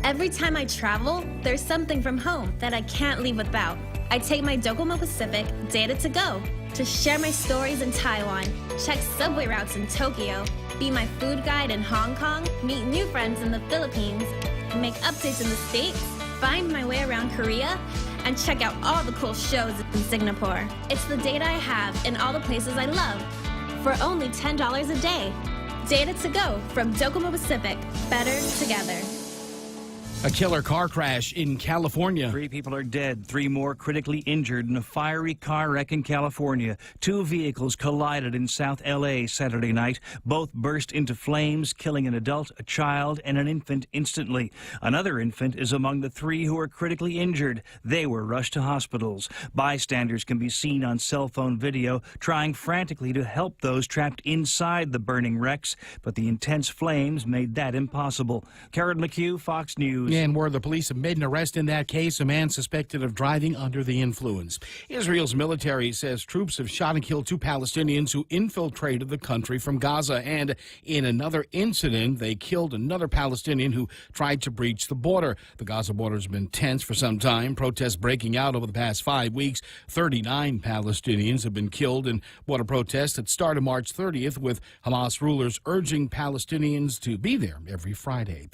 Every time I travel, there's something from home that I can't leave without. I take my Docomo Pacific Data to Go to share my stories in Taiwan, check subway routes in Tokyo, be my food guide in Hong Kong, meet new friends in the Philippines, make updates in the States, find my way around Korea, and check out all the cool shows in Singapore. It's the data I have in all the places I love for only $10 a day. Data to Go from Docomo Pacific. Better together. A killer car crash in California. 3 people are dead, 3 more critically injured in a fiery car wreck in California. 2 vehicles collided in South L.A. Saturday night. Both burst into flames, killing an adult, a child, and an infant instantly. Another infant is among the 3 who are critically injured. They were rushed to hospitals. Bystanders can be seen on cell phone video trying frantically to help those trapped inside the burning wrecks, but the intense flames made that impossible. Karen McHugh, Fox News. And where the police have made an arrest in that case, a man suspected of driving under the influence. Israel's military says troops have shot and killed 2 Palestinians who infiltrated the country from Gaza. And in another incident, they killed another Palestinian who tried to breach the border. The Gaza border has been tense for some time. Protests breaking out over the past 5 weeks. 39 Palestinians have been killed in border protests that started March 30th, with Hamas rulers urging Palestinians to be there every Friday.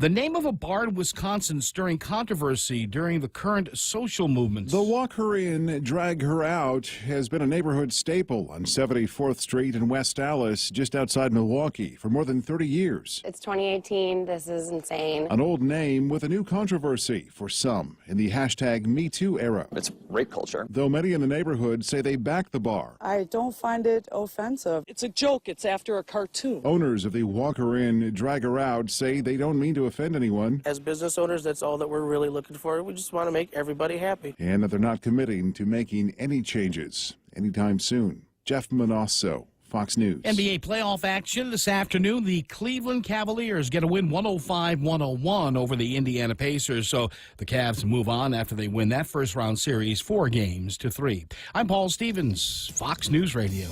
The name of a bar in Wisconsin stirring controversy during the current social movements. The Walk Her In, Drag Her Out has been a neighborhood staple on 74th Street in West Dallas, just outside Milwaukee, for more than 30 years. It's 2018. This is insane. An old name with a new controversy for some in the hashtag #MeToo era. It's rape culture. Though many in the neighborhood say they back the bar. I don't find it offensive. It's a joke. It's after a cartoon. Owners of the Walk Her In, Drag Her Out say they don't mean to offend anyone. As business owners, that's all that we're really looking for. We just want to make everybody happy. And that they're not committing to making any changes anytime soon. Jeff Manasso, Fox News. NBA playoff action this afternoon. The Cleveland Cavaliers get a win 105-101 over the Indiana Pacers. So the Cavs move on after they win that first round series 4-3. I'm Paul Stevens, Fox News Radio.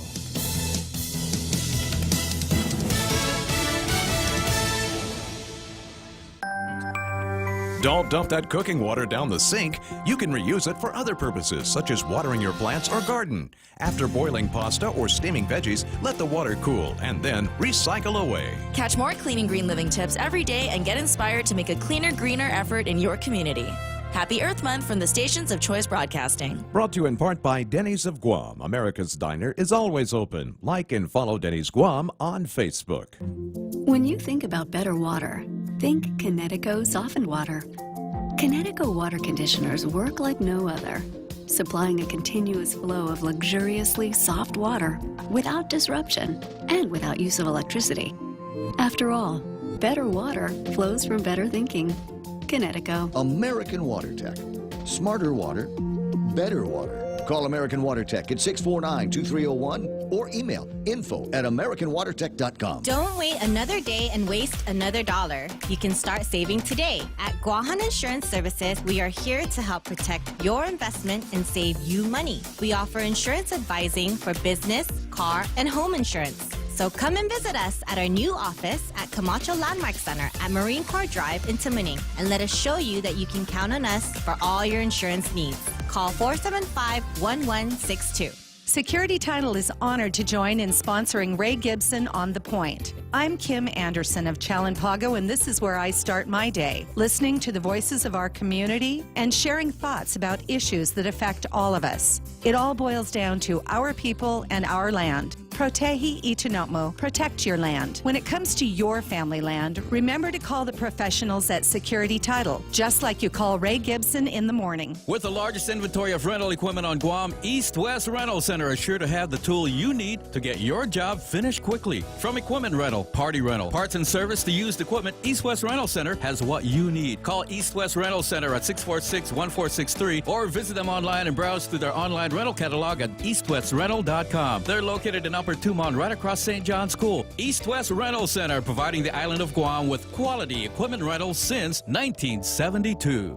Don't dump that cooking water down the sink. You can reuse it for other purposes, such as watering your plants or garden. After boiling pasta or steaming veggies, let the water cool and then recycle away. Catch more clean and green living tips every day and get inspired to make a cleaner, greener effort in your community. Happy Earth Month from the stations of Choice Broadcasting. Brought to you in part by Denny's of Guam. America's diner is always open. Like and follow Denny's Guam on Facebook. When you think about better water, think Kinetico softened water. Kinetico water conditioners work like no other, supplying a continuous flow of luxuriously soft water without disruption and without use of electricity. After all, better water flows from better thinking. Kinetico. American Water Tech. Smarter water, better water. Call American Water Tech at 649-2301 or email info@americanwatertech.com. Don't wait another day and waste another dollar. You can start saving today. At Guahan Insurance Services, we are here to help protect your investment and save you money. We offer insurance advising for business, car, and home insurance. So come and visit us at our new office at Camacho Landmark Center at Marine Corps Drive in Tamuning, and let us show you that you can count on us for all your insurance needs. Call 475-1162. Security Title is honored to join in sponsoring Ray Gibson on The Point. I'm Kim Anderson of Chalampago, and this is where I start my day, listening to the voices of our community and sharing thoughts about issues that affect all of us. It all boils down to our people and our land. Protehi Itinotmo, protect your land. When it comes to your family land, remember to call the professionals at Security Title, just like you call Ray Gibson in the morning. With the largest inventory of rental equipment on Guam, East West Rental Center is sure to have the tool you need to get your job finished quickly. From equipment rental, party rental, parts and service to used equipment, East West Rental Center has what you need. Call East West Rental Center at 646-1463 or visit them online and browse through their online rental catalog at eastwestrental.com. They're located in Upper Tumon, right across St. John's School. East West Rental Center, providing the island of Guam with quality equipment rentals since 1972.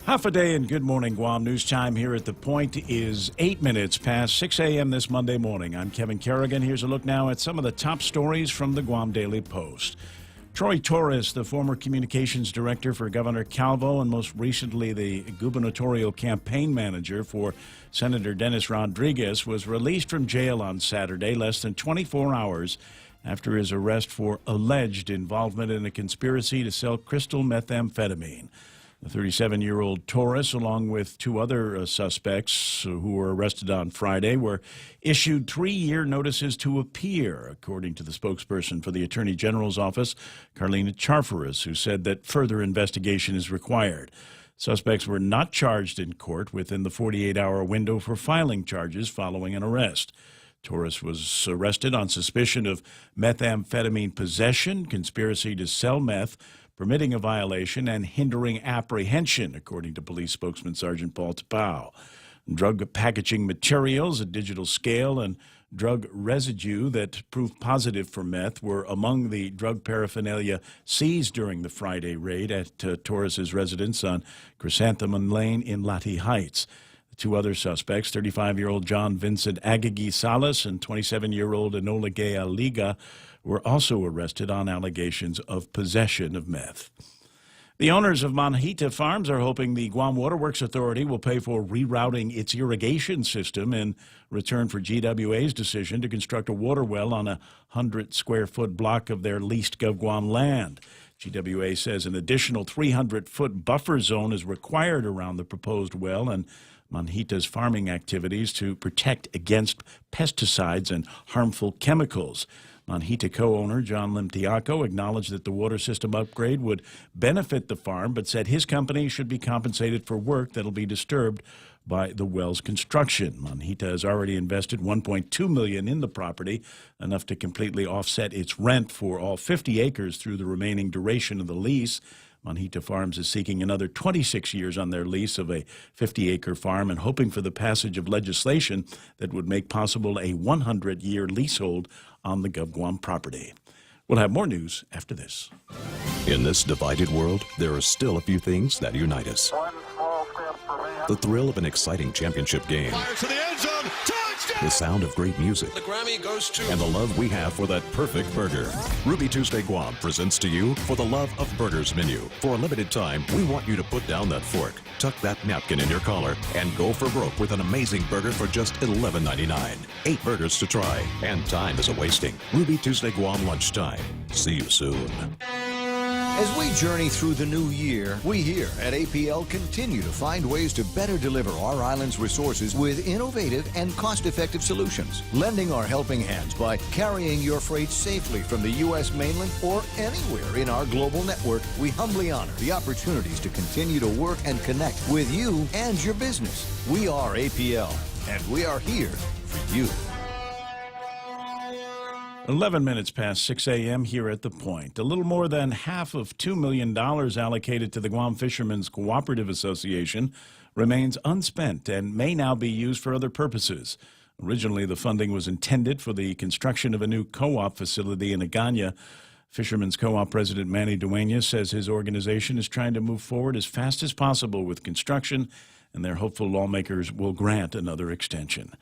Half a day and good morning, Guam. News time here at The Point is 8 minutes past 6 a.m. this Monday morning. I'm Kevin Kerrigan. Here's a look now at some of the top stories from the Guam Daily Post. Troy Torres, the former communications director for Governor Calvo and most recently the gubernatorial campaign manager for Senator Dennis Rodriguez, was released from jail on Saturday, less than 24 hours after his arrest for alleged involvement in a conspiracy to sell crystal methamphetamine. The 37-year-old Torres, along with two other suspects who were arrested on Friday, were issued 3-year notices to appear, according to the spokesperson for the Attorney General's office, Carlina Charfaris, who said that further investigation is required. Suspects were not charged in court within the 48-hour window for filing charges following an arrest. Torres was arrested on suspicion of methamphetamine possession, conspiracy to sell meth, permitting a violation, and hindering apprehension, according to police spokesman Sergeant Paul Tapau. Drug packaging materials, a digital scale, and drug residue that proved positive for meth were among the drug paraphernalia seized during the Friday raid at Torres' residence on Chrysanthemum Lane in Lati Heights. The two other suspects, 35-year-old John Vincent Agagi Salas and 27-year-old Enola Gay Aliga, were also arrested on allegations of possession of meth. The owners of Manhita Farms are hoping the Guam Waterworks Authority will pay for rerouting its irrigation system in return for GWA's decision to construct a water well on a 100-square-foot block of their leased GovGuam land. GWA says an additional 300-foot buffer zone is required around the proposed well and Manhita's farming activities to protect against pesticides and harmful chemicals. Manhita co-owner John Limtiaco acknowledged that the water system upgrade would benefit the farm, but said his company should be compensated for work that will be disturbed by the well's construction. Manhita has already invested $1.2 million in the property, enough to completely offset its rent for all 50 acres through the remaining duration of the lease. Manhita Farms is seeking another 26 years on their lease of a 50-acre farm and hoping for the passage of legislation that would make possible a 100-year leasehold on the GovGuam property. We'll have more news after this. In this divided world, there are still a few things that unite us. The thrill of an exciting championship game. Fires to the end zone. Touchdown! The sound of great music. The Grammy goes to... And the love we have for that perfect burger. Ruby Tuesday Guam presents to you For the Love of Burgers menu. For a limited time, we want you to put down that fork, tuck that napkin in your collar, and go for broke with an amazing burger for just $11.99. 8 burgers to try, and time is a-wasting. Ruby Tuesday Guam lunchtime. See you soon. As we journey through the new year, we here at APL continue to find ways to better deliver our island's resources with innovative and cost-effective solutions, lending our helping hands by carrying your freight safely from the U.S. mainland or anywhere in our global network. We humbly honor the opportunities to continue to work and connect with you and your business. We are APL, and we are here for you. 11 minutes past 6 a.m. here at The Point. A little more than half of $2 million allocated to the Guam Fishermen's Cooperative Association remains unspent and may now be used for other purposes. Originally, the funding was intended for the construction of a new co-op facility in Agana. Fishermen's Co-op President Manny Duenas says his organization is trying to move forward as fast as possible with construction, and they're hopeful lawmakers will grant another extension.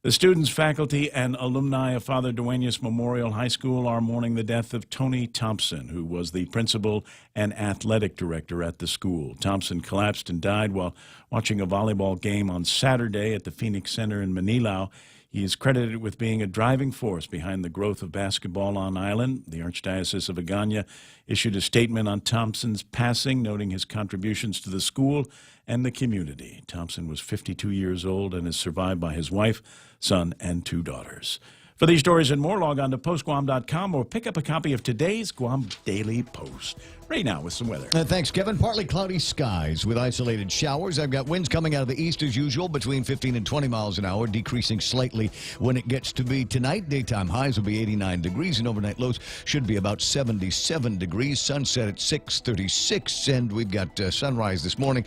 The students, faculty, and alumni of Father Duenas Memorial High School are mourning the death of Tony Thompson, who was the principal and athletic director at the school. Thompson collapsed and died while watching a volleyball game on Saturday at the Phoenix Center in Manilao. He is credited with being a driving force behind the growth of basketball on island. The Archdiocese of Agana issued a statement on Thompson's passing, noting his contributions to the school and the community. Thompson was 52 years old and is survived by his wife, son, and 2 daughters. For these stories and more, log on to postguam.com or pick up a copy of today's Guam Daily Post. Right now with some weather. Thanks, Kevin. Partly cloudy skies with isolated showers. I've got winds coming out of the east as usual, between 15 and 20 miles an hour, decreasing slightly when it gets to be tonight. Daytime highs will be 89 degrees, and overnight lows should be about 77 degrees. Sunset at 6:36, and we've got sunrise this morning,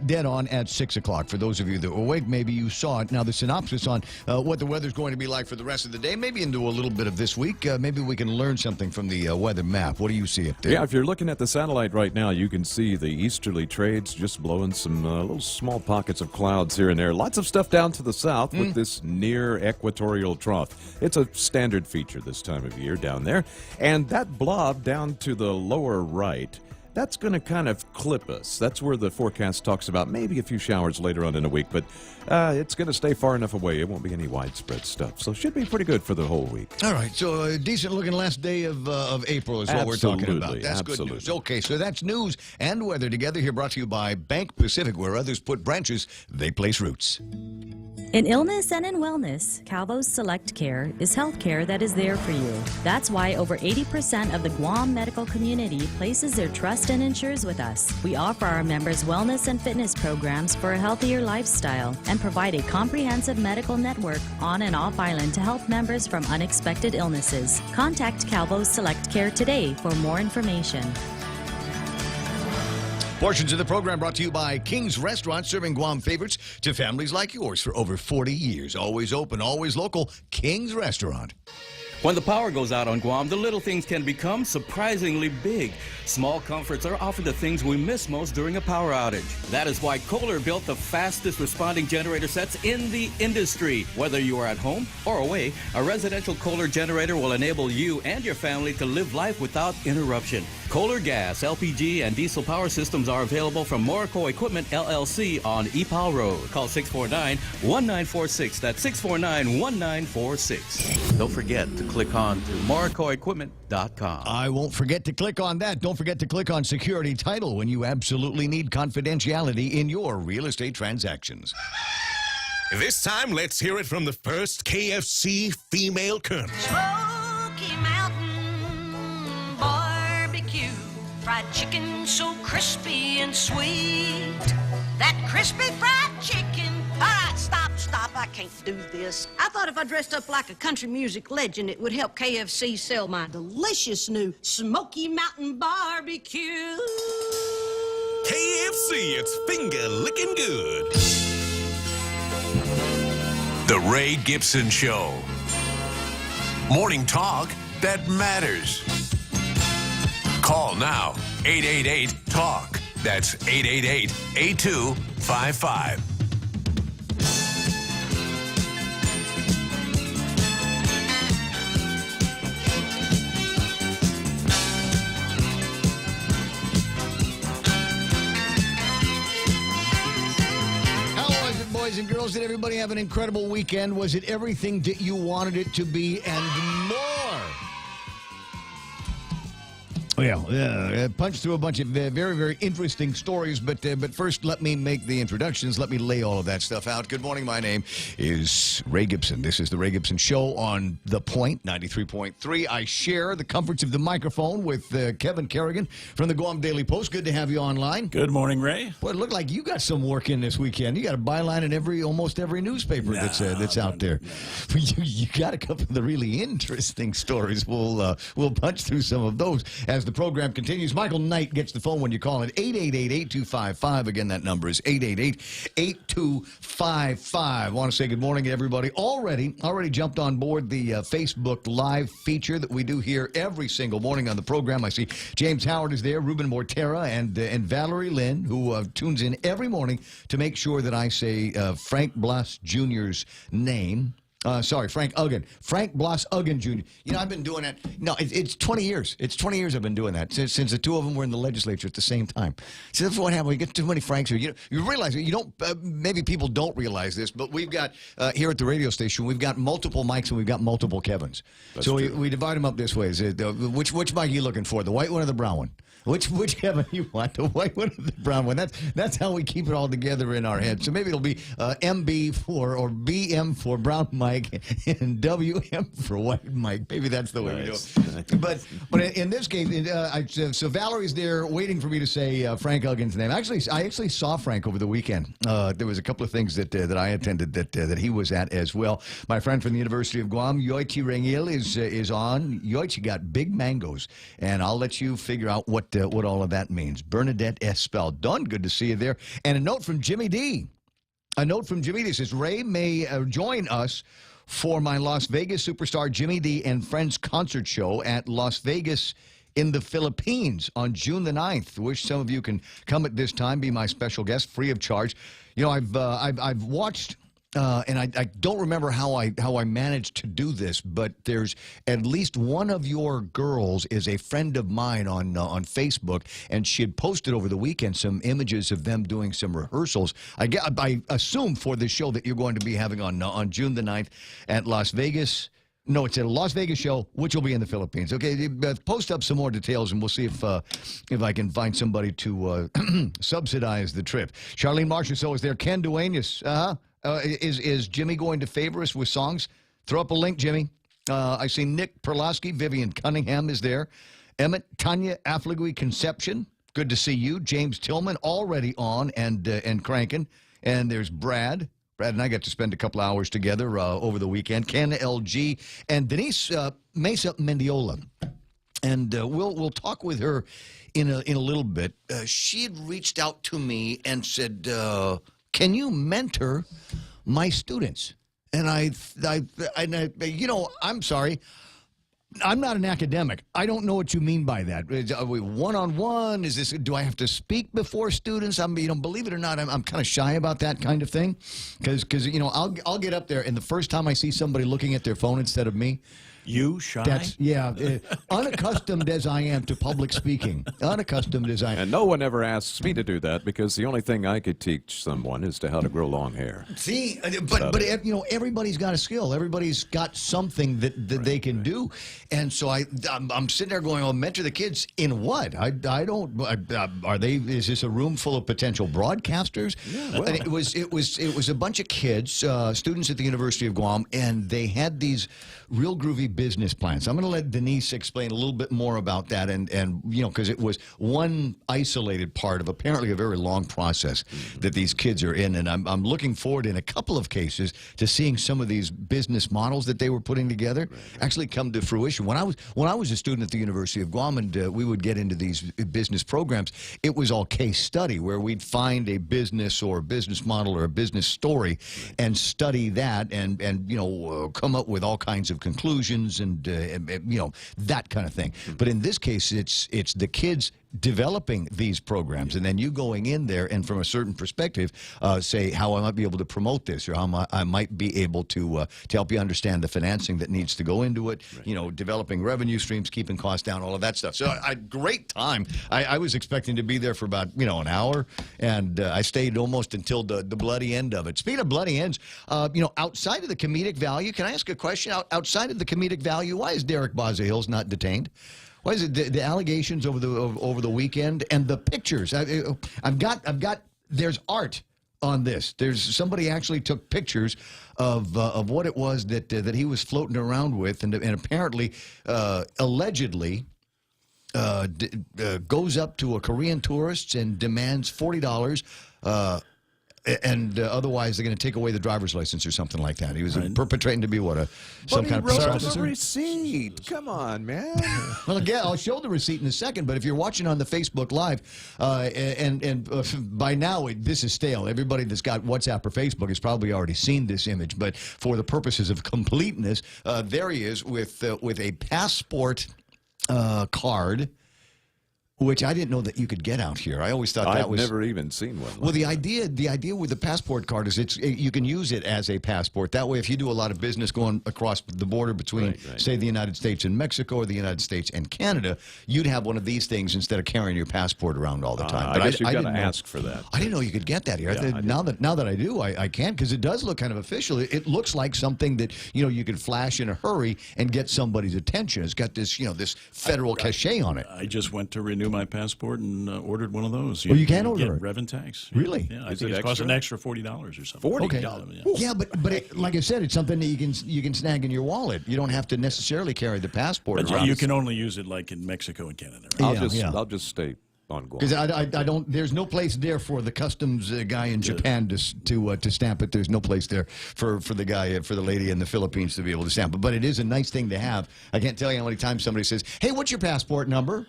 dead on at 6 o'clock. For those of you that were awake, maybe you saw it. Now, the synopsis on what the weather's going to be like for the rest of the day today, maybe into a little bit of this week. Maybe we can learn something from the weather map. What do you see up there? Yeah, if you're looking at the satellite right now, you can see the easterly trades just blowing some little small pockets of clouds here and there. Lots of stuff down to the south with this near equatorial trough. It's a standard feature this time of year down there. And that blob down to the lower right, that's going to kind of clip us. That's where the forecast talks about maybe a few showers later on in the week, but it's going to stay far enough away. It won't be any widespread stuff, so it should be pretty good for the whole week. All right, so a decent-looking last day of April is what we're talking about. That's good news. Okay, so that's news and weather together here, brought to you by Bank Pacific. Where others put branches, they place roots. In illness and in wellness, Calvo's Select Care is health care that is there for you. That's why over 80% of the Guam medical community places their trust and insures with us. We offer our members wellness and fitness programs for a healthier lifestyle and provide a comprehensive medical network on and off island to help members from unexpected illnesses. Contact Calvo's Select Care today for more information. Portions of the program brought to you by King's Restaurant, serving Guam favorites to families like yours for over 40 years. Always open, always local. King's Restaurant. When the power goes out on Guam, the little things can become surprisingly big. Small comforts are often the things we miss most during a power outage. That is why Kohler built the fastest responding generator sets in the industry. Whether you are at home or away, a residential Kohler generator will enable you and your family to live life without interruption. Kohler gas, LPG, and diesel power systems are available from Morrico Equipment, LLC on Epal Road. Call 649-1946. That's 649-1946. Don't forget to click on to MorricoEquipment.com. I won't forget to click on that. Don't forget to click on Security Title when you absolutely need confidentiality in your real estate transactions. This time, let's hear it from the first KFC female colonel. Smoky Mountain Barbecue, fried chicken so crispy and sweet. That crispy fried chicken. All right, stop. I can't do this. I thought if I dressed up like a country music legend, it would help KFC sell my delicious new Smoky Mountain Barbecue. KFC, it's finger-licking good. The Ray Gibson Show. Morning talk that matters. Call now, 888-TALK. That's 888-8255. Boys and girls, did everybody have an incredible weekend? Was it everything that you wanted it to be and more? Well, punched through a bunch of very, very interesting stories, but first let me make the introductions. Let me lay all of that stuff out. Good morning. My name is Ray Gibson. This is the Ray Gibson Show on The Point, 93.3. I share the comforts of the microphone with Kevin Kerrigan from the Guam Daily Post. Good to have you online. Good morning, Ray. Boy, it looked like you got some work in this weekend. You got a byline in almost every newspaper that's out there. You got a couple of the really interesting stories. We'll punch through some of those as the program continues. Michael Knight gets the phone when you call it 888-8255. Again, that number is 888-8255. I want to say good morning to everybody. Already jumped on board the Facebook Live feature that we do here every single morning on the program. I see James Howard is there, Ruben Mortera, and Valerie Lynn, who tunes in every morning to make sure that I say Frank Blas Jr.'s name. Frank Uggan. Frank Blas Uggan Jr. You know, I've been doing that. No, it's 20 years. It's 20 years I've been doing that since the two of them were in the legislature at the same time. So that's what happens. You get too many Franks here. You realize it. You don't. Maybe people don't realize this, but we've got here at the radio station, we've got multiple Mikes and we've got multiple Kevins. That's so we divide them up this way. Is it, which Mike are you looking for? The white one or the brown one? Which Kevin you want? The white one or the brown one? That's how we keep it all together in our head. So maybe it'll be MB for or BM for brown Mike and WM for white Mike. Maybe that's the way we do it. But in this case, so Valerie's there waiting for me to say Frank Uggan's name. I actually saw Frank over the weekend. There was a couple of things that I attended that he was at as well. My friend from the University of Guam, Yoichi Rengil, is on. Yoichi got big mangoes, and I'll let you figure out what all of that means. Bernadette Espeldon, good to see you there. And a note from Jimmy D. A note from Jimmy D says, Ray may join us for my Las Vegas superstar Jimmy D and Friends concert show at Las Vegas in the Philippines on June the 9th. Wish some of you can come at this time, be my special guest, free of charge. You know, I've watched, and I don't remember how I managed to do this, but there's at least one of your girls is a friend of mine on Facebook, and she had posted over the weekend some images of them doing some rehearsals. I assume for the show that you're going to be having on June the 9th at Las Vegas. No, it's a Las Vegas show, which will be in the Philippines. Okay, post up some more details, and we'll see if I can find somebody to subsidize the trip. Charlene Marchessault is there. Ken Duenas, is Jimmy going to favor us with songs? Throw up a link, Jimmy. I see Nick Perlowski, Vivian Cunningham is there. Emmett, Tanya Affligui Conception, good to see you. James Tillman already on and cranking. And there's Brad. Brad and I got to spend a couple hours together over the weekend. Ken LG and Denise Mesa Mendiola. And we'll talk with her in a little bit. She had reached out to me and said, can you mentor my students? And I you know, I'm sorry. I'm not an academic. I don't know what you mean by that. Are we one-on-one? Is this? Do I have to speak before students? Believe it or not, I'm kind of shy about that kind of thing, because you know, I'll get up there, and the first time I see somebody looking at their phone instead of me. You shy? That's, yeah, unaccustomed as I am to public speaking. Unaccustomed as I am. And no one ever asks me to do that, because the only thing I could teach someone is to how to grow long hair. See, but you know, everybody's got a skill. Everybody's got something that they can do. And so I'm sitting there going, "Oh, mentor the kids in what? I don't. Are they? Is this a room full of potential broadcasters?" Yeah, well. And it was a bunch of kids, students at the University of Guam, and they had these real groovy business plans. I'm going to let Denise explain a little bit more about that, and you know, because it was one isolated part of apparently a very long process that these kids are in, and I'm looking forward in a couple of cases to seeing some of these business models that they were putting together actually come to fruition. When I was a student at the University of Guam, and we would get into these business programs, it was all case study, where we'd find a business or a business model or a business story and study that, and you know, come up with all kinds of conclusions and you know, that kind of thing. But in this case, it's the kids developing these programs, and then you going in there and from a certain perspective say how I might be able to promote this, or how I might be able to help you understand the financing that needs to go into it, you know, developing revenue streams, keeping costs down, all of that stuff. So great time. I was expecting to be there for about, you know, an hour, and I stayed almost until the bloody end of it. Speaking of bloody ends, you know, outside of the comedic value, can I ask a question? Outside of the comedic value, why is Derek Bazahills not detained? Why is it the allegations over the weekend and the pictures? I've got. There's art on this. There's somebody actually took pictures of what it was that he was floating around with, and apparently, allegedly, goes up to a Korean tourist and demands $40. And otherwise, they're going to take away the driver's license or something like that. He was perpetrating to be what, some kind of police officer? The receipt. Come on, man. Well, again, I'll show the receipt in a second. But if you're watching on the Facebook Live, by now this is stale. Everybody that's got WhatsApp or Facebook has probably already seen this image. But for the purposes of completeness, there he is with a passport card, which I didn't know that you could get out here. I always thought that was... I've never even seen one. Well, the idea with the passport card is you can use it as a passport. That way, if you do a lot of business going across the border between, say, the United States and Mexico, or the United States and Canada, you'd have one of these things instead of carrying your passport around all the time. But I guess you've got to ask for that. I didn't know you could get that here. Yeah, now that I do, I can, because it does look kind of official. It looks like something that, you know, you could flash in a hurry and get somebody's attention. It's got this, you know, this federal cachet on it. I just went to renew my passport and ordered one of those. You can order it? Rev and tax. Really? Yeah, I think it costs an extra $40 or something. $40? Okay. Yeah, but like I said, it's something that you can snag in your wallet. You don't have to necessarily carry the passport but around. You can only use it like in Mexico and Canada. Right? I'll just stay on Guam. Because I don't. There's no place there for the customs guy in Japan to stamp it. There's no place there for the guy, for the lady in the Philippines to be able to stamp it. But it is a nice thing to have. I can't tell you how many times somebody says, "Hey, what's your passport number?"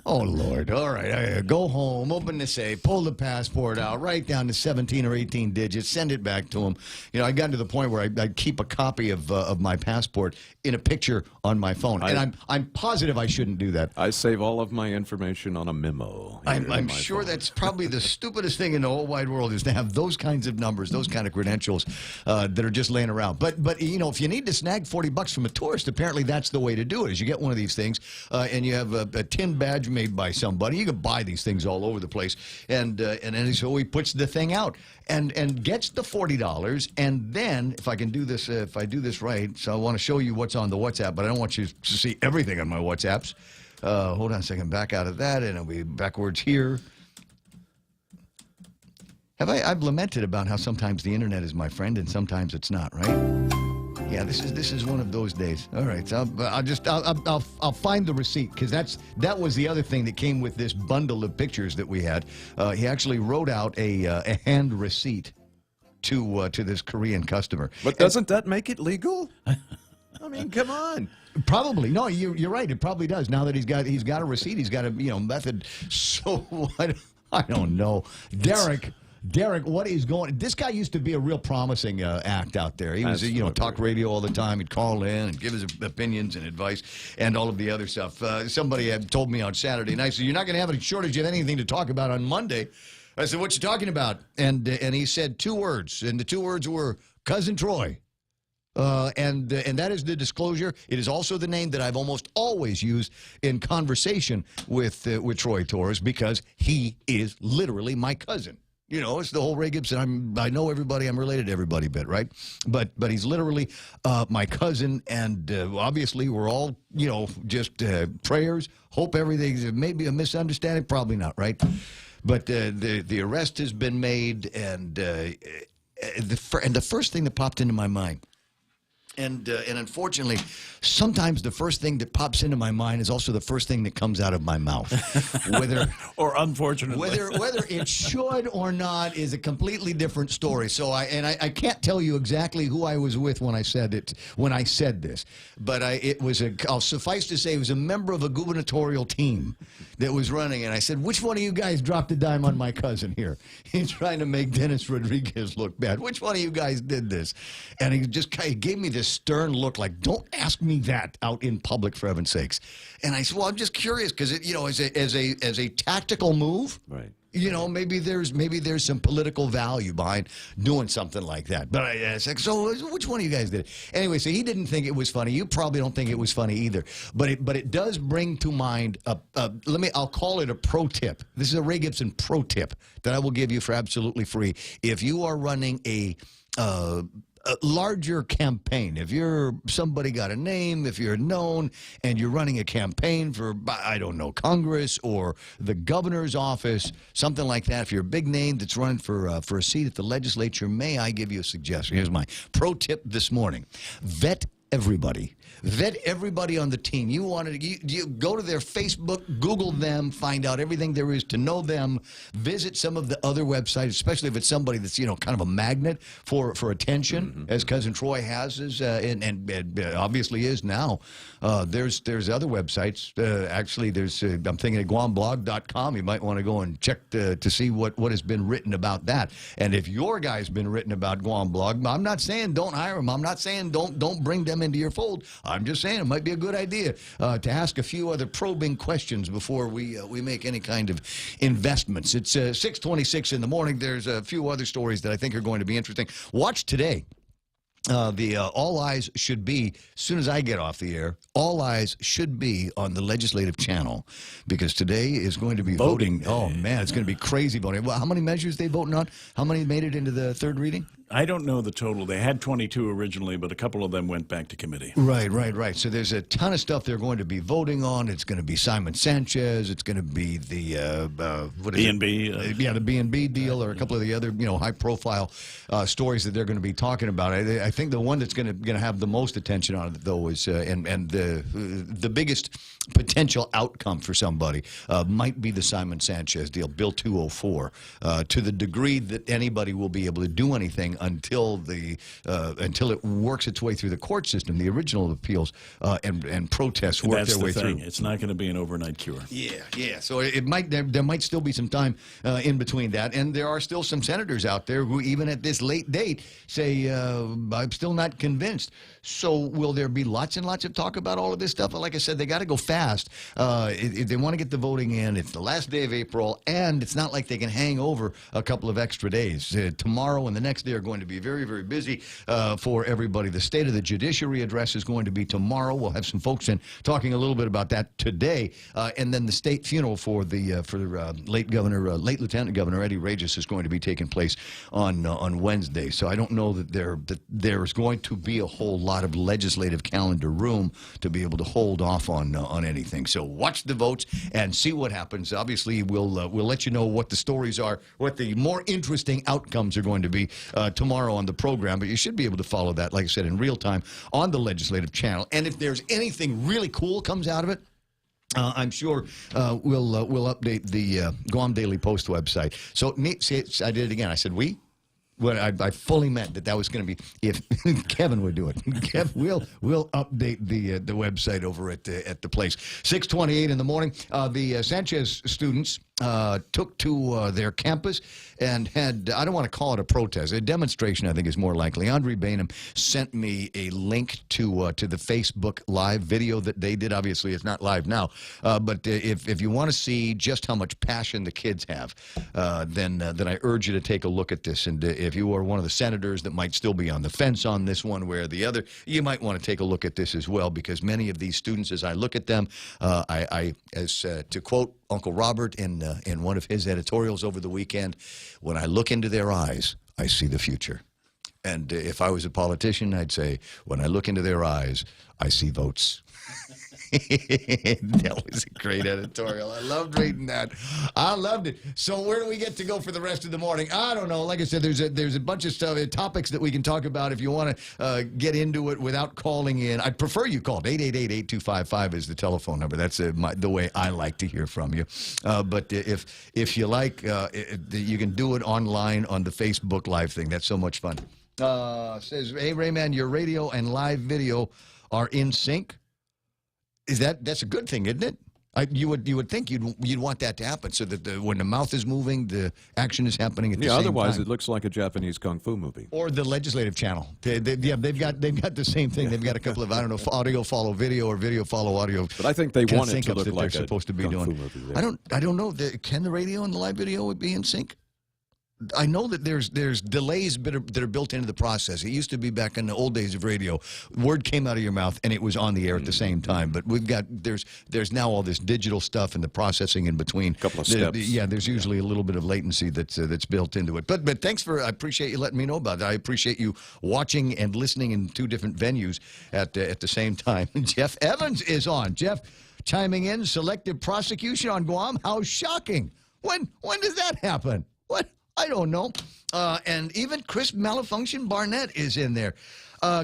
Oh, Lord. All right. Go home, open the safe, pull the passport out, write down the 17 or 18 digits, send it back to him. You know, I got to the point where I keep a copy of my passport in a picture on my phone. And I'm positive I shouldn't do that. I save all of my information on a memo. I'm sure that's probably the stupidest thing in the whole wide world is to have those kinds of numbers, those kind of credentials that are just laying around. But you know, if you need to snag $40 from a tourist, apparently that's the way to do it. Is you get one of these things and you have a tin badge made by somebody. You can buy these things all over the place, and then so he puts the thing out and gets the $40, and then if I can do this, if I do this right, so I want to show you what's on the WhatsApp, but I don't want you to see everything on my WhatsApps. Hold on a second, back out of that, and I'll be backwards here. I've lamented about how sometimes the internet is my friend and sometimes it's not, right? Yeah, this is one of those days. All right, so I'll find the receipt because that was the other thing that came with this bundle of pictures that we had. He actually wrote out a hand receipt to this Korean customer. But doesn't that make it legal? I mean, come on. Probably. No, you're right. It probably does. Now that he's got a receipt, he's got a method. So I don't know, Derek, what is going? This guy used to be a real promising act out there. He was, talk radio all the time. He'd call in and give his opinions and advice and all of the other stuff. Somebody had told me on Saturday night, so you're not going to have a shortage of anything to talk about on Monday. I said, what you talking about? And he said 2 words, and the 2 words were Cousin Troy. And that is the disclosure. It is also the name that I've almost always used in conversation with Troy Torres because he is literally my cousin. You know, it's the whole Ray Gibson. I know everybody. I'm related to everybody bit, right? But he's literally my cousin, and obviously we're all, just prayers. Hope everything's maybe a misunderstanding. Probably not, right? But the arrest has been made, and the first thing that popped into my mind. And unfortunately, sometimes the first thing that pops into my mind is also the first thing that comes out of my mouth. Or unfortunately. Whether it should or not is a completely different story. So I can't tell you exactly who I was with when I said this. But I'll suffice to say it was a member of a gubernatorial team that was running, and I said, which one of you guys dropped a dime on my cousin here? He's trying to make Dennis Rodriguez look bad. Which one of you guys did this? And he just kind of gave me this stern look like, don't ask me that out in public, for heaven's sakes. And I said, well, I'm just curious because as a tactical move, right? Maybe there's some political value behind doing something like that. But I said, so which one of you guys did it? Anyway, so he didn't think it was funny. You probably don't think it was funny either. But it does bring to mind I'll call it a pro tip. This is a Ray Gibson pro tip that I will give you for absolutely free. If you are running a larger campaign, if you're somebody got a name, if you're known and you're running a campaign for, I don't know, Congress or the governor's office, something like that, if you're a big name that's running for a seat at the legislature, may I give you a suggestion? Here's my pro tip this morning. Vet everybody. Vet everybody on the team. You go to their Facebook, Google them, find out everything there is to know them. Visit some of the other websites, especially if it's somebody that's kind of a magnet for attention, as Cousin Troy has, and obviously is now. There's other websites. Actually, there's I'm thinking of GuamBlog.com. You might want to go and check to see what has been written about that. And if your guy's been written about Guam Blog, I'm not saying don't hire them. I'm not saying don't bring them into your fold. I'm just saying it might be a good idea to ask a few other probing questions before we make any kind of investments. It's 6:26 in the morning. There's a few other stories that I think are going to be interesting. Watch today. All eyes should be, as soon as I get off the air, all eyes should be on the legislative channel because today is going to be voting. Oh, man, it's going to be crazy voting. Well, how many measures they voting on? How many made it into the third reading? I don't know the total. They had 22 originally, but a couple of them went back to committee. Right. So there's a ton of stuff they're going to be voting on. It's going to be Simon Sanchez. It's going to be the what is B&B. The B&B deal, or a couple of the other high-profile stories that they're going to be talking about. I think the one that's going to have the most attention on it, though, is and the biggest potential outcome for somebody might be the Simon Sanchez deal, Bill 204. To the degree that anybody will be able to do anything until it works its way through the court system. The original appeals and protests work their way through. It's not going to be an overnight cure. Yeah. So it might there might still be some time in between that, and there are still some senators out there who, even at this late date, say I'm still not convinced. So will there be lots and lots of talk about all of this stuff? Like I said, they got to go fast if they want to get the voting in. It's the last day of April, and it's not like they can hang over a couple of extra days. Tomorrow and the next day are going to be very, very busy for everybody. The State of the Judiciary address is going to be tomorrow. We'll have some folks in talking a little bit about that today, and then the state funeral for the late Lieutenant Governor Eddie Regis is going to be taking place on Wednesday. So I don't know that there's going to be a whole lot of legislative calendar room to be able to hold off on anything. So watch the votes and see what happens. Obviously, we'll let you know what the stories are, what the more interesting outcomes are going to be tomorrow on the program. But you should be able to follow that, like I said, in real time on the legislative channel. And if there's anything really cool comes out of it, I'm sure we'll update the Guam Daily Post website. So see, I did it again. I said we. Well, I fully meant that was going to be if Kevin would do it. We'll update the website over at the place. 6:28 in the morning. The Sanchez students took to their campus and had, I don't want to call it a protest, a demonstration, I think is more likely. Andre Bainham sent me a link to the Facebook Live video that they did. Obviously, it's not live now, but if you want to see just how much passion the kids have, then I urge you to take a look at this. And if you are one of the senators that might still be on the fence on this one way or the other, you might want to take a look at this as well, because many of these students, as I look at them, to quote Uncle Robert in one of his editorials over the weekend, when I look into their eyes, I see the future. And if I was a politician, I'd say, when I look into their eyes, I see votes. That was a great editorial. I loved reading that. I loved it. So where do we get to go for the rest of the morning? I don't know. Like I said, there's a bunch of stuff, topics that we can talk about. If you want to get into it without calling in, I'd prefer you called. 888-8255 is the telephone number. That's the way I like to hear from you. But if you like, you can do it online on the Facebook Live thing. That's so much fun. Says, hey, Rayman, your radio and live video are in sync. That's a good thing, isn't it? You would think you'd want that to happen, so that when the mouth is moving, the action is happening at the same time. Otherwise it looks like a Japanese kung fu movie. Or the legislative channel. They've got the same thing. They've got a couple of, I don't know, audio follow video or video follow audio. But I think they want it to look that like they're supposed to be doing. Movie, I don't know. Can the radio and the live video be in sync? I know that there's delays that are built into the process. It used to be back in the old days of radio, word came out of your mouth and it was on the air at the same time. But there's now all this digital stuff and the processing in between. Couple of steps. There's usually a little bit of latency that's built into it. But thanks I appreciate you letting me know about that. I appreciate you watching and listening in two different venues at the same time. Jeff Evans is on. Jeff chiming in, selective prosecution on Guam. How shocking! When does that happen? What? I don't know. And even Chris Malfunction Barnett is in there.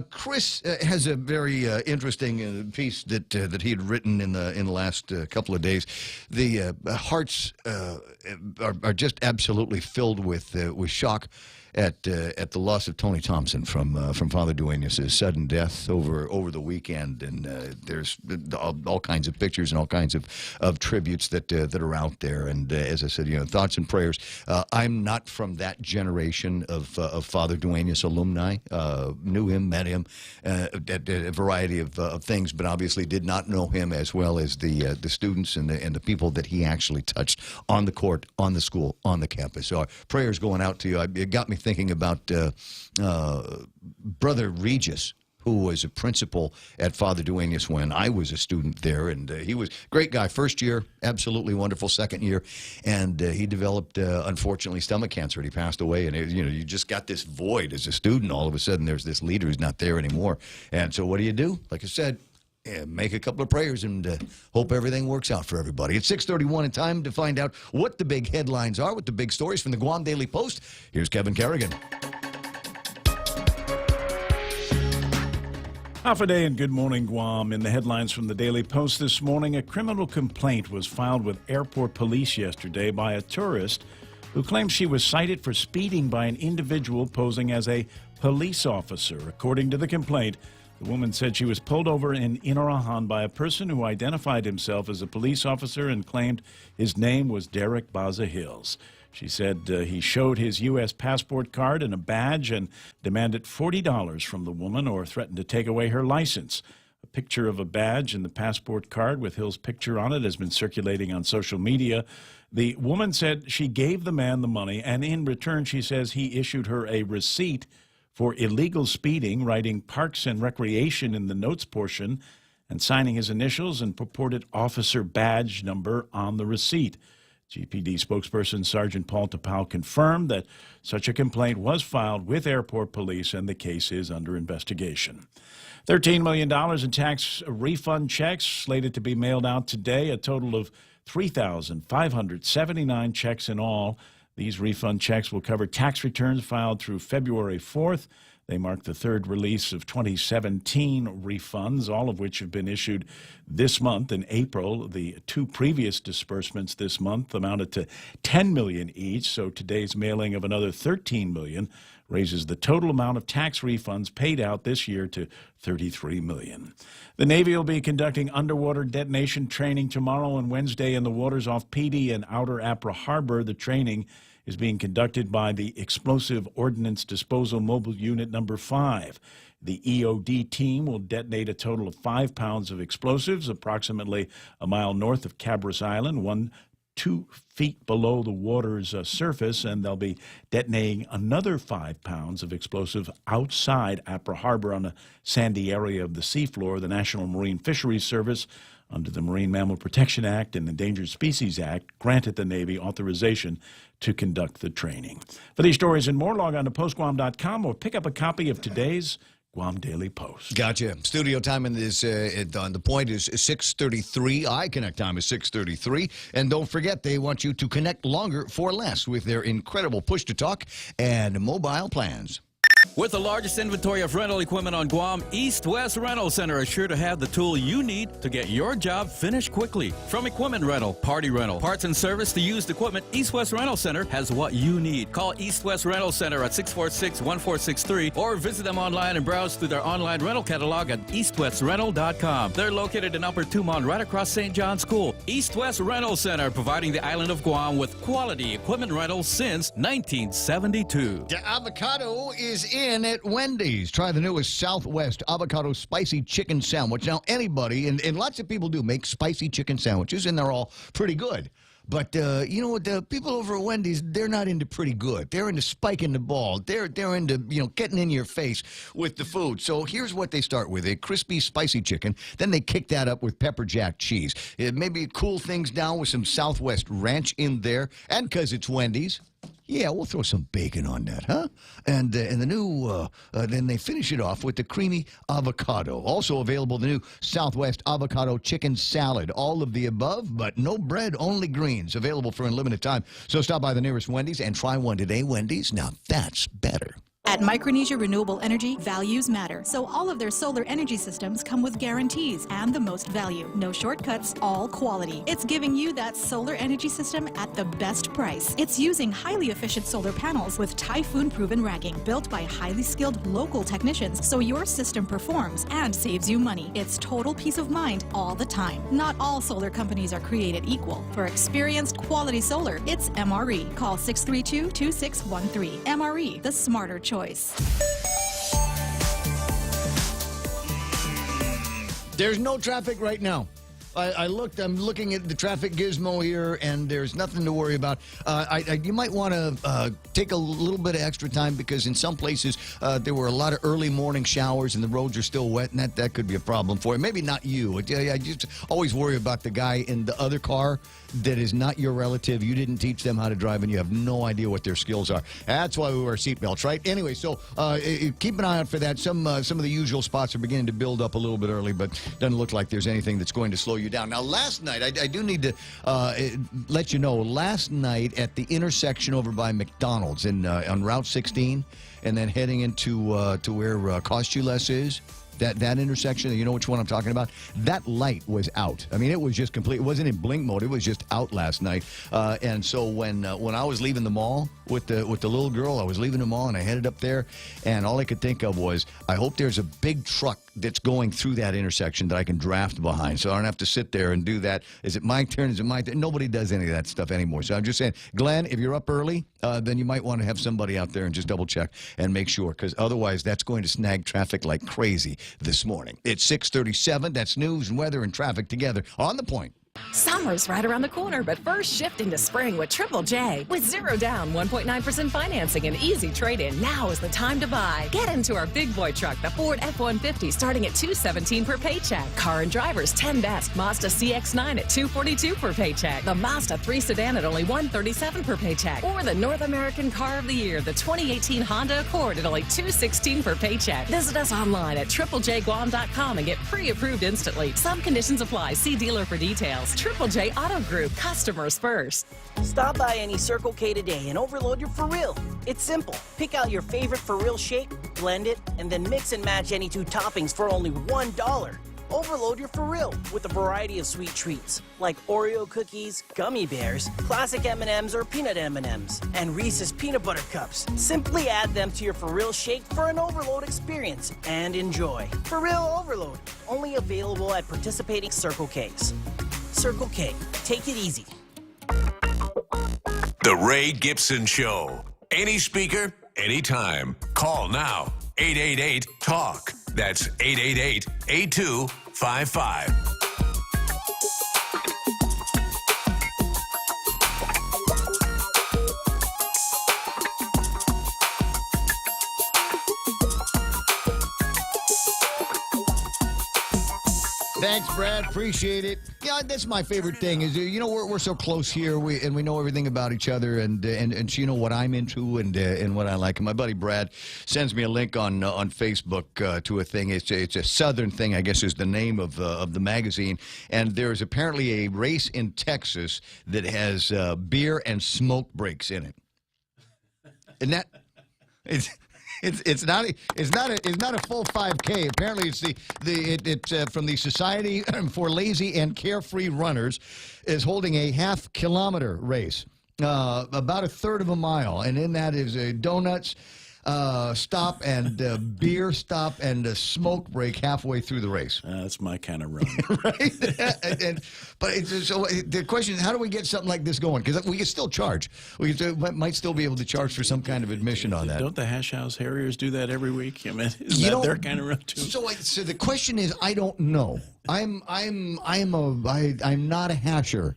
Chris has a very interesting piece that he had written in the last couple of days. The hearts are just absolutely filled with shock at the loss of Tony Thompson from Father Duenas' sudden death over the weekend, and there's all kinds of pictures and all kinds of tributes that are out there. And as I said, thoughts and prayers. I'm not from that generation of Father Duenas alumni. Knew him, met him at a variety of things, but obviously did not know him as well as the students and the people that he actually touched on the court, on the school, on the campus. So our prayers going out to you. It got me thinking about Brother Regis, who was a principal at Father Duenas when I was a student there, and he was a great guy. First year, absolutely wonderful. Second year, and he developed, unfortunately, stomach cancer, and he passed away. And you just got this void as a student. All of a sudden, there's this leader who's not there anymore. And so, what do? Like I said, make a couple of prayers and hope everything works out for everybody. It's 6:31 and time to find out what the big headlines are, what the big stories from the Guam Daily Post. Here's Kevin Kerrigan. Half a day and good morning, Guam. In the headlines from the Daily Post this morning, a criminal complaint was filed with airport police yesterday by a tourist who claims she was cited for speeding by an individual posing as a police officer. According to the complaint, the woman said she was pulled over in Inarahan by a person who identified himself as a police officer and claimed his name was Derek Baza Hills. She said he showed his U.S. passport card and a badge and demanded $40 from the woman or threatened to take away her license. A picture of a badge and the passport card with Hill's picture on it has been circulating on social media. The woman said she gave the man the money, and in return, she says he issued her a receipt for illegal speeding, writing Parks and Recreation in the notes portion and signing his initials and purported officer badge number on the receipt. GPD spokesperson Sergeant Paul Tapau confirmed that such a complaint was filed with airport police and the case is under investigation. $13 million in tax refund checks slated to be mailed out today, a total of 3,579 checks in all. These refund checks will cover tax returns filed through February 4th. They mark the third release of 2017 refunds, all of which have been issued this month. In April, the two previous disbursements this month amounted to $10 million each, so today's mailing of another $13 million raises the total amount of tax refunds paid out this year to $33 million. The Navy will be conducting underwater detonation training tomorrow and Wednesday in the waters off Petey and Outer Apra Harbor. The training is being conducted by the Explosive Ordnance Disposal Mobile Unit Number 5. The EOD team will detonate a total of 5 pounds of explosives approximately a mile north of Cabras Island, 2 feet below the water's surface, and they'll be detonating another 5 pounds of explosive outside Apra Harbor on a sandy area of the seafloor. The National Marine Fisheries Service, under the Marine Mammal Protection Act and Endangered Species Act, granted the Navy authorization to conduct the training. For these stories and more, log on to postguam.com or pick up a copy of today's Guam Daily Post. Gotcha. Studio time on the point is 6:33. iConnect time is 6:33. And don't forget, they want you to connect longer for less with their incredible push-to-talk and mobile plans. With the largest inventory of rental equipment on Guam, East West Rental Center is sure to have the tool you need to get your job finished quickly. From equipment rental, party rental, parts and service to used equipment, East West Rental Center has what you need. Call East West Rental Center at 646-1463 or visit them online and browse through their online rental catalog at eastwestrental.com. They're located in Upper Tumon, right across St. John's School. East West Rental Center, providing the island of Guam with quality equipment rentals since 1972. The avocado is in at Wendy's. Try the newest Southwest Avocado Spicy Chicken Sandwich. Now, anybody, and lots of people do, make spicy chicken sandwiches, and they're all pretty good. But, you know what, the people over at Wendy's, they're not into pretty good. They're into spiking the ball. They're into, getting in your face with the food. So here's what they start with, a crispy, spicy chicken. Then they kick that up with pepper jack cheese. Maybe cool things down with some Southwest ranch in there. And because it's Wendy's, yeah, we'll throw some bacon on that, huh? And the new, then they finish it off with the creamy avocado. Also available, the new Southwest Avocado Chicken Salad. All of the above, but no bread, only greens. Available for a limited time. So stop by the nearest Wendy's and try one today. Wendy's, now that's better. At Micronesia Renewable Energy, values matter. So all of their solar energy systems come with guarantees and the most value. No shortcuts, all quality. It's giving you that solar energy system at the best price. It's using highly efficient solar panels with typhoon-proven racking, built by highly skilled local technicians, so your system performs and saves you money. It's total peace of mind all the time. Not all solar companies are created equal. For experienced quality solar, it's MRE. Call 632-2613. MRE, the smarter choice. There's no traffic right now. I'm looking at the traffic gizmo here, and there's nothing to worry about. You might want to take a little bit of extra time because in some places there were a lot of early morning showers and the roads are still wet, and that could be a problem for you. Maybe not you. I just always worry about the guy in the other car that is not your relative. You didn't teach them how to drive, and you have no idea what their skills are. That's why we wear seatbelts, right? Anyway, so keep an eye out for that. Some of the usual spots are beginning to build up a little bit early, but doesn't look like there's anything that's going to slow you down. Now, last night, I do need to let you know, last night at the intersection over by McDonald's on Route 16 and then heading into to where Cost You Less is, that intersection, you know which one I'm talking about? That light was out. I mean, it was just complete. It wasn't in blink mode. It was just out last night. And so when I was leaving the mall with the little girl, I was leaving the mall and I headed up there, and all I could think of was, I hope there's a big truck that's going through that intersection that I can draft behind, so I don't have to sit there and do that. Is it my turn? Is it my turn? Nobody does any of that stuff anymore. So I'm just saying, Glenn, if you're up early, then you might want to have somebody out there and just double check and make sure, because otherwise that's going to snag traffic like crazy this morning. It's 6:37. That's news and weather and traffic together on The Point. Summer's right around the corner, but first shift into spring with Triple J. With 0 down, 1.9% financing and easy trade-in, now is the time to buy. Get into our big boy truck, the Ford F-150, starting at $217 per paycheck. Car and Drivers 10 Best, Mazda CX-9 at $242 per paycheck. The Mazda 3 Sedan at only $137 per paycheck. Or the North American Car of the Year, the 2018 Honda Accord at only $216 per paycheck. Visit us online at triplejguam.com and get pre-approved instantly. Some conditions apply. See dealer for details. Triple J Auto Group, customers first. Stop by any Circle K today and overload your For Real. It's simple. Pick out your favorite For Real shake, blend it, and then mix and match any 2 toppings for only $1. Overload your For Real with a variety of sweet treats like Oreo cookies, gummy bears, classic M&Ms or peanut M&Ms, and Reese's peanut butter cups. Simply add them to your For Real shake for an overload experience and enjoy. For Real Overload, only available at participating Circle Ks. Circle K, take it easy. The Ray Gibson Show. Any speaker, anytime. Call now. 888-TALK. That's 888-8255. Thanks, Brad. Appreciate it. Yeah, that's my favorite thing is, you know, we're so close here, we know everything about each other, and you know what I'm into and what I like. And my buddy Brad sends me a link on Facebook to a thing. It's a Southern thing, I guess, is the name of the magazine. And there's apparently a race in Texas that has beer and smoke breaks in it. And that It's not a full 5K. Apparently, it's from the Society for Lazy and Carefree Runners is holding a half-kilometer race, about a third of a mile, and in that is a donuts stop and beer stop and a smoke break halfway through the race. That's my kind of run. Right? But so the question is, how do we get something like this going? Because we can still charge. We might still be able to charge for some kind of admission on that. Don't the Hash House Harriers do that every week? I mean, isn't that their kind of run too? So the question is, I don't know. I'm not a hasher,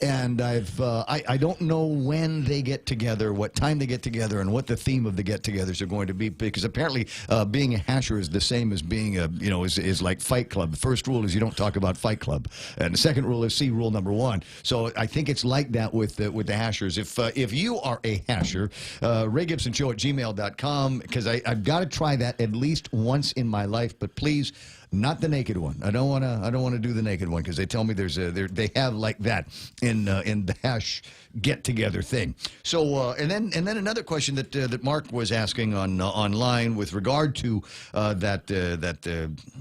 and I don't know when they get together, what time they get together, and what the theme of the get-togethers are going to be. Because apparently, being a hasher is the same as being is like Fight Club. The first rule is you don't talk about Fight Club, and the second rule is rule number 1. So I think it's like that with the hashers. If you are a hasher, RayGibsonShow@gmail.com, because I've got to try that at least once in my life, but please. Not the naked one. I don't want to do the naked one because they tell me they have like that in the hash get together thing. So and then another question that Mark was asking online with regard to that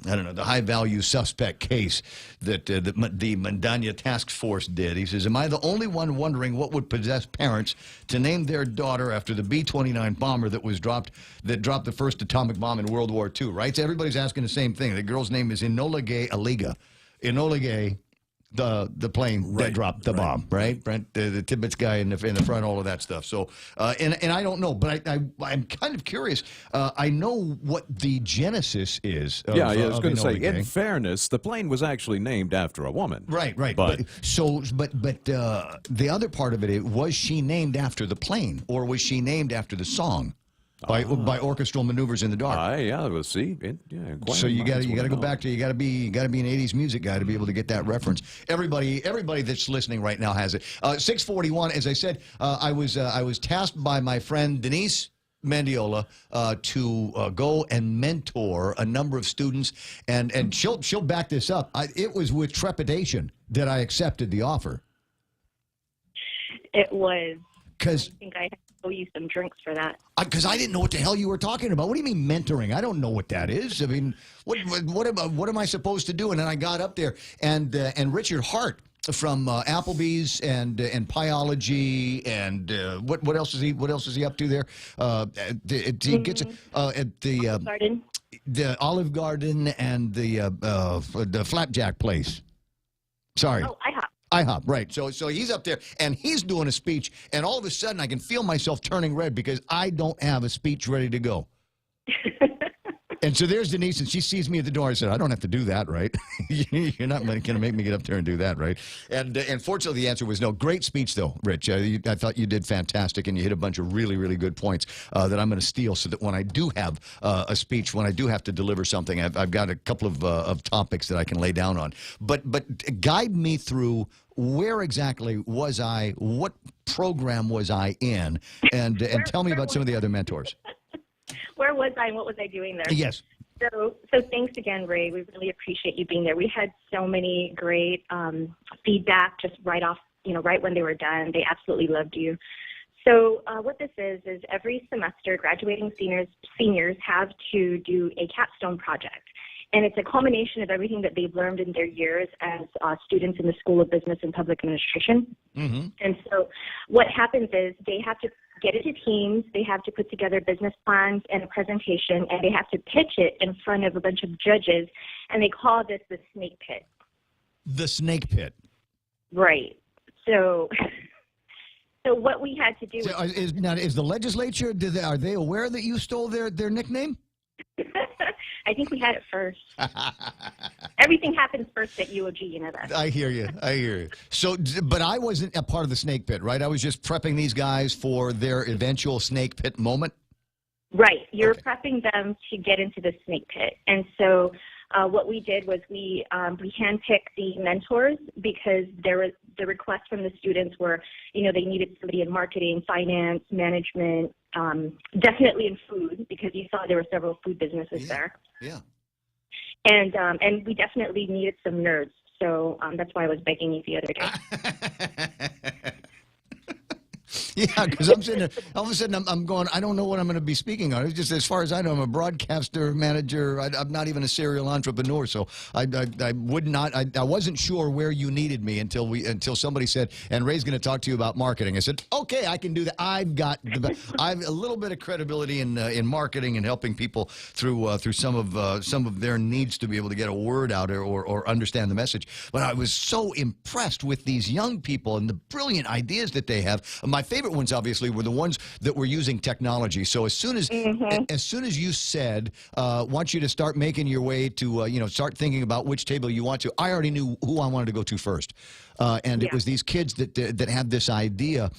I don't know, the high value suspect case that the Mandania Task Force did. He says, "Am I the only one wondering what would possess parents to name their daughter after the B-29 bomber that dropped the first atomic bomb in World War II?" Right? So everybody's asking the same thing. The girl's name is Enola Gay Aliga. Enola Gay, the plane that dropped the bomb, right? Brent, the Tibbetts guy in the front, all of that stuff. So, and I don't know, but I'm kind of curious. I know what the genesis is. I was going to say, in fairness, the plane was actually named after a woman. Right. But the other part of it, was she named after the plane, or was she named after the song? By orchestral maneuvers in the dark. We'll see. So you got to go back to you got to be an '80s music guy to be able to get that reference. Everybody that's listening right now has it. 6:41. As I said, I was tasked by my friend Denise Mandiola to go and mentor a number of students, and she'll back this up. It was with trepidation that I accepted the offer. It was. Because owe you some drinks for that. Because I didn't know what the hell you were talking about. What do you mean mentoring? I don't know what that is. I mean, what am I supposed to do? And then I got up there, and Richard Hart from Applebee's and Pieology and what else is he up to there? He gets at the Garden. The Olive Garden and the Flapjack place. Sorry. Oh, IHOP. IHOP, right. So he's up there, and he's doing a speech, and all of a sudden I can feel myself turning red because I don't have a speech ready to go. And so there's Denise, and she sees me at the door. I said, I don't have to do that, right? You're not going to make me get up there and do that, right? And fortunately, the answer was no. Great speech, though, Rich. I thought you did fantastic, and you hit a bunch of really, really good points that I'm going to steal so that when I do have a speech, when I do have to deliver something, I've got a couple of topics that I can lay down on. But guide me through where exactly was I, what program was I in, and tell me about some of the other mentors. Where was I and what was I doing there? Yes. So thanks again, Ray. We really appreciate you being there. We had so many great feedback just right when they were done. They absolutely loved you. So what this is every semester graduating seniors have to do a capstone project. And it's a culmination of everything that they've learned in their years as students in the School of Business and Public Administration. Mm-hmm. And so what happens is they have to get into teams, they have to put together business plans and a presentation, and they have to pitch it in front of a bunch of judges, and they call this the snake pit. The snake pit. Right. So what we had to do is the legislature, are they aware that you stole their nickname? I think we had it first. Everything happens first at UOG, you know that. I hear you. So, but I wasn't a part of the snake pit, right? I was just prepping these guys for their eventual snake pit moment? Right. You're prepping them to get into the snake pit. And so what we did was we handpicked the mentors because the requests from the students were, they needed somebody in marketing, finance, management, definitely in food because you saw there were several food businesses there. Yeah. And we definitely needed some nerds. So that's why I was begging you the other day. Yeah, because I'm sitting there, all of a sudden I'm going, I don't know what I'm going to be speaking on. It's just as far as I know, I'm a broadcaster, manager. I'm not even a serial entrepreneur. So I wasn't sure where you needed me until somebody said, and Ray's going to talk to you about marketing. I said, okay, I can do that. I've a little bit of credibility in marketing and helping people through some of their needs to be able to get a word out or understand the message. But I was so impressed with these young people and the brilliant ideas that they have. My favorite ones, obviously, were the ones that were using technology. So as soon as you said, want you to start making your way to, start thinking about which table you want to, I already knew who I wanted to go to first. It was these kids that had this idea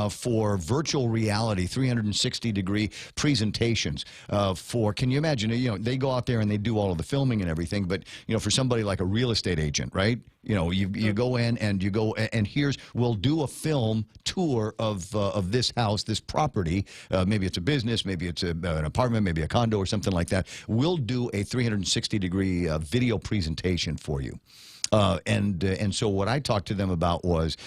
for virtual reality, 360-degree presentations. Can you imagine, they go out there and they do all of the filming and everything, but, for somebody like a real estate agent, right? You go in and we'll do a film tour of this house, this property. Maybe it's a business, maybe it's an apartment, maybe a condo or something like that. We'll do a 360-degree video presentation for you. And so what I talked to them about was,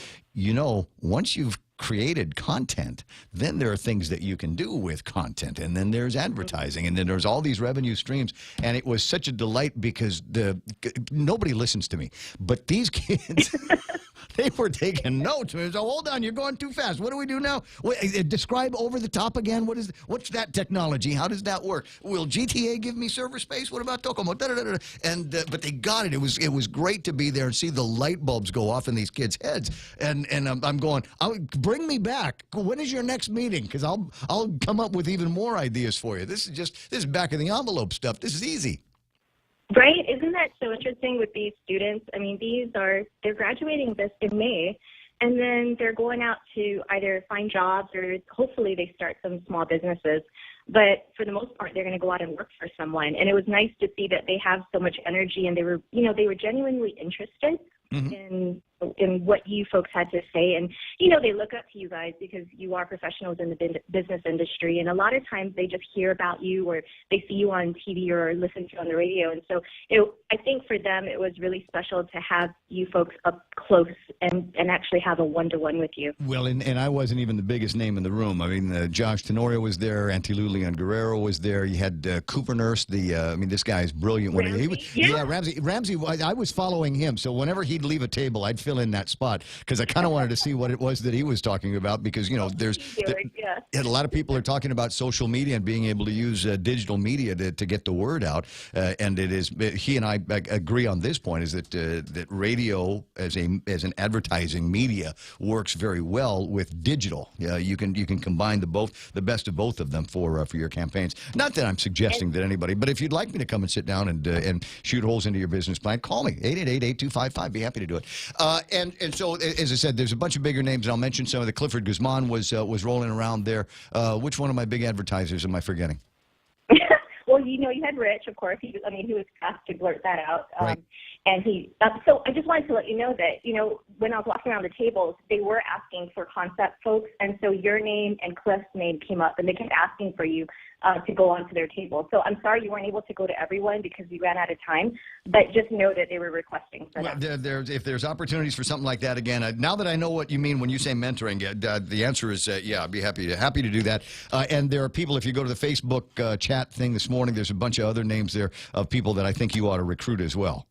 once you've created content, then there are things that you can do with content, and then there's advertising, and then there's all these revenue streams. And it was such a delight because nobody listens to me, but these kids they were taking notes. So hold on, you're going too fast. What do we do now? Describe over the top again. What's that technology? How does that work? Will GTA give me server space? What about Docomo? And but they got it. It was great to be there and see the light bulbs go off in these kids' heads. And I'm going, bring me back. When is your next meeting? Because I'll come up with even more ideas for you. This is back of the envelope stuff. This is easy. Right? Isn't that so interesting with these students? I mean, they're graduating this in May, and then they're going out to either find jobs or hopefully they start some small businesses. But for the most part, they're going to go out and work for someone. And it was nice to see that they have so much energy and they were genuinely interested in in what you folks had to say. And, they look up to you guys because you are professionals in the business industry. And a lot of times they just hear about you or they see you on TV or listen to you on the radio. And so I think for them it was really special to have you folks up close and actually have a one-to-one with you. Well, and I wasn't even the biggest name in the room. I mean, Josh Tenorio was there. Auntie Lulian Guerrero was there. You had Cooper Nurse. This guy is brilliant. Ramsey, I was following him. So whenever he'd leave a table, I'd fill in that spot because I kind of wanted to see what it was that he was talking about because, there's a lot of people are talking about social media and being able to use digital media to get the word out. And it is, he and I agree on this point, is that radio as an advertising media works very well with digital. You can combine the best of both of them for your campaigns. Not that I'm suggesting that anybody, but if you'd like me to come and sit down and shoot holes into your business plan, call me, 888-8255. Be happy to do it. And so, as I said, there's a bunch of bigger names, and I'll mention some of the. Clifford Guzman was rolling around there. Which one of my big advertisers am I forgetting? Well, you had Rich, of course. He was asked to blurt that out. Right. And so I just wanted to let you know that, when I was walking around the tables, they were asking for concept folks. And so your name and Cliff's name came up, and they kept asking for you to go onto their table. So I'm sorry you weren't able to go to everyone because we ran out of time, but just know that they were requesting for that. If there's opportunities for something like that again, now that I know what you mean when you say mentoring, the answer is yeah, I'd be happy to do that. And there are people, if you go to the Facebook chat thing this morning, there's a bunch of other names there of people that I think you ought to recruit as well.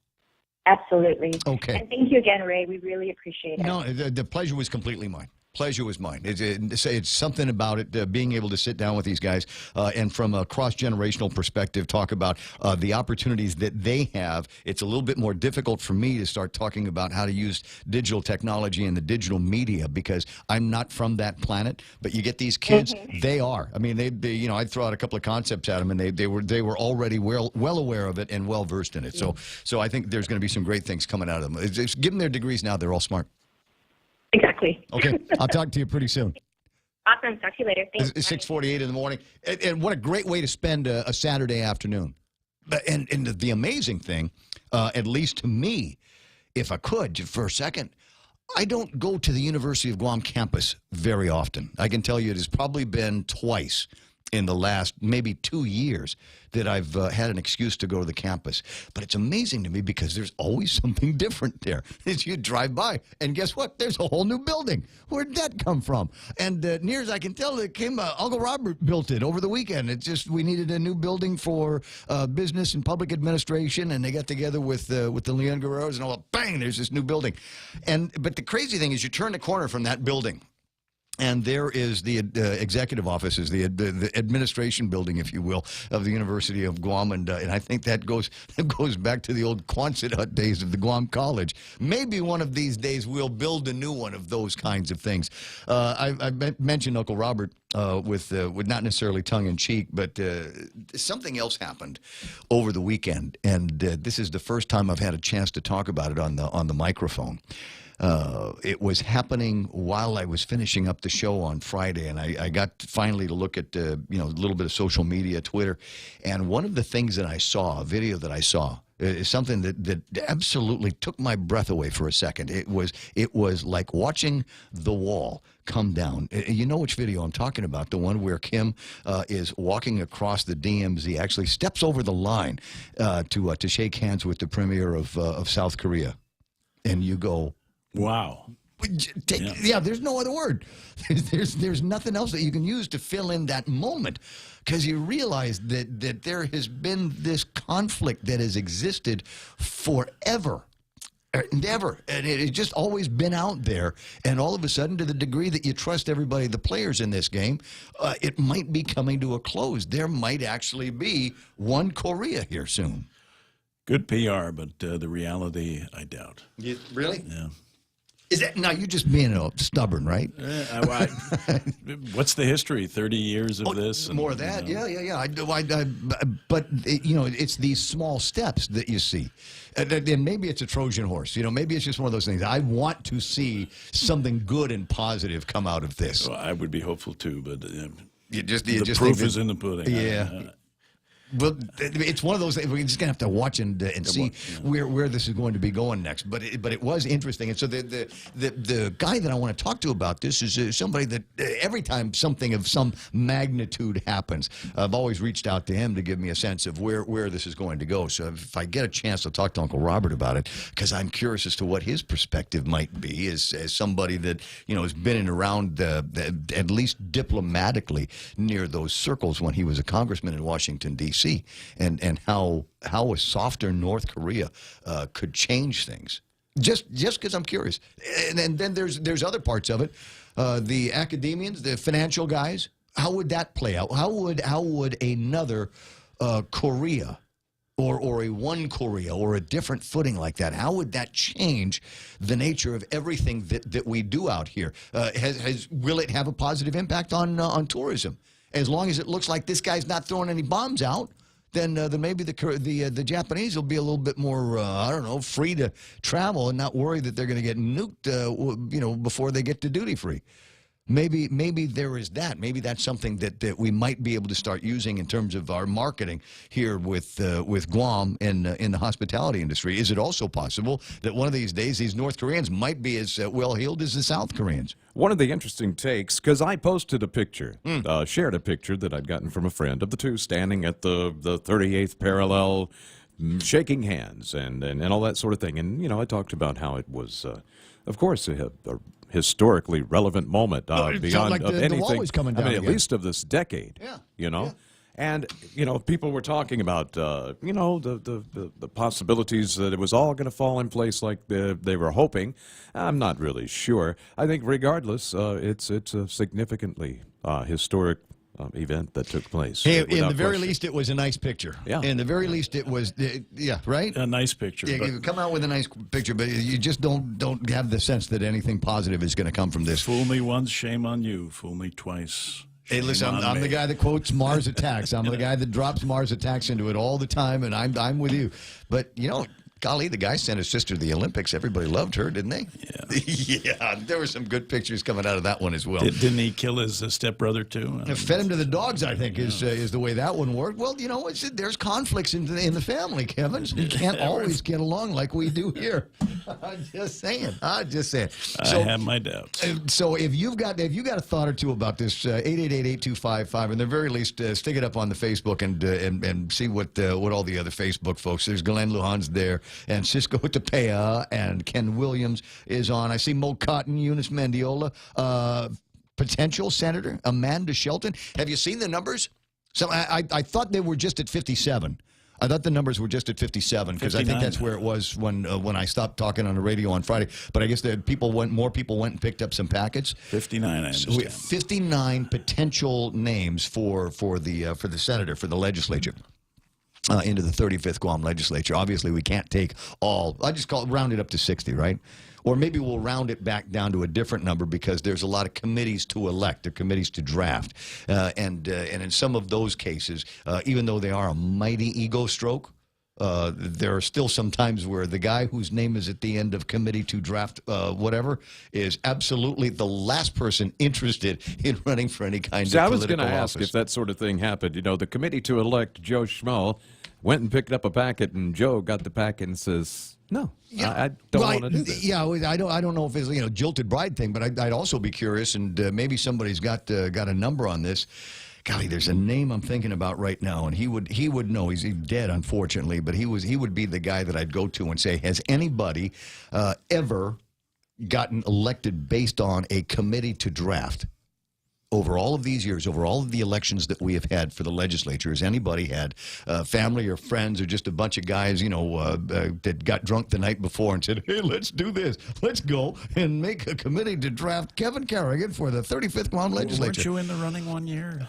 Absolutely. Okay. And thank you again, Ray. We really appreciate it. No, the pleasure was completely mine. Pleasure was mine. It's something about it, being able to sit down with these guys and from a cross-generational perspective talk about the opportunities that they have. It's a little bit more difficult for me to start talking about how to use digital technology and the digital media because I'm not from that planet. But you get these kids, they are. I mean, I'd throw out a couple of concepts at them, and they were already well aware of it and well-versed in it. So I think there's going to be some great things coming out of them. Just give them their degrees now. They're all smart. Exactly. Okay. I'll talk to you pretty soon. Awesome. Talk to you later. Thanks. It's 6:48 in the morning. And what a great way to spend a Saturday afternoon. And the amazing thing, at least to me, if I could, for a second, I don't go to the University of Guam campus very often. I can tell you it has probably been twice in the last maybe 2 years that I've had an excuse to go to the campus. But it's amazing to me because there's always something different there. As you drive by, and guess what? There's a whole new building. Where'd that come from? And near as I can tell, it came, Uncle Robert built it over the weekend. It's just, we needed a new building for business and public administration, and they got together with the Leon Guerreros, and all, bang, there's this new building. But the crazy thing is you turn the corner from that building, and there is the executive offices, the administration building, if you will, of the University of Guam, and I think that goes back to the old Quonset hut days of the Guam College. Maybe one of these days we'll build a new one of those kinds of things. I mentioned Uncle Robert with not necessarily tongue in cheek, but something else happened over the weekend, and this is the first time I've had a chance to talk about it on the microphone. It was happening while I was finishing up the show on Friday, and I got finally to look at a little bit of social media, Twitter, and one of the things that I saw, a video that I saw, is something that absolutely took my breath away for a second. It was like watching the wall come down. You know which video I'm talking about, the one where Kim is walking across the DMZ, actually steps over the line to shake hands with the premier of South Korea, and you go, wow. Yeah, there's no other word. There's nothing else that you can use to fill in that moment, because you realize that there has been this conflict that has existed forever and ever, and it has just always been out there, and all of a sudden, to the degree that you trust everybody, the players in this game, it might be coming to a close. There might actually be one Korea here soon. Good PR, but the reality, I doubt. Really? Yeah. Is that now? You're just being stubborn, right? What's the history? 30 years of this? And, more of that? Yeah. But it's these small steps that you see, and maybe it's a Trojan horse. Maybe it's just one of those things. I want to see something good and positive come out of this. Well, I would be hopeful too, but the proof is in the pudding. Yeah. Well, it's one of those things. We're just gonna have to watch and see where this is going to be going next. But it was interesting, and so the guy that I want to talk to about this is somebody that every time something of some magnitude happens, I've always reached out to him to give me a sense of where this is going to go. So if I get a chance to talk to Uncle Robert about it, because I'm curious as to what his perspective might be as somebody that has been in around at least diplomatically near those circles when he was a congressman in Washington D.C. and how a softer North Korea could change things. Just because I'm curious. And then there's other parts of it. The academians, the financial guys, how would that play out? How would another Korea or a one Korea or a different footing like that, how would that change the nature of everything that we do out here? Will it have a positive impact on tourism? As long as it looks like this guy's not throwing any bombs out, then maybe the Japanese will be a little bit more, free to travel and not worry that they're going to get nuked, before they get to duty free. Maybe there is that. Maybe that's something that we might be able to start using in terms of our marketing here with Guam in the hospitality industry. Is it also possible that one of these days these North Koreans might be as well-heeled as the South Koreans? One of the interesting takes, because I posted a picture, shared a picture that I'd gotten from a friend of the two standing at the 38th parallel, shaking hands and all that sort of thing. And, I talked about how it was, of course, a historically relevant moment beyond like of the anything. wall was coming down at again. least of this decade. Yeah. And people were talking about the possibilities that it was all going to fall in place like they were hoping. I'm not really sure. I think regardless, it's a significantly historic event that took place. Hey, in the very question. least, it was a nice picture. Yeah. In the very least, it was, right? A nice picture. Yeah, you come out with a nice picture, but you just don't have the sense that anything positive is going to come from this. Fool me once, shame on you. Fool me twice. Hey, listen, shame on I'm me. the guy that quotes Mars Attacks. I'm the guy that drops Mars Attacks into it all the time, and I'm with you. But, golly, the guy sent his sister to the Olympics. Everybody loved her, didn't they? Yeah. Yeah, there were some good pictures coming out of that one as well. Didn't he kill his stepbrother, too? Fed him to the dogs, I think, is the way that one worked. Well, there's conflicts in the family, Kevin. You can't always get along like we do here. I'm just saying. I have my doubts. So if you've got a thought or two about this, 888-8255, and the very least, stick it up on the Facebook and see what all the other Facebook folks. There's Glenn Lujan's there, and Cisco Tapea, and Ken Williams is on. I see Mo Cotton, Eunice Mendiola, potential Senator Amanda Shelton. Have you seen the numbers? So I thought they were just at 57. I thought the numbers were just at 57 because I think that's where it was when I stopped talking on the radio on Friday. But I guess more people went and picked up some packets. 59, I understand. So we have 59 potential names for the senator, for the legislature. Into the 35th Guam legislature. Obviously, we can't take all. I just round it up to 60, right? Or maybe we'll round it back down to a different number because there's a lot of committees to elect, or committees to draft. And in some of those cases, even though they are a mighty ego stroke, there are still some times where the guy whose name is at the end of committee to draft whatever is absolutely the last person interested in running for any kind of political office. I was going to ask if that sort of thing happened. The committee to elect Joe Schmo went and picked up a packet, and Joe got the packet and says, no, I don't want to do this. Yeah, I don't know if it's jilted bride thing, but I'd also be curious, and maybe somebody's got a number on this. Golly, there's a name I'm thinking about right now, and he would know. He's dead, unfortunately, but he would be the guy that I'd go to and say, has anybody ever gotten elected based on a committee to draft? Over all of these years, over all of the elections that we have had for the legislature, has anybody had family or friends or just a bunch of guys, that got drunk the night before and said, hey, let's do this. Let's go and make a committee to draft Kevin Kerrigan for the 35th Guam legislature. Weren't you in the running one year?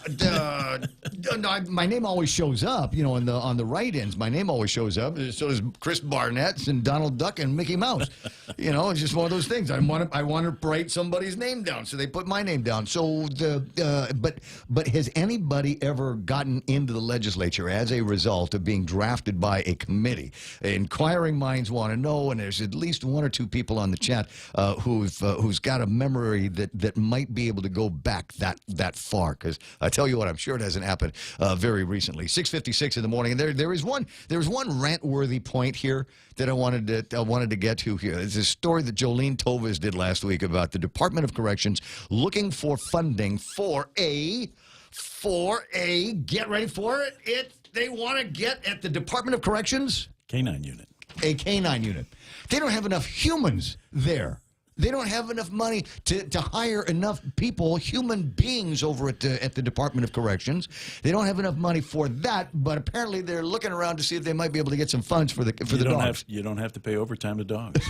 No, my name always shows up, on the write-ins. My name always shows up. So does Chris Barnett's and Donald Duck and Mickey Mouse. It's just one of those things. I want to write somebody's name down, so they put my name down. So but has anybody ever gotten into the legislature as a result of being drafted by a committee? Inquiring minds want to know, and there's at least one or two people on the chat who's got a memory that might be able to go back that far. Because I tell you what, I'm sure it hasn't happened very recently. 6:56 in the morning, and there's one rant-worthy point here that I wanted to get to here. It's a story that Jolene Tovas did last week about the Department of Corrections looking for funding for a get ready for it. They want to get at the Department of Corrections Canine unit. A canine unit. They don't have enough humans there. They don't have enough money to hire enough people, human beings, over at the Department of Corrections. They don't have enough money for that, but apparently they're looking around to see if they might be able to get some funds for the dogs. You don't have to pay overtime to dogs.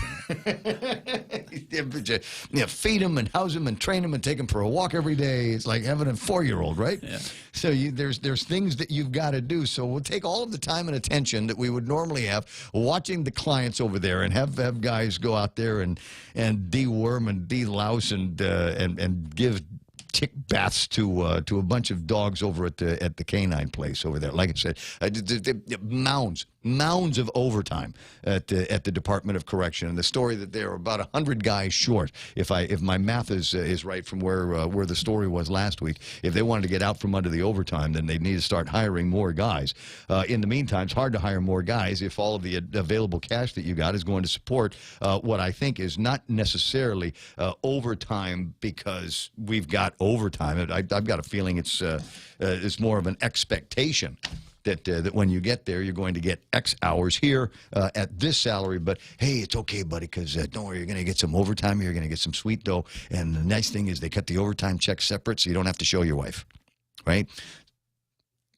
Feed them and house them and train them and take them for a walk every day. It's like having a 4-year-old, right? Yeah. So there's things that you've got to do. So we'll take all of the time and attention that we would normally have watching the clients over there, and have guys go out there and deworm and delouse and give tick baths to a bunch of dogs over at the canine place over there. Like I said, mounds of overtime at the Department of Correction. And the story that they're about 100 guys short, if my math is right from where the story was last week. If they wanted to get out from under the overtime, then they need to start hiring more guys. In the meantime, it's hard to hire more guys if all of the available cash that you got is going to support what I think is not necessarily overtime because we've got overtime. I've got a feeling it's more of an expectation that when you get there, you're going to get X hours here at this salary. But, hey, it's okay, buddy, because don't worry, you're going to get some overtime. You're going to get some sweet dough. And the nice thing is they cut the overtime check separate so you don't have to show your wife, right?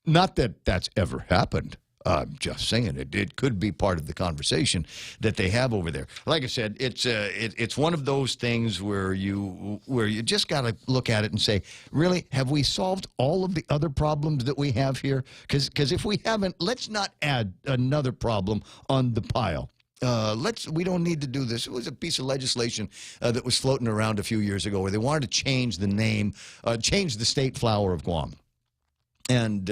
Not that that's ever happened. I'm just saying it could be part of the conversation that they have over there. Like I said, it's one of those things where you just got to look at it and say, really, have we solved all of the other problems that we have here? Because if we haven't, let's not add another problem on the pile. We don't need to do this. It was a piece of legislation that was floating around a few years ago where they wanted to change the name, change the state flower of Guam. And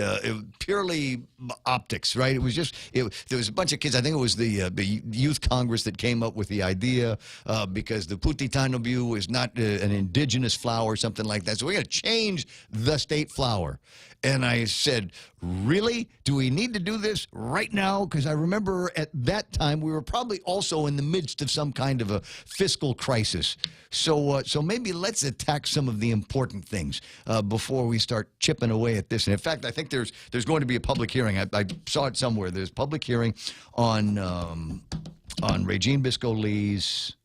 purely optics, right? It was just there was a bunch of kids. I think it was the Youth Congress that came up with the idea because the Putitanobu is not an indigenous flower or something like that. So we're going to change the state flower. And I said, really? Do we need to do this right now? Because I remember at that time we were probably also in the midst of some kind of a fiscal crisis. So maybe let's attack some of the important things before we start chipping away at this. And in fact, I think there's going to be a public hearing. I saw it somewhere. There's a public hearing on Regine Bisco-Lee's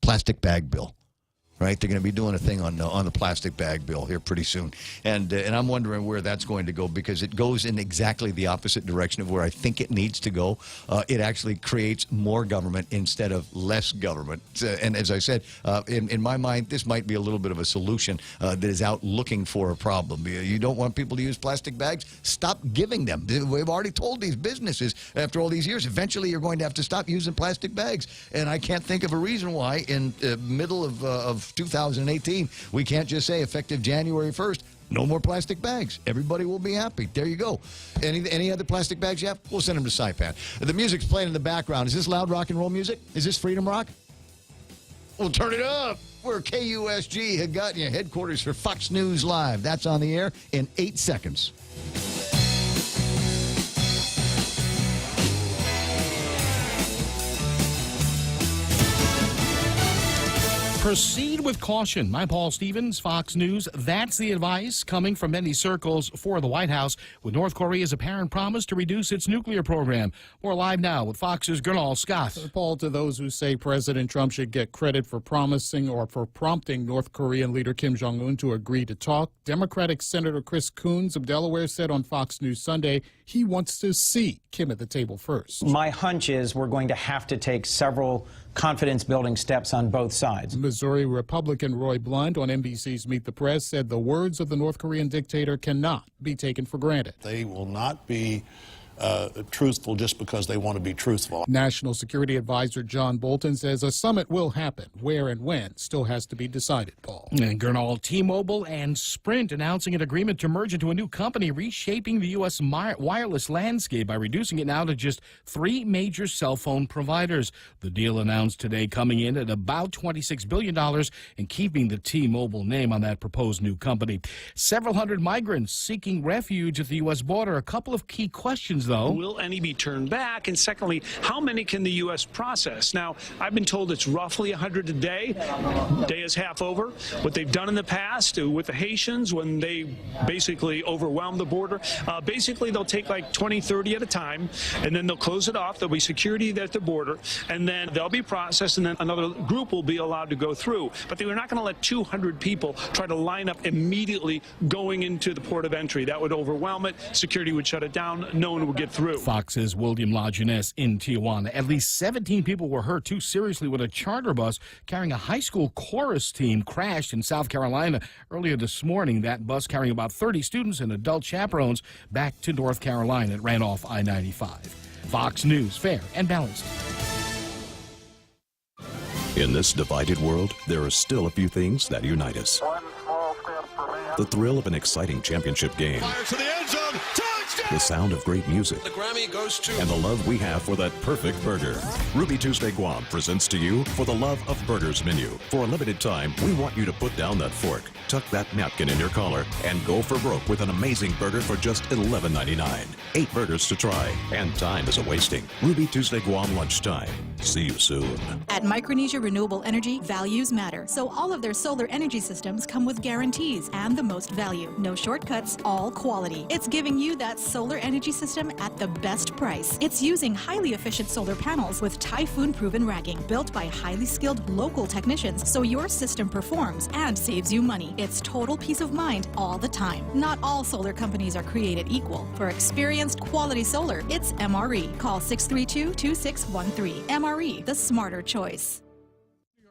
plastic bag bill. Right, they're going to be doing a thing on the plastic bag bill here pretty soon, and I'm wondering where that's going to go because it goes in exactly the opposite direction of where I think it needs to go. It actually creates more government instead of less government, and as I said, in my mind, this might be a little bit of a solution that is out looking for a problem. You don't want people to use plastic bags? Stop giving them. We've already told these businesses after all these years, eventually you're going to have to stop using plastic bags, and I can't think of a reason why in the middle of 2018, we can't just say effective January 1st, no more plastic bags. Everybody will be happy. There you go. Any other plastic bags you have? We'll send them to Saipan. The music's playing in the background. Is this loud rock and roll music? Is this Freedom Rock? We'll turn it up. We're KUSG had gotten you headquarters for Fox News Live. That's on the air in 8 seconds. Proceed with caution. I'm Paul Stevens, Fox News. That's the advice coming from many circles for the White House with North Korea's apparent promise to reduce its nuclear program. We're live now with Fox's Gernal Scott. Paul, to those who say President Trump should get credit for promising or for prompting North Korean leader Kim Jong-un to agree to talk, Democratic Senator Chris Coons of Delaware said on Fox News Sunday he wants to see Kim at the table first. My hunch is we're going to have to take several confidence-building steps on both sides. Missouri Republican Roy Blunt on NBC's Meet the Press said the words of the North Korean dictator cannot be taken for granted. They will not be truthful just because they want to be truthful. National Security Advisor John Bolton says a summit will happen. Where and when still has to be decided, Paul. And Gernal, T-Mobile, and Sprint announcing an agreement to merge into a new company, reshaping the U.S. wireless landscape by reducing it now to just 3 major cell phone providers. The deal announced today coming in at about $26 billion and keeping the T-Mobile name on that proposed new company. Several hundred migrants seeking refuge at the U.S. border. A couple of key questions, though. Will any be turned back? And secondly, how many can the U.S. process? Now, I've been told it's roughly 100 a day. Day is half over. What they've done in the past with the Haitians when they basically overwhelmed the border, basically they'll take like 20, 30 at a time, and then they'll close it off. There'll be security at the border, and then they'll be processed, and then another group will be allowed to go through. But they were not going to let 200 people try to line up immediately going into the port of entry. That would overwhelm it. Security would shut it down. No one would get through. Fox's William Lajeunesse in Tijuana. At least 17 people were hurt too seriously when a charter bus carrying a high school chorus team crashed in South Carolina earlier this morning. That bus carrying about 30 students and adult chaperones back to North Carolina. It ran off I-95. Fox News, fair and balanced. In this divided world, there are still a few things that unite us. The thrill of an exciting championship game. Fires to the end zone. Touchdown! The sound of great music. The Grammy goes to... And the love we have for that perfect burger. Ruby Tuesday Guam presents to you For the Love of Burgers menu. For a limited time, we want you to put down that fork, tuck that napkin in your collar, and go for broke with an amazing burger for just $11.99. 8 burgers to try, and time is a-wasting. Ruby Tuesday Guam lunchtime. See you soon. At Micronesia Renewable Energy, values matter. So all of their solar energy systems come with guarantees and the most value. No shortcuts, all quality. It's giving you that solar energy system at the best price. It's using highly efficient solar panels with typhoon-proven racking, built by highly skilled local technicians, so your system performs and saves you money. It's total peace of mind all the time. Not all solar companies are created equal. For experienced quality solar, it's MRE. Call 632-2613. MRE, the smarter choice.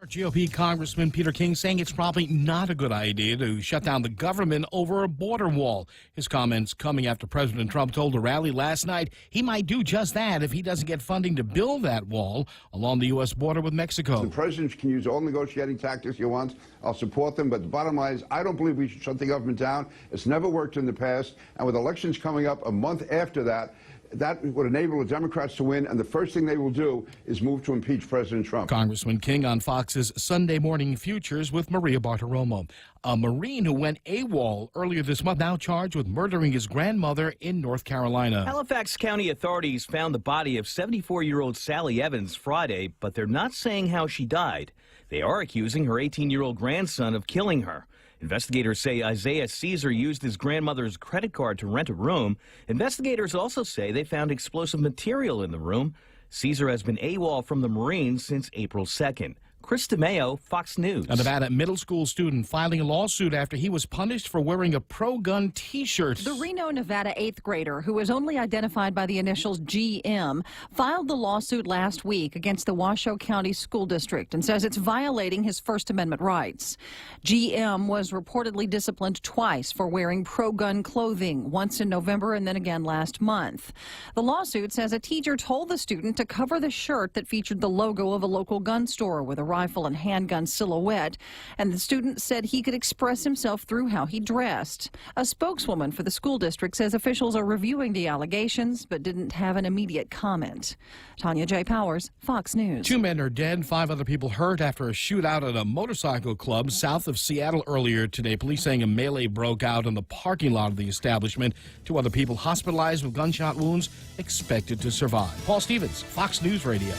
GOP Congressman Peter King saying it's probably not a good idea to shut down the government over a border wall. His comments coming after President Trump told a rally last night he might do just that if he doesn't get funding to build that wall along the U.S. border with Mexico. The president can use all negotiating tactics he wants. I'll support them, but the bottom line is I don't believe we should shut the government down. It's never worked in the past, and with elections coming up a month after that, that would enable the Democrats to win, and the first thing they will do is move to impeach President Trump. Congressman King on Fox's Sunday Morning Futures with Maria Bartiromo. A Marine who went AWOL earlier this month now charged with murdering his grandmother in North Carolina. Halifax County authorities found the body of 74-year-old Sally Evans Friday, but they're not saying how she died. They are accusing her 18-year-old grandson of killing her. Investigators say Isaiah Caesar used his grandmother's credit card to rent a room. Investigators also say they found explosive material in the room. Caesar has been AWOL from the Marines since April 2nd. Chris DeMeo, Fox News. A Nevada middle school student filing a lawsuit after he was punished for wearing a pro-gun T-shirt. The Reno, Nevada 8th grader, who was only identified by the initials GM, filed the lawsuit last week against the Washoe County School District and says it's violating his First Amendment rights. GM was reportedly disciplined twice for wearing pro-gun clothing, once in November and then again last month. The lawsuit says a teacher told the student to cover the shirt that featured the logo of a local gun store with a rifle and handgun silhouette, and the student said he could express himself through how he dressed. A spokeswoman for the school district says officials are reviewing the allegations but didn't have an immediate comment. Tanya J. Powers, Fox News. 2 men are dead, 5 other people hurt after a shootout at a motorcycle club south of Seattle earlier today. Police saying a melee broke out in the parking lot of the establishment. 2 other people hospitalized with gunshot wounds, expected to survive. Paul Stevens, Fox News Radio.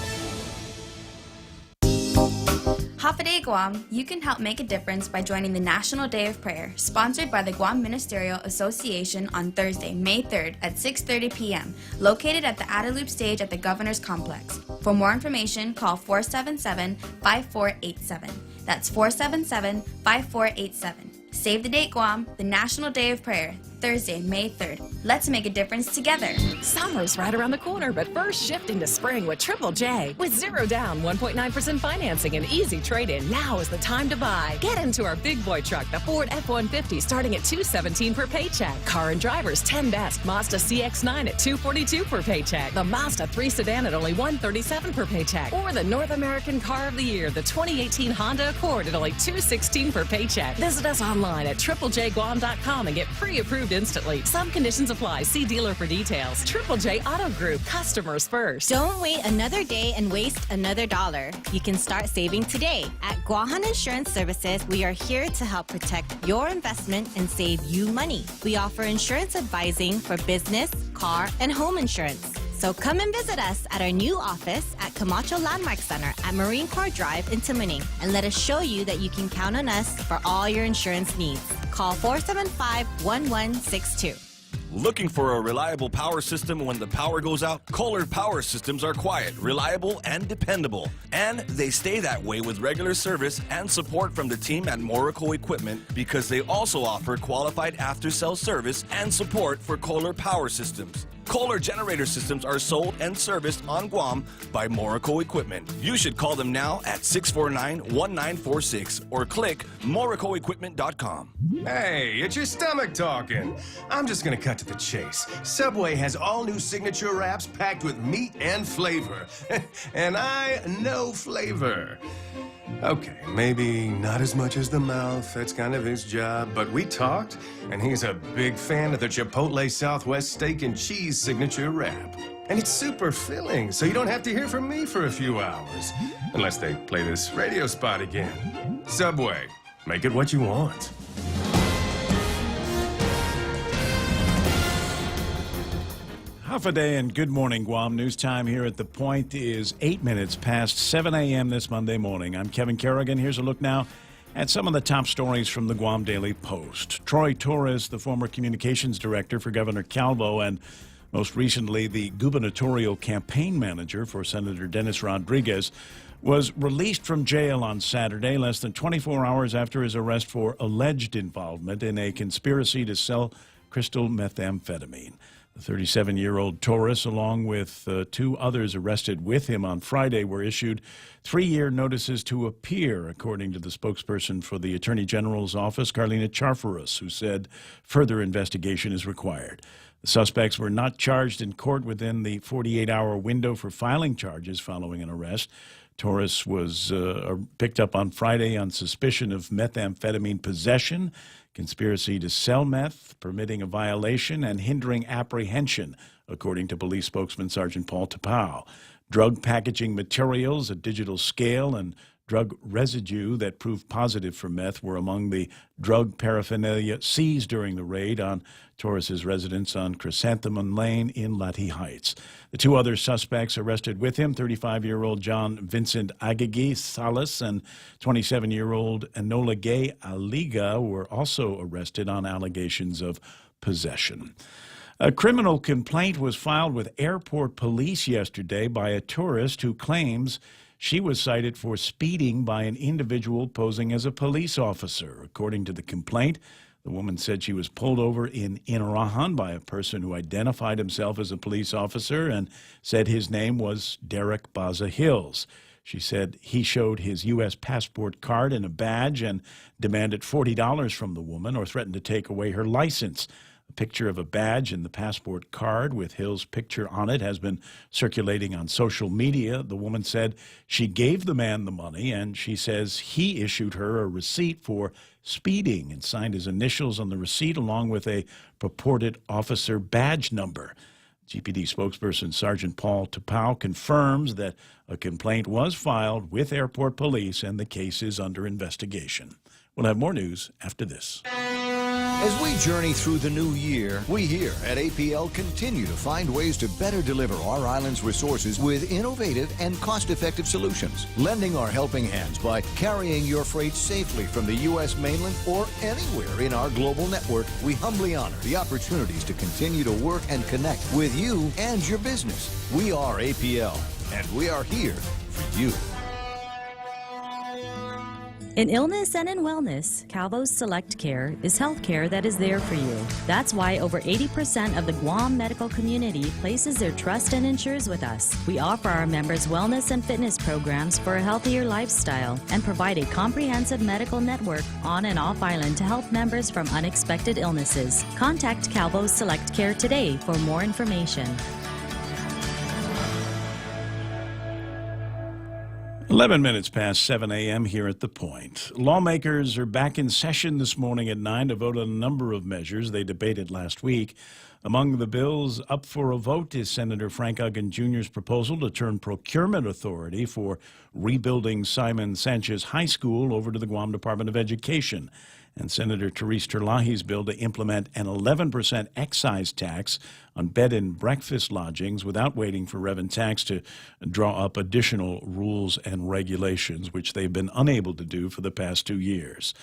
Hafaday Guam, you can help make a difference by joining the National Day of Prayer, sponsored by the Guam Ministerial Association on Thursday, May 3rd at 6:30 p.m., located at the Adaloop stage at the Governor's Complex. For more information, call 477-5487. That's 477-5487. Save the date, Guam, the National Day of Prayer. Thursday, May 3rd. Let's make a difference together. Summer's right around the corner, but first shift into spring with Triple J. With 0 down, 1.9% financing and easy trade-in, now is the time to buy. Get into our big boy truck, the Ford F-150, starting at $217 per paycheck. Car and Driver's 10 Best Mazda CX-9 at $242 per paycheck. The Mazda 3 Sedan at only $137 per paycheck. Or the North American Car of the Year, the 2018 Honda Accord at only $216 per paycheck. Visit us online at triplejguam.com and get pre-approved instantly. Some conditions apply. See dealer for details. Triple J Auto Group. Customers first. Don't wait another day and waste another dollar. You can start saving today. At Guam Insurance Services, we are here to help protect your investment and save you money. We offer insurance advising for business, car, and home insurance. So come and visit us at our new office at Camacho Landmark Center at Marine Corps Drive in Timoning, and let us show you that you can count on us for all your insurance needs. Call 475-1162. Looking for a reliable power system when the power goes out? Kohler Power Systems are quiet, reliable, and dependable. And they stay that way with regular service and support from the team at Morico Equipment, because they also offer qualified after-sales service and support for Kohler Power Systems. Kohler generator systems are sold and serviced on Guam by Morico Equipment. You should call them now at 649-1946 or click moricoequipment.com. Hey, it's your stomach talking. I'm just gonna cut to the chase. Subway has all new signature wraps packed with meat and flavor. And I know flavor. Okay, maybe not as much as the mouth, that's kind of his job, but we talked, and he's a big fan of the Chipotle Southwest Steak and Cheese signature wrap. And it's super filling, so you don't have to hear from me for a few hours. Unless they play this radio spot again. Subway, make it what you want. Half a day and good morning, Guam. News time here at The Point is 8 minutes past 7 a.m. this Monday morning. I'm Kevin Kerrigan. Here's a look now at some of the top stories from the Guam Daily Post. Troy Torres, the former communications director for Governor Calvo and most recently the gubernatorial campaign manager for Senator Dennis Rodriguez, was released from jail on Saturday, less than 24 hours after his arrest for alleged involvement in a conspiracy to sell crystal methamphetamine. The 37-year-old Torres, along with two others arrested with him on Friday, were issued 3-year notices to appear, according to the spokesperson for the Attorney General's office, Carlina Charfaris, who said further investigation is required. The suspects were not charged in court within the 48-hour window for filing charges following an arrest. Torres was picked up on Friday on suspicion of methamphetamine possession, conspiracy to sell meth, permitting a violation, and hindering apprehension, according to police spokesman Sergeant Paul Tapau. Drug packaging materials, a digital scale, and drug residue that proved positive for meth were among the drug paraphernalia seized during the raid on Torres' residence on Chrysanthemum Lane in Latty Heights. The two other suspects arrested with him, 35-year-old John Vincent Agagi Salas and 27-year-old Enola Gay Aliga, were also arrested on allegations of possession. A criminal complaint was filed with airport police yesterday by a tourist who claims she was cited for speeding by an individual posing as a police officer. According to the complaint, the woman said she was pulled over in Inarahan by a person who identified himself as a police officer and said his name was Derek Baza Hills. She said he showed his U.S. passport card and a badge and demanded $40 from the woman or threatened to take away her license. A picture of a badge and the passport card with Hill's picture on it has been circulating on social media. The woman said she gave the man the money, and she says he issued her a receipt for speeding and signed his initials on the receipt along with a purported officer badge number. GPD spokesperson Sergeant Paul Tapau confirms that a complaint was filed with airport police and the case is under investigation. We'll have more news after this. As we journey through the new year, we here at APL continue to find ways to better deliver our island's resources with innovative and cost-effective solutions, lending our helping hands by carrying your freight safely from the U.S. mainland or anywhere in our global network. We humbly honor the opportunities to continue to work and connect with you and your business. We are APL, and we are here for you. In illness and in wellness, Calvo's Select Care is health care that is there for you. That's why over 80% of the Guam medical community places their trust and insures with us. We offer our members wellness and fitness programs for a healthier lifestyle and provide a comprehensive medical network on and off island to help members from unexpected illnesses. Contact Calvo's Select Care today for more information. 11 minutes past 7 a.m. here at The Point. Lawmakers are back in session this morning at 9 to vote on a number of measures they debated last week. Among the bills up for a vote is Senator Frank Uggan Jr.'s proposal to turn procurement authority for rebuilding Simon Sanchez High School over to the Guam Department of Education, and Senator Therese Terlahi's bill to implement an 11% excise tax on bed and breakfast lodgings without waiting for Rev and Tax to draw up additional rules and regulations, which they've been unable to do for the past 2 years.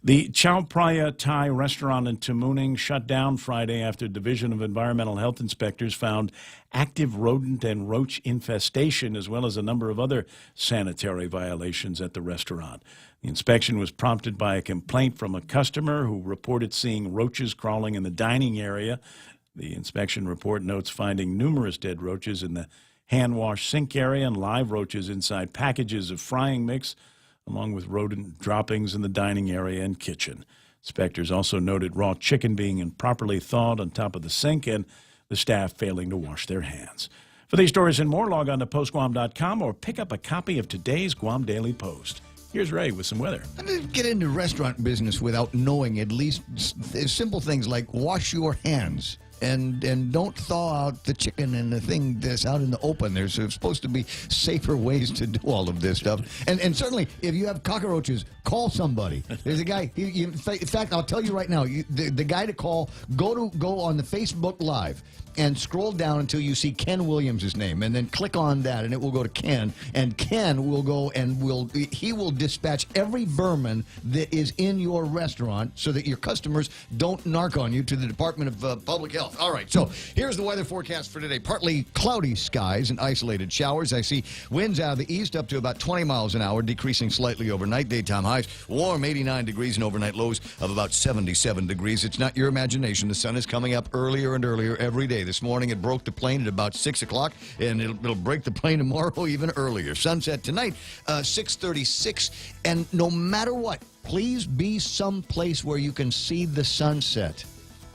The Chow Praya Thai restaurant in Tamuning shut down Friday after Division of Environmental Health inspectors found active rodent and roach infestation, as well as a number of other sanitary violations at the restaurant. The inspection was prompted by a complaint from a customer who reported seeing roaches crawling in the dining area. The inspection report notes finding numerous dead roaches in the hand wash sink area and live roaches inside packages of frying mix, along with rodent droppings in the dining area and kitchen. Inspectors also noted raw chicken being improperly thawed on top of the sink and the staff failing to wash their hands. For these stories and more, log on to postguam.com or pick up a copy of today's Guam Daily Post. Here's Ray with some weather. I didn't get into restaurant business without knowing at least simple things like wash your hands. And don't thaw out the chicken and the thing that's out in the open. There's supposed to be safer ways to do all of this stuff. And certainly, if you have cockroaches, call somebody. There's a guy. In fact, I'll tell you right now, the guy to call. Go on the Facebook Live and scroll down until you see Ken Williams' name, and then click on that, and it will go to Ken. And Ken will go and he will dispatch every vermin that is in your restaurant so that your customers don't narc on you to the Department of Public Health. All right, so here's the weather forecast for today. Partly cloudy skies and isolated showers. I see winds out of the east up to about 20 miles an hour, decreasing slightly overnight. Daytime highs warm 89 degrees and overnight lows of about 77 degrees. It's not your imagination. The sun is coming up earlier and earlier every day. This morning it broke the plane at about 6 o'clock, and it'll break the plane tomorrow even earlier. Sunset tonight, 6:36, and no matter what, please be someplace where you can see the sunset.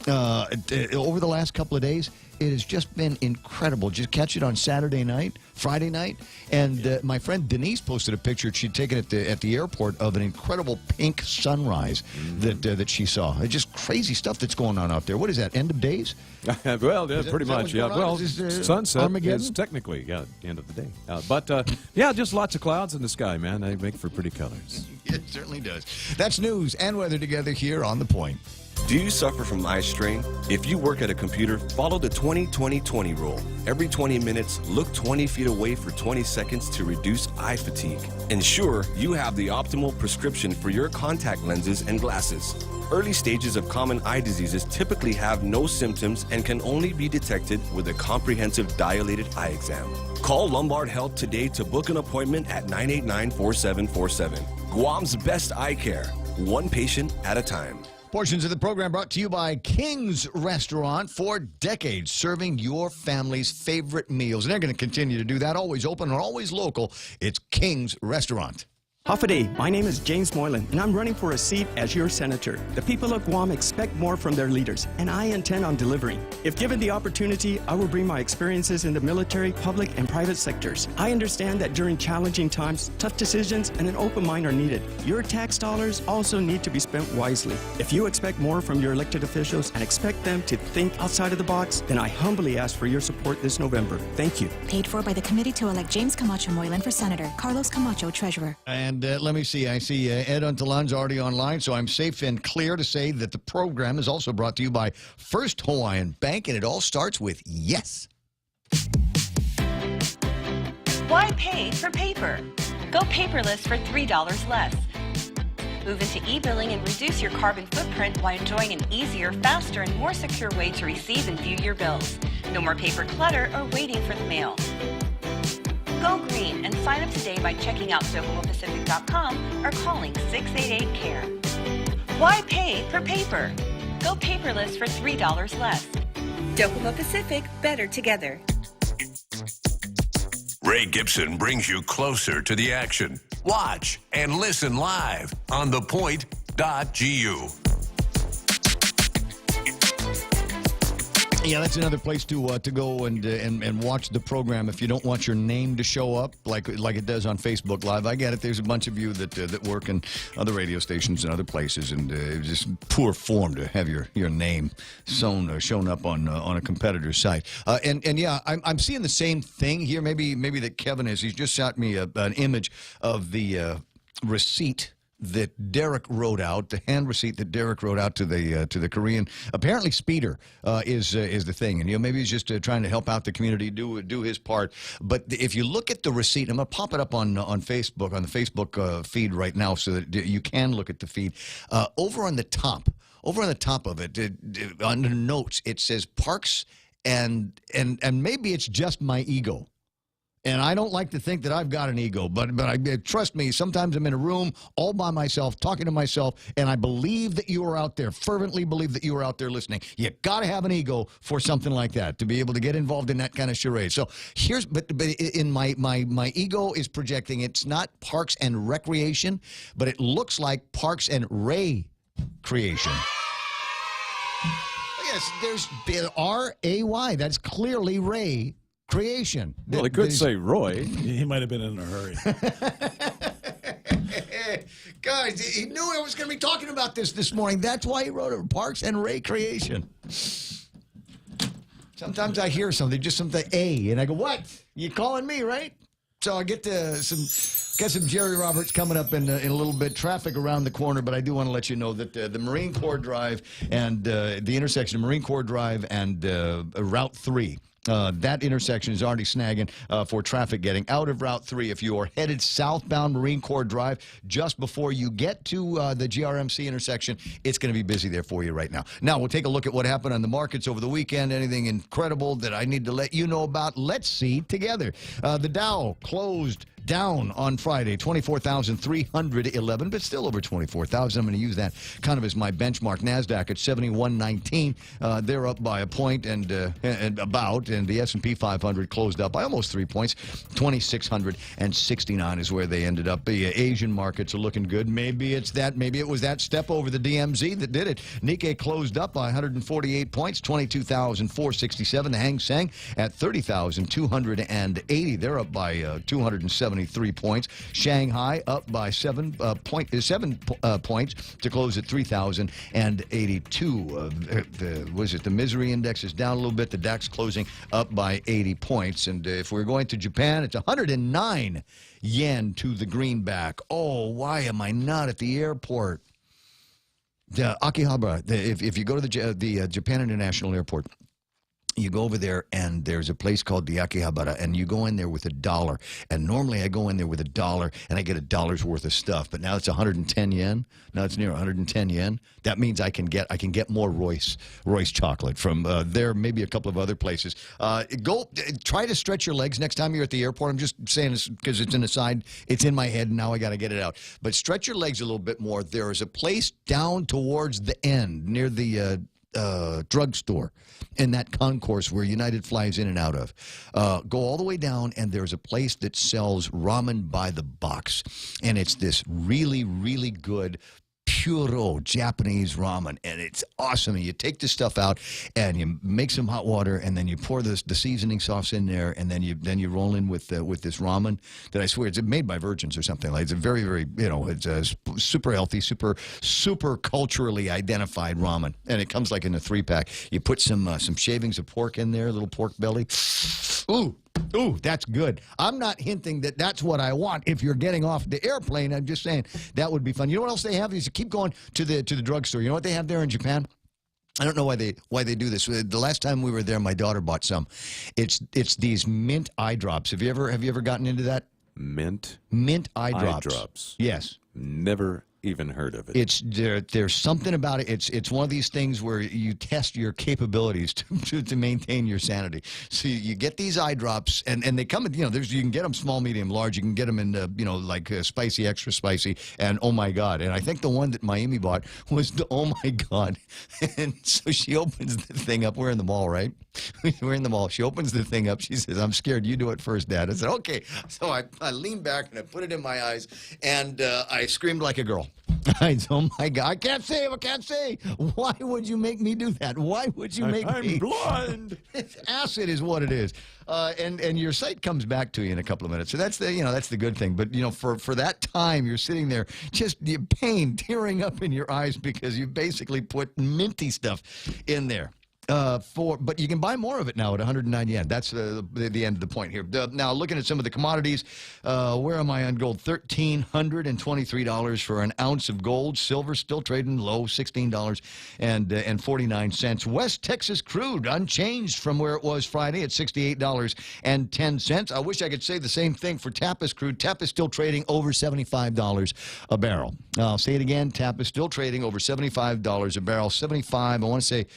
Over the last couple of days, it has just been incredible. Just catch it on Saturday night, Friday night, and my friend Denise posted a picture she'd taken at the airport of an incredible pink sunrise that she saw. It's just crazy stuff that's going on out there. What is that? End of days? Well, yeah, pretty much. Yeah. Well, sunset Armageddon? is technically the end of the day. But yeah, just lots of clouds in the sky, man. They make for pretty colors. It certainly does. That's news and weather together here on The Point. Do you suffer from eye strain? If you work at a computer, follow the 20-20-20 rule. Every 20 minutes, look 20 feet away for 20 seconds to reduce eye fatigue. Ensure you have the optimal prescription for your contact lenses and glasses. Early stages of common eye diseases typically have no symptoms and can only be detected with a comprehensive dilated eye exam. Call Lombard Health today to book an appointment at 989-4747. Guam's best eye care, one patient at a time. Portions of the program brought to you by King's Restaurant, for decades serving your family's favorite meals. And they're going to continue to do that. Always open and always local. It's King's Restaurant. Hafaday, my name is James Moylan, and I'm running for a seat as your senator. The people of Guam expect more from their leaders, and I intend on delivering. If given the opportunity, I will bring my experiences in the military, public, and private sectors. I understand that during challenging times, tough decisions and an open mind are needed. Your tax dollars also need to be spent wisely. If you expect more from your elected officials and expect them to think outside of the box, then I humbly ask for your support this November. Thank you. Paid for by the committee to elect James Camacho Moylan for Senator, Carlos Camacho, Treasurer. And let me see. I see Ed Untalan's already online, so I'm safe and clear to say that the program is also brought to you by First Hawaiian Bank, and it all starts with yes. Why pay for paper? Go paperless for $3 less. Move into e-billing and reduce your carbon footprint while enjoying an easier, faster, and more secure way to receive and view your bills. No more paper clutter or waiting for the mail. Go green and sign up today by checking out DocomoPacific.com or calling 688-CARE. Why pay per paper? Go paperless for $3 less. Docomo Pacific, better together. Ray Gibson brings you closer to the action. Watch and listen live on thepoint.gu. Yeah, that's another place to go and watch the program if you don't want your name to show up like it does on Facebook Live. I get it. There's a bunch of you that work in other radio stations and other places, and it's just poor form to have your name shown up on a competitor's site. And yeah, I'm seeing the same thing here. Maybe that Kevin is. He's just shot me an image of the receipt that Derek wrote out, the hand receipt that Derek wrote out to the Korean. Apparently, speeder is the thing, and maybe he's just trying to help out the community, do his part. But if you look at the receipt, I'm gonna pop it up on Facebook, on the Facebook feed right now, so that you can look at the feed. Over on the top of it, under notes, it says Parks, and maybe it's just my ego. And I don't like to think that I've got an ego, but trust me, sometimes I'm in a room all by myself, talking to myself, and I believe that you are out there, fervently believe that you are out there listening. You got to have an ego for something like that, to be able to get involved in that kind of charade. So but in my ego is projecting, it's not Parks and Recreation, but it looks like Parks and Ray Creation. Yes, there's R-A-Y. That's clearly Ray Creation. Well, he could say Roy. He might have been in a hurry. Guys, he knew I was going to be talking about this morning. That's why he wrote it, Parks and Recreation. Sometimes I hear something, just something A, and I go, what? You calling me, right? So I get some Jerry Roberts coming up in a little bit. Traffic around the corner, but I do want to let you know that the Marine Corps Drive and the intersection of Marine Corps Drive and Route 3. That intersection is already snagging for traffic getting out of Route 3. If you are headed southbound Marine Corps Drive, just before you get to the GRMC intersection, it's going to be busy there for you right now. Now, we'll take a look at what happened on the markets over the weekend. Anything incredible that I need to let you know about? Let's see together. The Dow closed down on Friday, 24,311, but still over 24,000. I'm going to use that kind of as my benchmark. NASDAQ at 7119. They're up by a point and the S&P 500 closed up by almost 3 points. 2,669 is where they ended up. The Asian markets are looking good. Maybe it was that step over the DMZ that did it. Nikkei closed up by 148 points, 22,467. The Hang Seng at 30,280. They're up by 273 points. Shanghai up by 7 points to close at 3,082. The misery index is down a little bit. The DAX closing up by 80 points. And if we're going to Japan, it's 109 yen to the greenback. Oh, why am I not at the airport? The Akihabara, if you go to the Japan International Airport, you go over there, and there's a place called the Akihabara, and you go in there with $1. And normally I go in there with $1, and I get $1's worth of stuff. But now it's 110 yen. Now it's near 110 yen. That means I can get more Royce chocolate from there, maybe a couple of other places. Try to stretch your legs next time you're at the airport. I'm just saying this because it's an aside. It's in my head, and now I got to get it out. But stretch your legs a little bit more. There is a place down towards the end near the drugstore in that concourse where United flies in and out of. Go all the way down, and there's a place that sells ramen by the box. And it's this really, really good puro Japanese ramen, and it's awesome. And you take the stuff out, and you make some hot water, and then you pour the seasoning sauce in there, and then you roll in with this ramen that I swear it's made by virgins or something. Like, it's a very, very, it's a super healthy, super culturally identified ramen, and it comes like in a 3-pack. You put some shavings of pork in there, a little pork belly. Ooh, that's good. I'm not hinting that that's what I want if you're getting off the airplane. I'm just saying that would be fun. You know what else they have? Is you keep going to the drugstore. You know what they have there in Japan? I don't know why they do this. The last time we were there, my daughter bought some. It's these mint eye drops. Have you ever gotten into that? Mint eye drops. Eye drops. Yes. Never even heard of it. It's there's something about it. It's one of these things where you test your capabilities to maintain your sanity. So you get these eye drops, and they come in, you can get them small, medium, large. You can get them in like spicy, extra spicy, and oh my God. And I think the one that Miami bought was the oh my God. And so she opens the thing up. We're in the mall, right? We're in the mall. She opens the thing up. She says, "I'm scared. You do it first, Dad." I said, "Okay." So I leaned back and I put it in my eyes, and I screamed like a girl. I said, "Oh my God, I can't see. I can't see. Why would you make me do that? Why would you make me?" I'm blind. Acid is what it is, and your sight comes back to you in a couple of minutes. So that's the good thing. But for that time, you're sitting there just the pain tearing up in your eyes because you basically put minty stuff in there. But you can buy more of it now at 109 yen. That's the end of the point here. Now, looking at some of the commodities, where am I on gold? $1,323 for an ounce of gold. Silver still trading low, $16.49. West Texas crude unchanged from where it was Friday at $68.10. I wish I could say the same thing for Tapis crude. Tapis still trading over $75 a barrel. I'll say it again. Tapis still trading over $75 a barrel. 75. I want to say,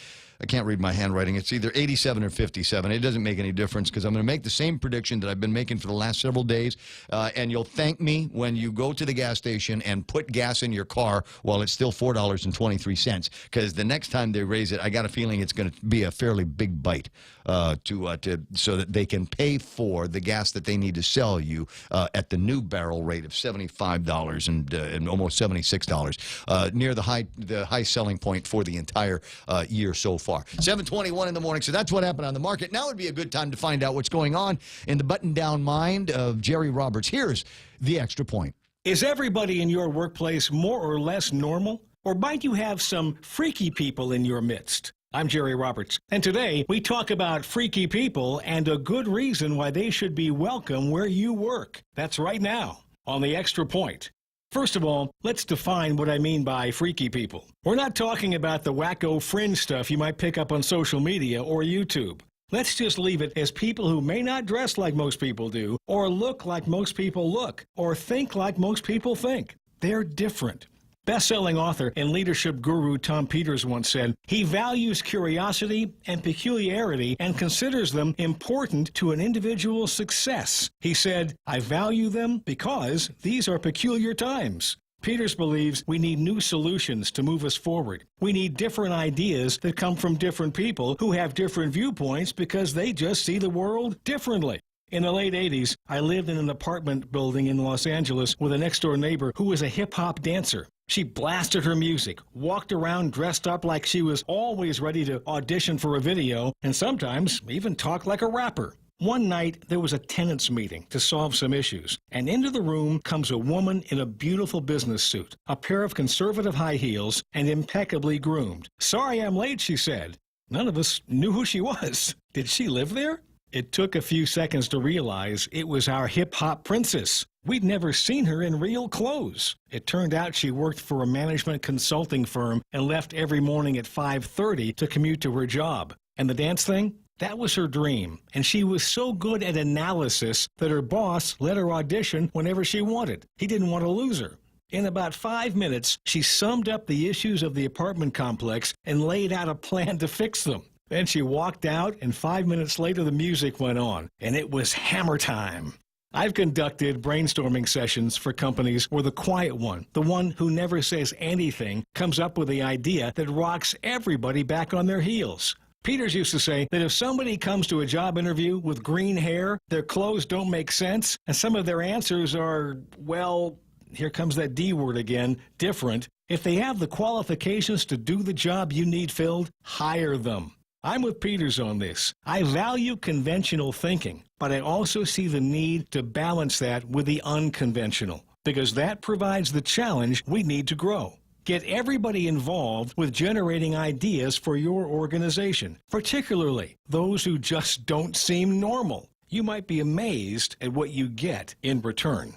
I can't read my handwriting. It's either 87 or 57. It doesn't make any difference because I'm going to make the same prediction that I've been making for the last several days. And you'll thank me when you go to the gas station and put gas in your car while it's still $4.23. Because the next time they raise it, I got a feeling it's going to be a fairly big bite so that they can pay for the gas that they need to sell you at the new barrel rate of $75 and almost $76, near the high selling point for the entire year so far. 7:21 in the morning. So that's what happened on the market. Now would be a good time to find out what's going on in the button-down mind of Jerry Roberts. Here's the extra point. Is everybody in your workplace more or less normal? Or might you have some freaky people in your midst? I'm Jerry Roberts, and today we talk about freaky people and a good reason why they should be welcome where you work. That's right now on the Extra Point. First of all, let's define what I mean by freaky people. We're not talking about the wacko fringe stuff you might pick up on social media or YouTube. Let's just leave it as people who may not dress like most people do, or look like most people look, or think like most people think. They're different. Best-selling author and leadership guru Tom Peters once said, he values curiosity and peculiarity and considers them important to an individual's success. He said, I value them because these are peculiar times. Peters believes we need new solutions to move us forward. We need different ideas that come from different people who have different viewpoints because they just see the world differently. In the late 80s, I lived in an apartment building in Los Angeles with a next-door neighbor who was a hip-hop dancer. She blasted her music, walked around dressed up like she was always ready to audition for a video, and sometimes even talked like a rapper. One night, there was a tenants meeting to solve some issues, and into the room comes a woman in a beautiful business suit, a pair of conservative high heels, and impeccably groomed. Sorry I'm late, she said. None of us knew who she was. Did she live there? It took a few seconds to realize it was our hip-hop princess. We'd never seen her in real clothes. It turned out she worked for a management consulting firm and left every morning at 5:30 to commute to her job. And the dance thing? That was her dream. And she was so good at analysis that her boss let her audition whenever she wanted. He didn't want to lose her. In about 5 minutes, she summed up the issues of the apartment complex and laid out a plan to fix them. Then she walked out, and 5 minutes later the music went on, and it was hammer time. I've conducted brainstorming sessions for companies where the quiet one, the one who never says anything, comes up with the idea that rocks everybody back on their heels. Peters used to say that if somebody comes to a job interview with green hair, their clothes don't make sense, and some of their answers are, well, here comes that D word again, different. If they have the qualifications to do the job you need filled, hire them. I'm with Peters on this. I value conventional thinking, but I also see the need to balance that with the unconventional, because that provides the challenge we need to grow. Get everybody involved with generating ideas for your organization, particularly those who just don't seem normal. You might be amazed at what you get in return.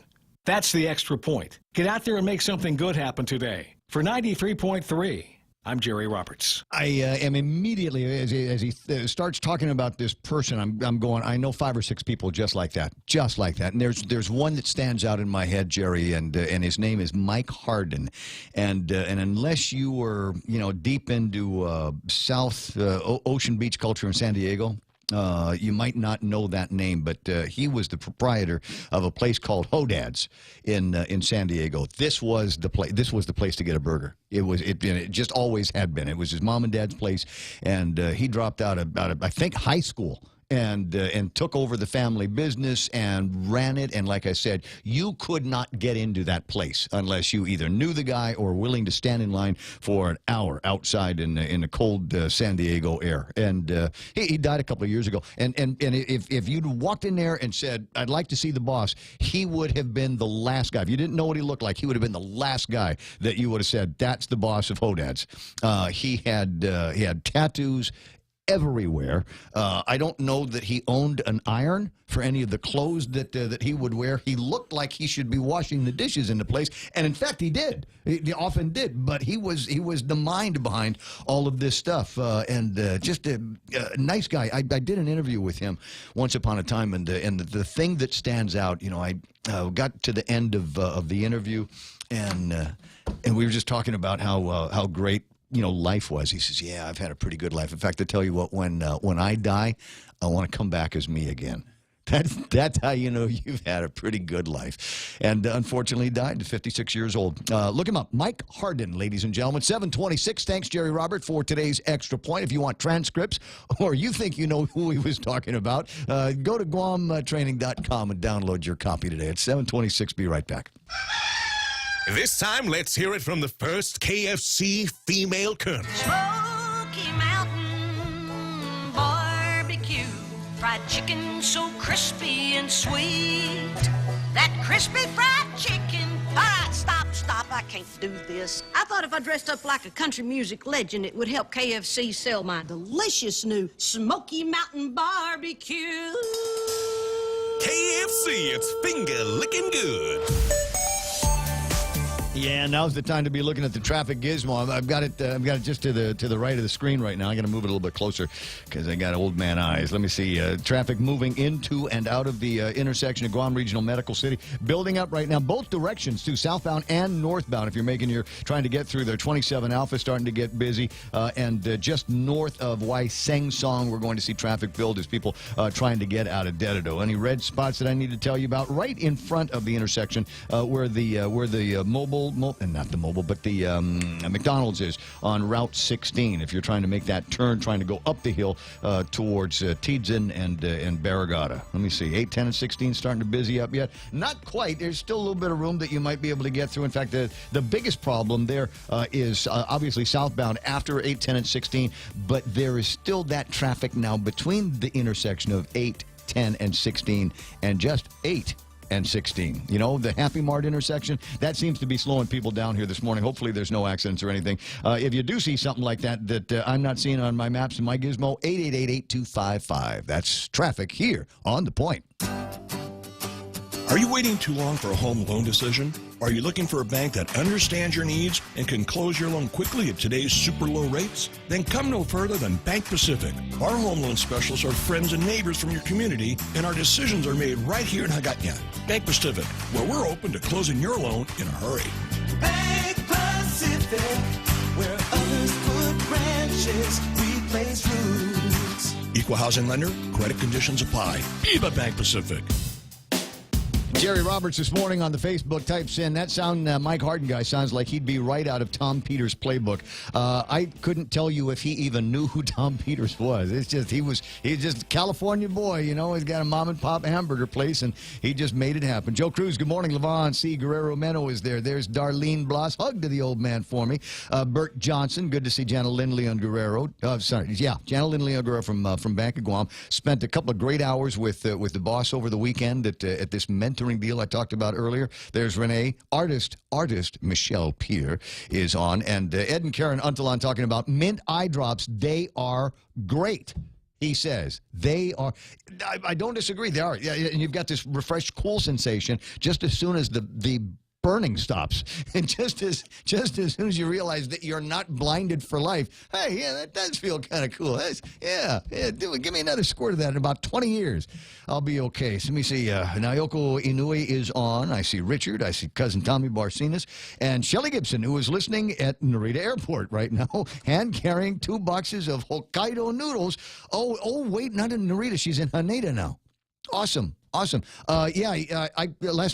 That's the Extra Point. Get out there and make something good happen today. For 93.3 I'm Jerry Roberts. I am immediately, as he starts talking about this person, I'm going, I know 5 or 6 people just like that. And there's one that stands out in my head, Jerry, and his name is Mike Harden. And unless you were, deep into South Ocean Beach culture in San Diego, you might not know that name, but he was the proprietor of a place called Hodad's in San Diego. This was the place. This was the place to get a burger. It just always had been. It was his mom and dad's place, and he dropped out of I think high school. And took over the family business and ran it. And like I said, you could not get into that place unless you either knew the guy or were willing to stand in line for an hour outside in the cold San Diego air. And he died a couple of years ago. And if you'd walked in there and said, I'd like to see the boss, he would have been the last guy. If you didn't know what he looked like, he would have been the last guy that you would have said, that's the boss of Hodad's. He had tattoos everywhere. I don't know that he owned an iron for any of the clothes that he would wear. He looked like he should be washing the dishes in the place, and in fact, he did. He often did. But he was the mind behind all of this stuff, and just a nice guy. I did an interview with him once upon a time, and the thing that stands out, I got to the end of the interview, and we were just talking about how great life was. He says, yeah, I've had a pretty good life. In fact, I tell you what, when I die, I want to come back as me again. That's how you know you've had a pretty good life. And unfortunately died at 56 years old. Look him up. Mike Harden, ladies and gentlemen. 726. Thanks, Jerry Robert, for today's Extra Point. If you want transcripts or you think you know who he was talking about, go to GuamTraining.com and download your copy today. It's 726. Be right back. This time, let's hear it from the first KFC female colonel. Smoky Mountain Barbecue, fried chicken so crispy and sweet. That crispy fried chicken. All right, stop. I can't do this. I thought if I dressed up like a country music legend, it would help KFC sell my delicious new Smoky Mountain Barbecue. KFC, it's finger licking good. Yeah, now's the time to be looking at the traffic gizmo. I've got it just to the right of the screen right now. I got to move it a little bit closer because I got old man eyes. Let me see. Traffic moving into and out of the intersection of Guam Regional Medical City, building up right now, both directions too, southbound and northbound. If you're trying to get through there, 27 Alpha starting to get busy, and just north of Seng Song, we're going to see traffic build as people trying to get out of Dededo. Any red spots that I need to tell you about? Right in front of the intersection where the McDonald's is on Route 16. If you're trying to make that turn, trying to go up the hill towards Tidzin and Barragata. Let me see, 8, 10, and 16 starting to busy up yet? Not quite. There's still a little bit of room that you might be able to get through. In fact, the biggest problem there is obviously southbound after 8, 10, and 16, but there is still that traffic now between the intersection of 8, 10, and 16 and just 8 and 16. The Happy Mart intersection, that seems to be slowing people down here this morning. Hopefully there's no accidents or anything. If you do see something like that I'm not seeing on my maps and my gizmo, 888-8255. That's traffic here on The Point. Are you waiting too long for a home loan decision? Are you looking for a bank that understands your needs and can close your loan quickly at today's super low rates? Then come no further than Bank Pacific. Our home loan specialists are friends and neighbors from your community, and our decisions are made right here in Hagåtña. Bank Pacific, where we're open to closing your loan in a hurry. Bank Pacific, where others put branches, we place roots. Equal housing lender, credit conditions apply. Viva Bank Pacific. Jerry Roberts this morning on the Facebook types in, that Mike Harden guy sounds like he'd be right out of Tom Peters' playbook. I couldn't tell you if he even knew who Tom Peters was. It's just he's just a California boy, He's got a mom and pop hamburger place, and he just made it happen. Joe Cruz, good morning. Levon C. Guerrero Meno is there. There's Darlene Bloss. Hug to the old man for me. Bert Johnson, good to see Jana Lindley on Guerrero. Jana Lindley on Guerrero from Bank of Guam. Spent a couple of great hours with the boss over the weekend at this mentoring deal I talked about earlier. There's Renee. Artist Michelle Peer is on. And Ed and Karen Untalon talking about mint eye drops. They are great. He says they are. I don't disagree. They are. Yeah, and you've got this refreshed, cool sensation just as soon as the burning stops. And just as soon as you realize that you're not blinded for life, hey, yeah, that does feel kind of cool. Yeah, give me another squirt of that in about 20 years. I'll be okay. So let me see. Naoko Inui is on. I see Richard. I see cousin Tommy Barcinas. And Shelly Gibson, who is listening at Narita Airport right now, hand-carrying 2 boxes of Hokkaido noodles. Oh, wait, not in Narita. She's in Haneda now. Awesome. Last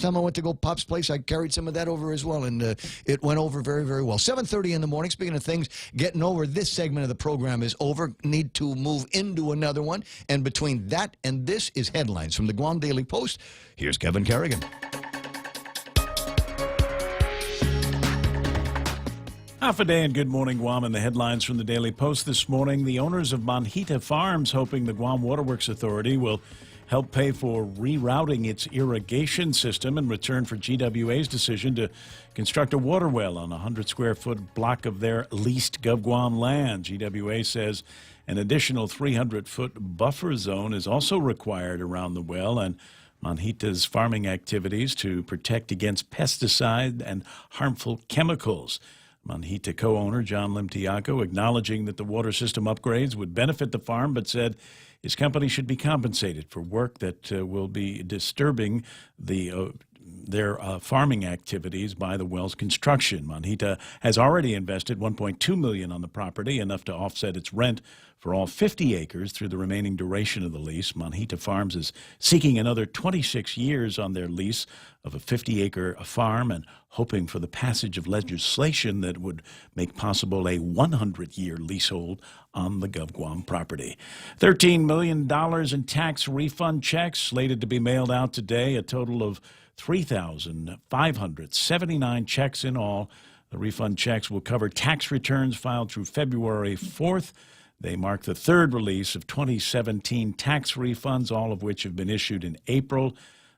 time I went to go Pop's place, I carried some of that over as well, and it went over very, very well. 7:30 in the morning. Speaking of things getting over, this segment of the program is over. Need to move into another one, and between that and this is headlines from the Guam Daily Post. Here's Kevin Kerrigan. Half a day and good morning, Guam, and the headlines from the Daily Post this morning. The owners of Manhita Farms hoping the Guam Waterworks Authority will help pay for rerouting its irrigation system in return for GWA's decision to construct a water well on a 100-square-foot block of their leased GovGuam land. GWA says an additional 300-foot buffer zone is also required around the well and Manhita's farming activities to protect against pesticide and harmful chemicals. Manhita co-owner John Limtiaco acknowledging that the water system upgrades would benefit the farm, but said his company should be compensated for work that will be disturbing their farming activities by the well's construction. Manhita has already invested $1.2 million on the property, enough to offset its rent for all 50 acres through the remaining duration of the lease. Manhita Farms is seeking another 26 years on their lease of a 50-acre farm and hoping for the passage of legislation that would make possible a 100-year leasehold on the GovGuam property. $13 million in tax refund checks slated to be mailed out today, a total of 3,579 checks in all. The refund checks will cover tax returns filed through February 4th. They mark the third release of 2017 tax refunds, all of which have been issued in April.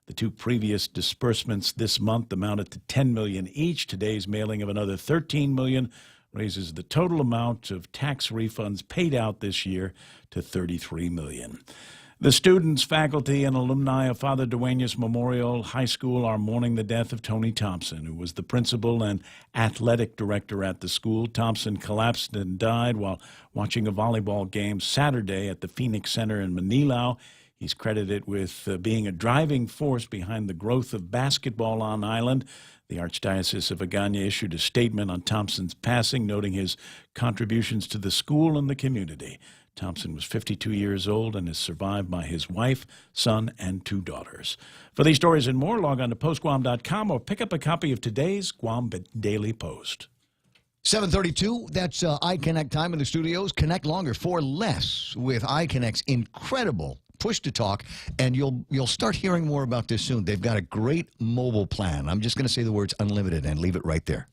The 2 previous disbursements this month amounted to $10 million each. Today's mailing of another $13 million raises the total amount of tax refunds paid out this year to $33 million. The students, faculty, and alumni of Father Duenas Memorial High School are mourning the death of Tony Thompson, who was the principal and athletic director at the school. Thompson collapsed and died while watching a volleyball game Saturday at the Phoenix Center in Manilao. He's credited with being a driving force behind the growth of basketball on island. The Archdiocese of Agana issued a statement on Thompson's passing, noting his contributions to the school and the community. Thompson was 52 years old and is survived by his wife, son, and 2 daughters. For these stories and more, log on to postguam.com or pick up a copy of today's Guam Daily Post. 7:32, that's iConnect time in the studios. Connect longer for less with iConnect's incredible push-to-talk, and you'll start hearing more about this soon. They've got a great mobile plan. I'm just going to say the words unlimited and leave it right there.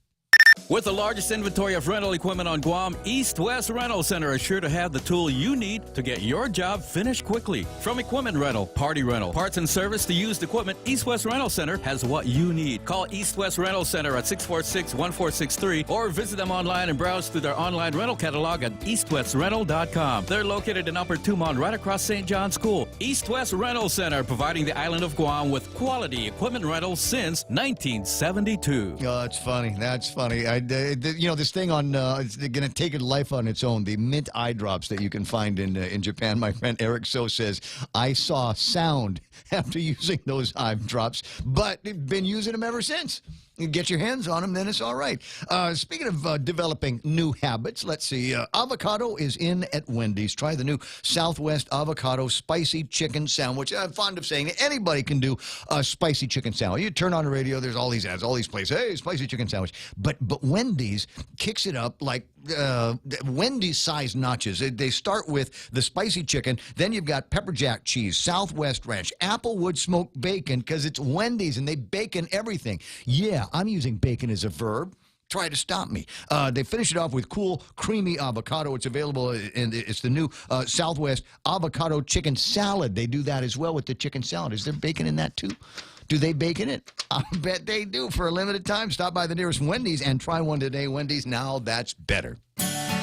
With the largest inventory of rental equipment on Guam, East West Rental Center is sure to have the tool you need to get your job finished quickly. From equipment rental, party rental, parts and service to used equipment, East West Rental Center has what you need. Call East West Rental Center at 646-1463 or visit them online and browse through their online rental catalog at eastwestrental.com. They're located in Upper Tumon, right across St. John's School. East West Rental Center, providing the island of Guam with quality equipment rentals since 1972. Oh, that's funny. That's funny. This thing on it's going to take a life on its own. The mint eye drops that you can find in Japan. My friend Eric So says, I saw sound after using those eye drops, but been using them ever since. You get your hands on them, then it's all right. Speaking of developing new habits, let's see. Avocado is in at Wendy's. Try the new Southwest Avocado Spicy Chicken Sandwich. I'm fond of saying anybody can do a spicy chicken sandwich. You turn on the radio, there's all these ads, all these places. Hey, spicy chicken sandwich. But Wendy's kicks it up like Wendy's-sized notches. They start with the spicy chicken. Then you've got pepper jack cheese, Southwest ranch, applewood smoked bacon, because it's Wendy's and they bacon everything. Yeah, I'm using bacon as a verb. Try to stop me. They finish it off with cool, creamy avocado. It's available, and it's the new Southwest Avocado Chicken Salad. They do that as well with the chicken salad. Is there bacon in that too? Do they bacon it? I bet they do. For a limited time, stop by the nearest Wendy's and try one today. Wendy's, now that's better.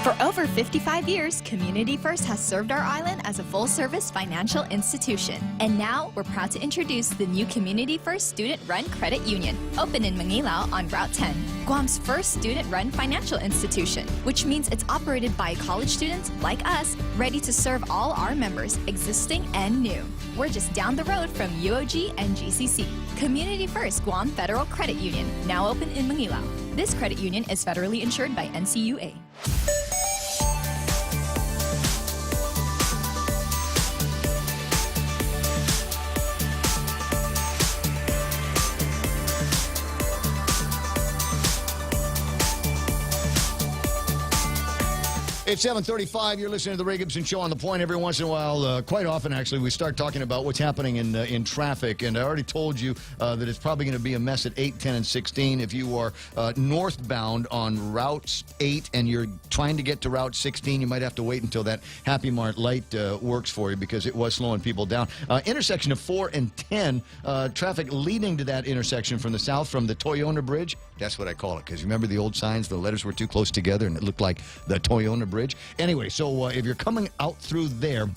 For over 55 years, Community First has served our island as a full-service financial institution. And now, we're proud to introduce the new Community First Student-Run Credit Union, open in Manilao on Route 10, Guam's first student-run financial institution, which means it's operated by college students like us, ready to serve all our members, existing and new. We're just down the road from UOG and GCC. Community First Guam Federal Credit Union, now open in Manilao. This credit union is federally insured by NCUA. It's 7:35. You're listening to the Ray Gibson Show on The Point. Every once in a while, quite often actually, we start talking about what's happening in traffic. And I already told you that it's probably going to be a mess at 8, 10, and 16. If you are northbound on Route 8 and you're trying to get to Route 16, you might have to wait until that Happy Mart light works for you because it was slowing people down. Intersection of 4 and 10, traffic leading to that intersection from the south, from the Toyota Bridge. That's what I call it, because remember the old signs? The letters were too close together and it looked like the Toyota Bridge. Anyway, so if you're coming out through there,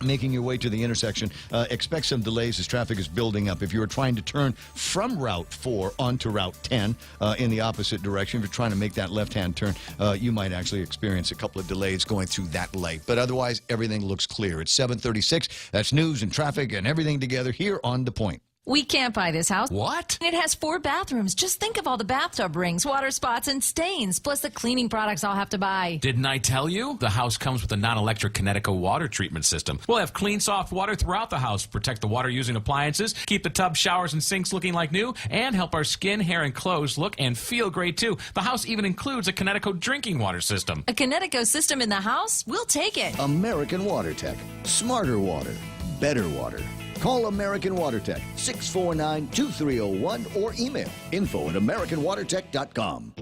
making your way to the intersection, expect some delays as traffic is building up. If you're trying to turn from Route 4 onto Route 10 in the opposite direction, if you're trying to make that left-hand turn, you might actually experience a couple of delays going through that light. But otherwise, everything looks clear. It's 7:36. That's news and traffic and everything together here on The Point. We can't buy this house. What? It has 4 bathrooms. Just think of all the bathtub rings, water spots, and stains, plus the cleaning products I'll have to buy. Didn't I tell you? The house comes with a non-electric Connecticut water treatment system. We'll have clean, soft water throughout the house, protect the water-using appliances, keep the tub, showers, and sinks looking like new, and help our skin, hair, and clothes look and feel great, too. The house even includes a Connecticut drinking water system. A Connecticut system in the house? We'll take it. American Water Tech. Smarter water. Better water. Call American Water Tech, 649-2301, or email info@americanwatertech.com.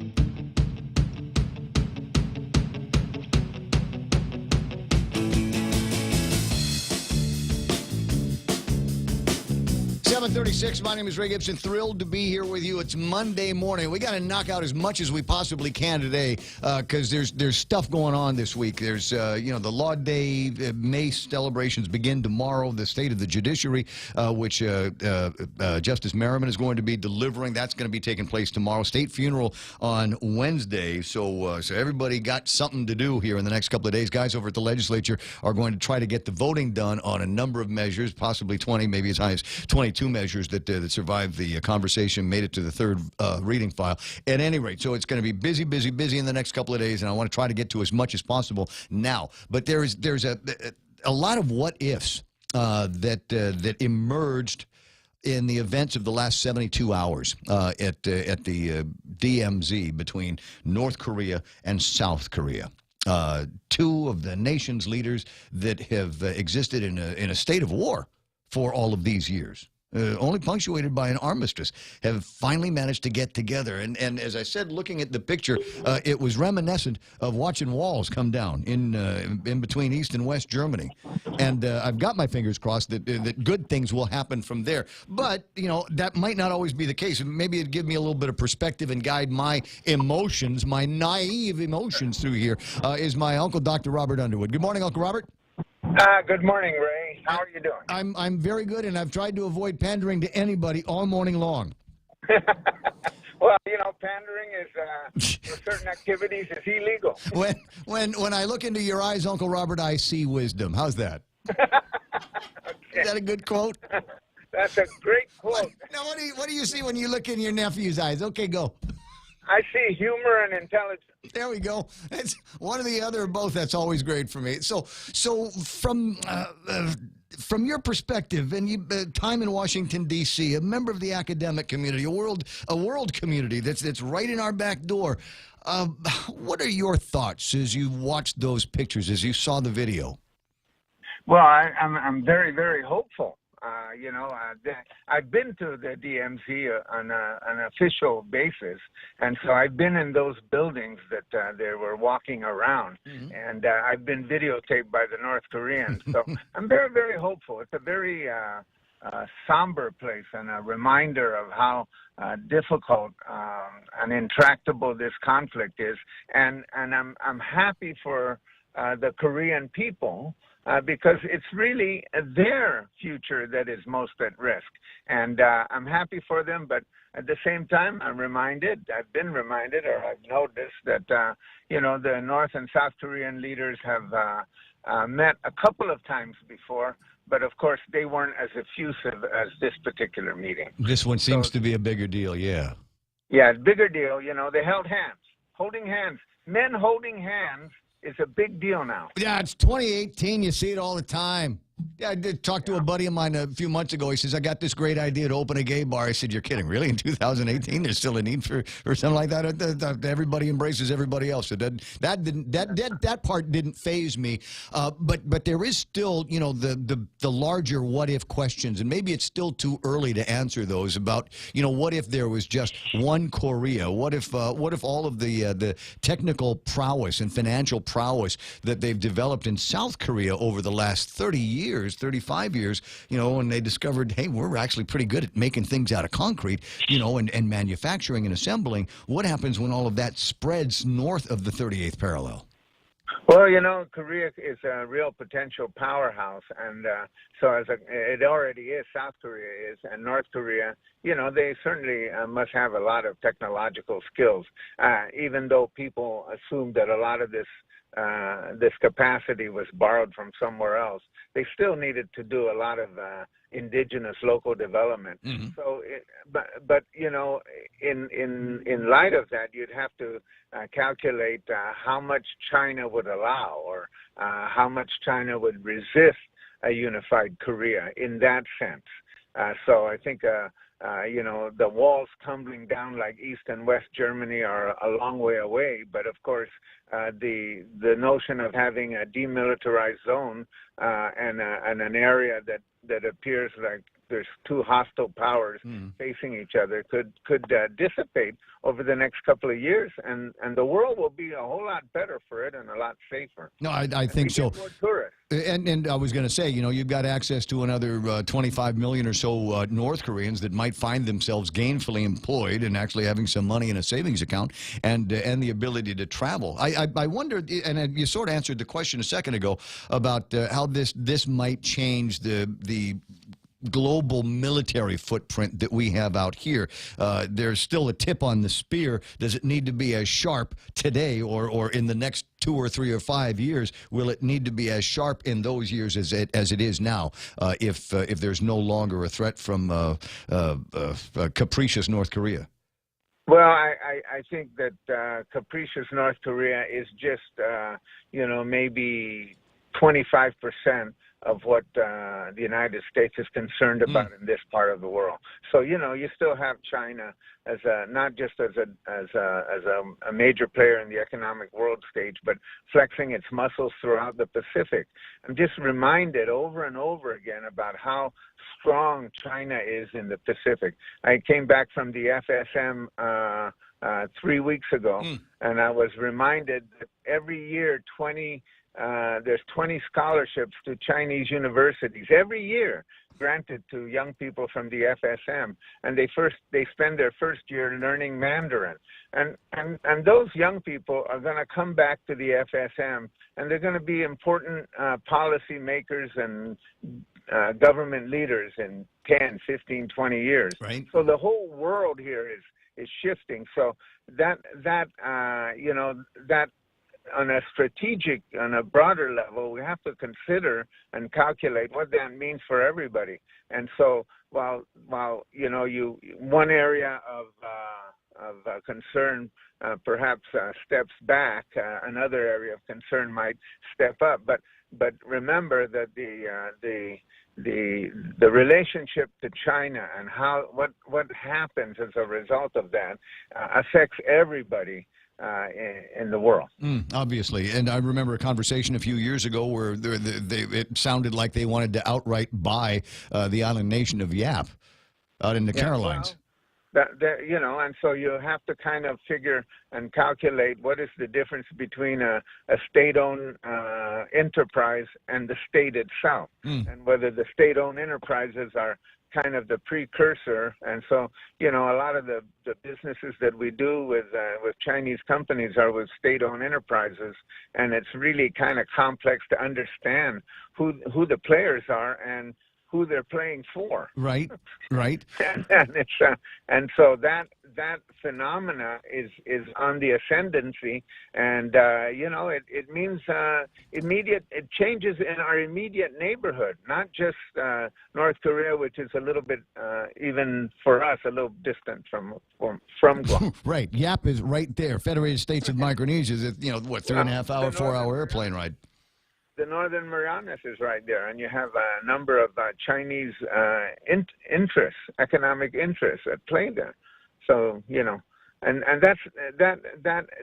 .36. My name is Ray Gibson. Thrilled to be here with you. It's Monday morning. We got to knock out as much as we possibly can today because there's stuff going on this week. There's the Law Day May celebrations begin tomorrow. The State of the Judiciary, which Justice Merriman is going to be delivering, that's going to be taking place tomorrow. State funeral on Wednesday. So everybody got something to do here in the next couple of days. Guys over at the legislature are going to try to get the voting done on a number of measures, possibly 20, maybe as high as 22 measures that survived the conversation, made it to the third reading file. At any rate, so it's going to be busy in the next couple of days, and I want to try to get to as much as possible now. But there's a lot of what ifs that emerged in the events of the last 72 hours at the DMZ between North Korea and South Korea. Two of the nation's leaders that have existed in a state of war for all of these years, only punctuated by an armistice, have finally managed to get together. And as I said, looking at the picture, it was reminiscent of watching walls come down in between East and West Germany. And I've got my fingers crossed that good things will happen from there. But, that might not always be the case. Maybe it'd give me a little bit of perspective and guide my emotions, my naive emotions through here, is my Uncle Dr. Robert Underwood. Good morning, Uncle Robert. Good morning, Ray. How are you doing? I'm very good, and I've tried to avoid pandering to anybody all morning long. Well, pandering is for certain activities is illegal. When I look into your eyes, Uncle Robert, I see wisdom. How's that? Is that a good quote? That's a great quote. Now, what do you see when you look in your nephew's eyes? Okay, go. I see humor and intelligence. There we go. It's one or the other or both. That's always great for me. So from your perspective, and time in Washington D.C., a member of the academic community, a world community that's right in our back door. What are your thoughts as you watched those pictures, as you saw the video? Well, I'm very, very hopeful. I've been to the DMZ on an official basis, and so I've been in those buildings that they were walking around, and I've been videotaped by the North Koreans. So I'm very, very hopeful. It's a very somber place and a reminder of how difficult and intractable this conflict is. And I'm happy for the Korean people because it's really their future that is most at risk. And I'm happy for them, but at the same time, I've been reminded, or I've noticed that, the North and South Korean leaders have met a couple of times before, but of course they weren't as effusive as this particular meeting. This one seems to be a bigger deal, yeah. Yeah, bigger deal. They held hands. Holding hands. Men holding hands is a big deal now. Yeah, it's 2018. You see it all the time. Yeah, I did talk to a buddy of mine a few months ago. He says, I got this great idea to open a gay bar. I said, you're kidding. Really? In 2018, there's still a need for something like that? Everybody embraces everybody else. So that part didn't faze me. But there is still, the larger what-if questions. And maybe it's still too early to answer those about, what if there was just one Korea? What if all of the technical prowess and financial prowess that they've developed in South Korea over the last 30 years, 35 years, when they discovered, hey, we're actually pretty good at making things out of concrete, and manufacturing and assembling. What happens when all of that spreads north of the 38th parallel? Well, Korea is a real potential powerhouse, and it already is. South Korea is, and North Korea, they certainly must have a lot of technological skills, even though people assume that a lot of this capacity was borrowed from somewhere else. They still needed to do a lot of indigenous local development. Mm-hmm. So, in light of that, you'd have to calculate how much China would allow, or how much China would resist a unified Korea in that sense. So I think the walls tumbling down like East and West Germany are a long way away. But of course, the notion of having a demilitarized zone and an area that appears like there's two hostile powers facing each other could dissipate over the next couple of years, and the world will be a whole lot better for it and a lot safer. No, I think so. More tourists. And I was going to say, you've got access to another 25 million or so North Koreans that might find themselves gainfully employed and actually having some money in a savings account and the ability to travel. I wonder, and you sort of answered the question a second ago about how this might change the global military footprint that we have out here. There's still a tip on the spear. Does it need to be as sharp today or in the next 2 or 3 or 5 years? Will it need to be as sharp in those years as it is now if there's no longer a threat from capricious North Korea? Well, I think that capricious North Korea is just, maybe 25% of what the United States is concerned about in this part of the world. So you still have China as not just as a major player in the economic world stage, but flexing its muscles throughout the Pacific. I'm just reminded over and over again about how strong China is in the Pacific. I came back from the FSM 3 weeks ago, and I was reminded that every year there's 20 scholarships to Chinese universities every year granted to young people from the FSM, and they spend their first year learning Mandarin, and those young people are going to come back to the FSM, and they're going to be important policy makers and government leaders in 10, 15, 20 years. Right. So the whole world here is shifting. So that on a broader level, we have to consider and calculate what that means for everybody. And so while one area of concern perhaps steps back, another area of concern might step up. But remember that the relationship to China and what happens as a result of that affects everybody in the world. Obviously. And I remember a conversation a few years ago where it sounded like they wanted to outright buy the island nation of Yap out in the Carolines. And so you have to kind of figure and calculate what is the difference between a state-owned enterprise and the state itself, and whether the state-owned enterprises are kind of the precursor. And so, a lot of the businesses that we do with Chinese companies are with state-owned enterprises, and it's really kind of complex to understand who the players are and who they're playing for. Right. And so that phenomena is on the ascendancy, and it means it changes in our immediate neighborhood, not just North Korea, which is a little bit even for us a little distant from Guam. Right. Yap is right there. Federated States of Micronesia is 3.5 hour, 4 hour airplane ride. The Northern Marianas is right there, and you have a number of Chinese interests, economic interests at play there. So and that's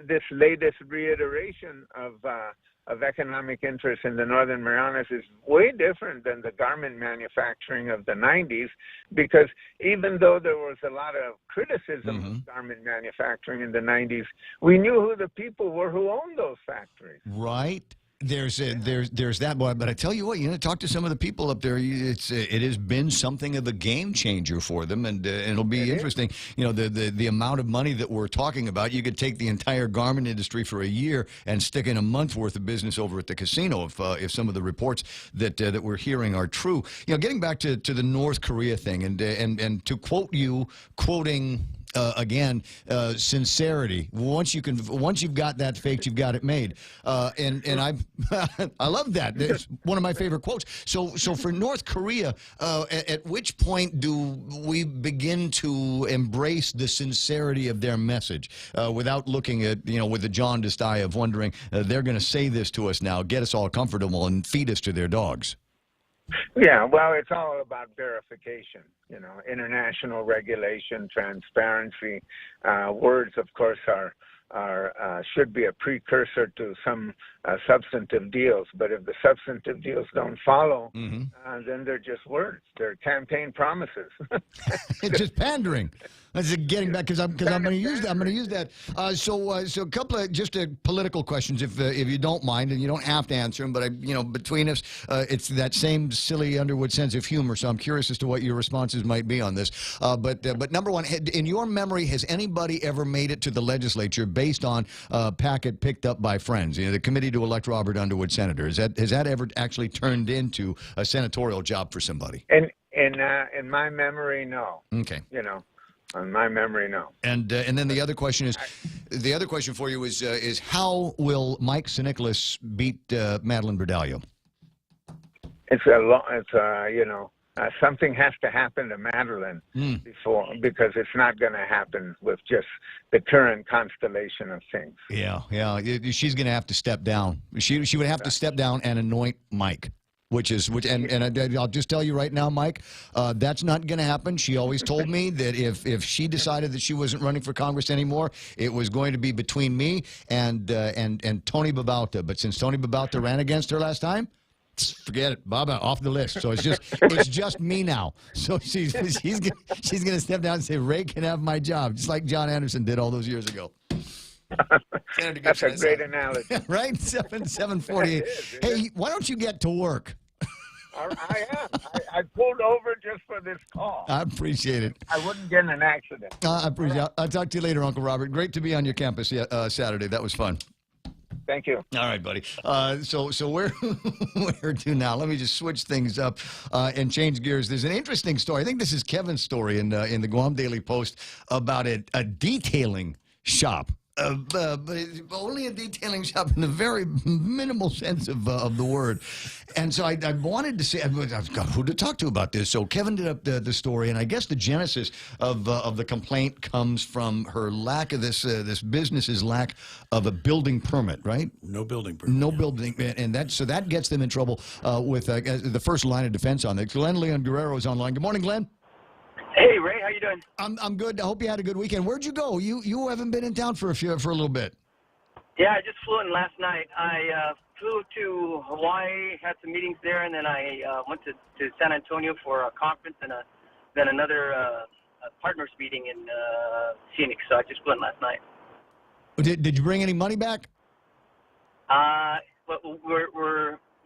this latest reiteration of economic interest in the Northern Marianas is way different than the garment manufacturing of the 90s, because even though there was a lot of criticism of garment manufacturing in the 90s, we knew who the people were who owned those factories. Right. There's that, but I tell you what, talk to some of the people up there. It has been something of a game changer for them, and it'll be interesting. The amount of money that we're talking about. You could take the entire garment industry for a year and stick in a month worth of business over at the casino if some of the reports that we're hearing are true. Getting back to the North Korea thing, and to quote you, quoting. Again, sincerity. Once you've got that faked, you've got it made. And I love that. It's one of my favorite quotes. So for North Korea, at which point do we begin to embrace the sincerity of their message without looking at with the jaundiced eye of wondering they're going to say this to us now, get us all comfortable, and feed us to their dogs? Yeah, well, it's all about verification, international regulation, transparency. Words, of course, should be a precursor to some substantive deals. But if the substantive deals don't follow, then they're just words. They're campaign promises. It's just pandering. That's getting back because I'm going to use that. I'm going to use that. So a couple of just political questions, if you don't mind, and you don't have to answer them. But between us, it's that same silly Underwood sense of humor. So I'm curious as to what your responses might be on this. But number one, in your memory, has anybody ever made it to the legislature based on a packet picked up by friends? The committee to elect Robert Underwood senator. Has that ever actually turned into a senatorial job for somebody? In my memory, no. Okay. In my memory, no. And then the other question for you is how will Mike Sinikolas beat Madeline Berdallo? Something has to happen to Madeline because it's not going to happen with just the current constellation of things. Yeah. She's going to have to step down. She would have to step down and anoint Mike. And I'll just tell you right now, Mike, that's not going to happen. She always told me that if she decided that she wasn't running for Congress anymore, it was going to be between me and Tony Babauta. But since Tony Babauta ran against her last time, forget it, Baba, off the list. So it's just me now. So she's going to step down and say, Ray can have my job, just like John Anderson did all those years ago. That's a great analogy. Right? 7:48. Hey, why don't you get to work? I am. I pulled over just for this call. I appreciate it. I wouldn't get in an accident. I appreciate it. I'll talk to you later, Uncle Robert. Great to be on your campus Saturday. That was fun. Thank you. All right, buddy. So where to now? Let me just switch things up and change gears. There's an interesting story. I think this is Kevin's story in the Guam Daily Post about a detailing shop. But only a detailing shop in the very minimal sense of the word. And so I wanted to say, I've got who to talk to about this. So Kevin did up the story, and I guess the genesis of the complaint comes from her lack of this business's lack of a building permit, right? No building permit. No building, and that gets them in trouble with the first line of defense on this. Glenn Leon Guerrero is online. Good morning, Glenn. Hey, Ray, how you doing? I'm good. I hope you had a good weekend. Where'd you go? You haven't been in town for a little bit. Yeah, I just flew in last night. I flew to Hawaii, had some meetings there, and then I went to San Antonio for a conference and then another partners meeting in Phoenix, so I just flew in last night. Did you bring any money back? But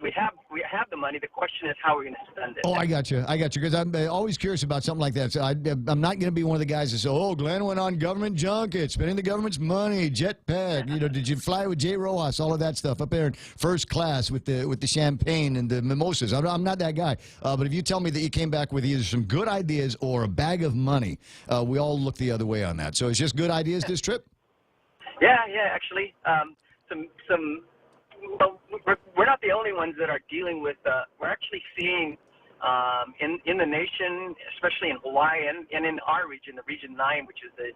we have the money. The question is how we're going to spend it. Oh, I got you, because I'm always curious about something like that. So I'm not going to be one of the guys that say, "Oh, Glenn went on government junket, spending the government's money, jetpack." Did you fly with Jay Rojas, all of that stuff up there in first class with the champagne and the mimosas? I'm not that guy. But if you tell me that you came back with either some good ideas or a bag of money, we all look the other way on that. So it's just good ideas this trip. Yeah, actually, well, we're not the only ones that are dealing with. We're actually seeing in the nation, especially in Hawaii and in our region, the Region 9, which is the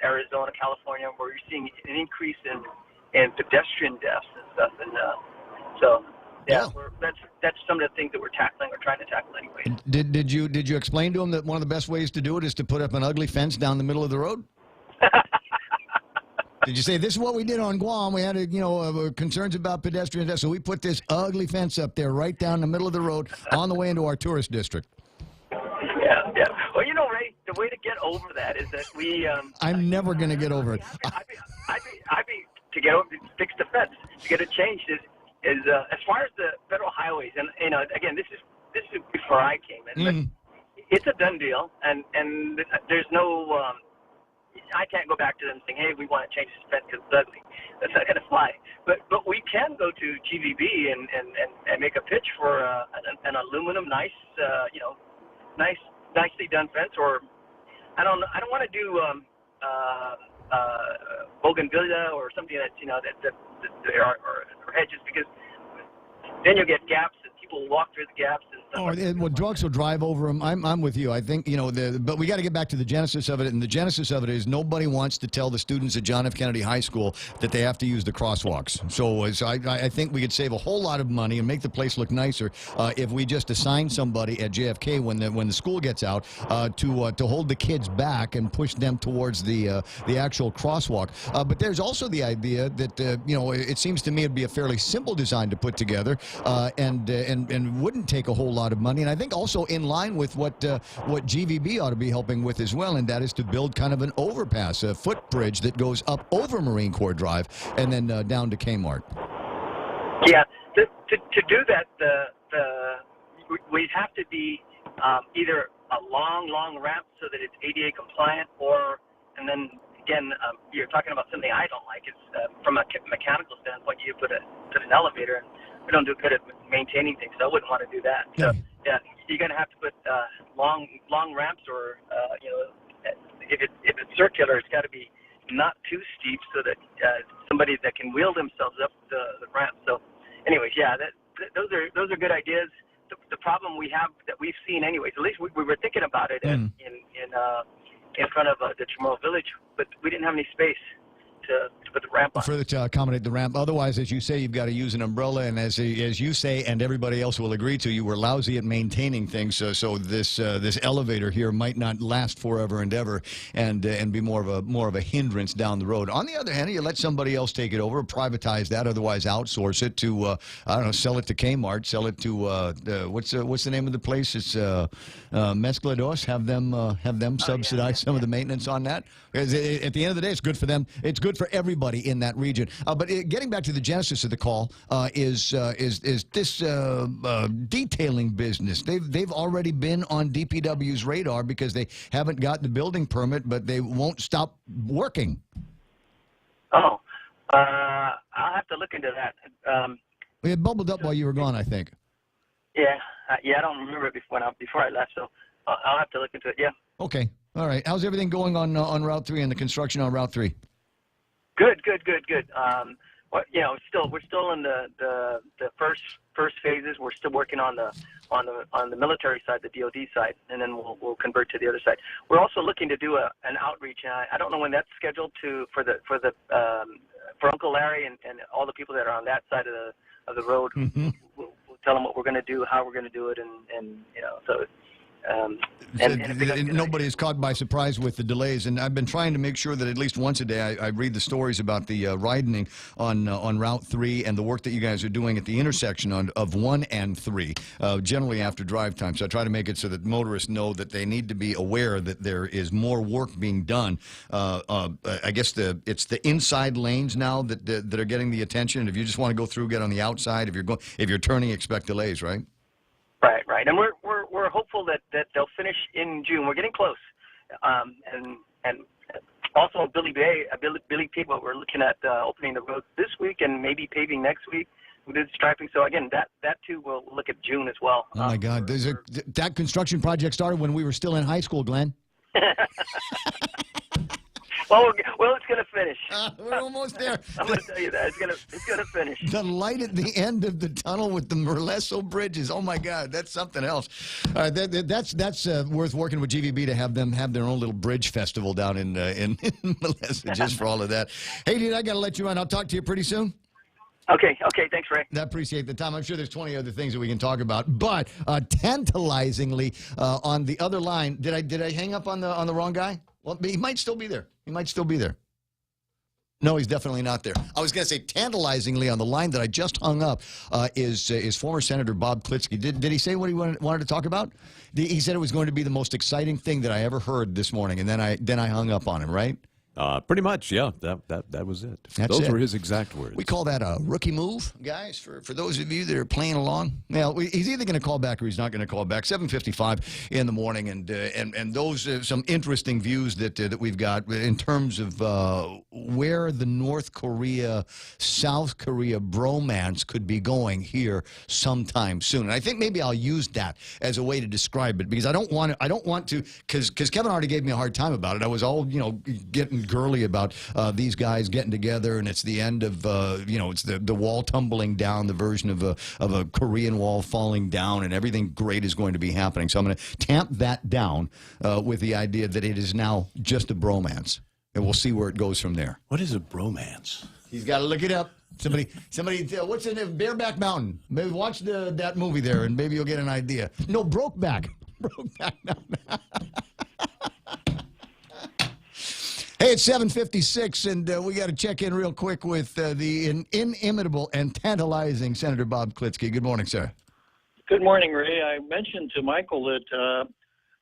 Arizona, California, where you're seeing an increase in pedestrian deaths and stuff. And so, that's some of the things that we're tackling or trying to tackle anyway. Did you explain to them that one of the best ways to do it is to put up an ugly fence down the middle of the road? Did you say, this is what we did on Guam? We had, concerns about pedestrian deaths, so we put this ugly fence up there right down the middle of the road on the way into our tourist district. Yeah. Well, Ray, the way to get over that is that we... I'm never going to get over it. To get over, to fix the fence, to get it changed is as far as the federal highways, and, again, this is before I came in, but it's a done deal, and there's no... I can't go back to them saying, "Hey, we want to change this fence because it's ugly." That's not going to fly. But we can go to GVB and make a pitch for an aluminum, nicely done fence. Or I don't want to do bougainvillea or something that's or hedges, because then you'll get gaps and people will walk through the gaps and stuff. Drugs will drive over them. I'm with you. I think, but we got to get back to the genesis of it. And the genesis of it is nobody wants to tell the students at John F. Kennedy High School that they have to use the crosswalks. So I think we could save a whole lot of money and make the place look nicer if we just assign somebody at JFK when the school gets out to hold the kids back and push them towards the actual crosswalk. But there's also the idea that it seems to me it'd be a fairly simple design to put together and wouldn't take a whole lot of money. And I think also in line with what GVB ought to be helping with as well, and that is to build kind of an overpass, a footbridge that goes up over Marine Corps Drive and then down to Kmart. Yeah, to do that, we'd have to be either a long ramp so that it's ADA compliant, and then again, you're talking about something I don't like. It's from a mechanical standpoint, you put an elevator, and we don't do good at maintaining things, so I wouldn't want to do that. So yeah, you're going to have to put long ramps, or if it's circular, it's got to be not too steep so that somebody that can wheel themselves up the ramp. So, anyways, yeah, those are good ideas. The problem we have that we've seen, anyways, at least we were thinking about it in front of the Chamorro Village, but we didn't have any space to put the ramp on. Further to accommodate the ramp. Otherwise, as you say, you've got to use an umbrella, and as you say, and everybody else will agree to, you were lousy at maintaining things. So this elevator here might not last forever and ever, and be more of a hindrance down the road. On the other hand, you let somebody else take it over, privatize that, otherwise outsource it to sell it to Kmart, sell it to what's the name of the place? It's Mezclados. Have them subsidize some of the maintenance on that. Because at the end of the day, it's good for them. It's good for everybody in that region. But getting back to the genesis of the call is this detailing business. They've already been on DPW's radar because they haven't got the building permit, but they won't stop working. Oh, I'll have to look into that. It bubbled up while you were gone, I think. Yeah, I don't remember it before I left, so I'll have to look into it. Yeah. Okay. All right. How's everything going on Route 3 and the construction on Route 3? Good. We're still in the first phases. We're still working on the military side, the DoD side, and then we'll convert to the other side. We're also looking to do an outreach. I don't know when that's scheduled for Uncle Larry and all the people that are on that side of the road. Mm-hmm. We'll tell them what we're going to do, how we're going to do it, and so Nobody is caught by surprise with the delays, and I've been trying to make sure that at least once a day I read the stories about the widening on Route 3 and the work that you guys are doing at the intersection of 1 and 3, generally after drive time. So I try to make it so that motorists know that they need to be aware that there is more work being done. I guess it's the inside lanes now that are getting the attention. If you just want to go through, get on the outside. If you're turning, expect delays, right? Right, and we're hopeful that they'll finish in June. We're getting close, and also Billy People, we're looking at opening the road this week and maybe paving next week. We did striping, so again, that too we'll look at June as well. Oh my God, that construction project started when we were still in high school, Glenn. Well, it's going to finish. We're almost there. I'm going to tell you that. It's going to finish. The light at the end of the tunnel with the Merleso bridges. Oh, my God. That's something else. That's worth working with GVB to have them have their own little bridge festival down in Merleso just for all of that. Hey, dude, I got to let you run. I'll talk to you pretty soon. Okay. Thanks, Ray. I appreciate the time. I'm sure there's 20 other things that we can talk about, but tantalizingly on the other line, did I hang up on the wrong guy? Well, he might still be there. No, he's definitely not there. I was going to say tantalizingly on the line that I just hung up is former Senator Bob Klitsky. Did he say what he wanted to talk about? He said it was going to be the most exciting thing that I ever heard this morning, and then I hung up on him, right? Pretty much, yeah. That was it. Those were his exact words. We call that a rookie move, guys, for those of you that are playing along. Well, he's either going to call back or he's not going to call back. 7:55 in the morning, and those some interesting views that we've got in terms of where the North Korea, South Korea bromance could be going here sometime soon. And I think maybe I'll use that as a way to describe it, because I don't want to, because Kevin already gave me a hard time about it. I was all, getting girly about these guys getting together, and it's the end of it's the wall tumbling down, the version of a Korean wall falling down, and everything great is going to be happening. So I'm going to tamp that down with the idea that it is now just a bromance, and we'll see where it goes from there. What is a bromance? He's got to look it up. Somebody, what's the name? Bareback Mountain. Maybe watch that movie there, and maybe you'll get an idea. No, Brokeback Mountain. Hey, it's 7:56, and we got to check in real quick with the inimitable and tantalizing Senator Bob Klitsky. Good morning, sir. Good morning, Ray. I mentioned to Michael that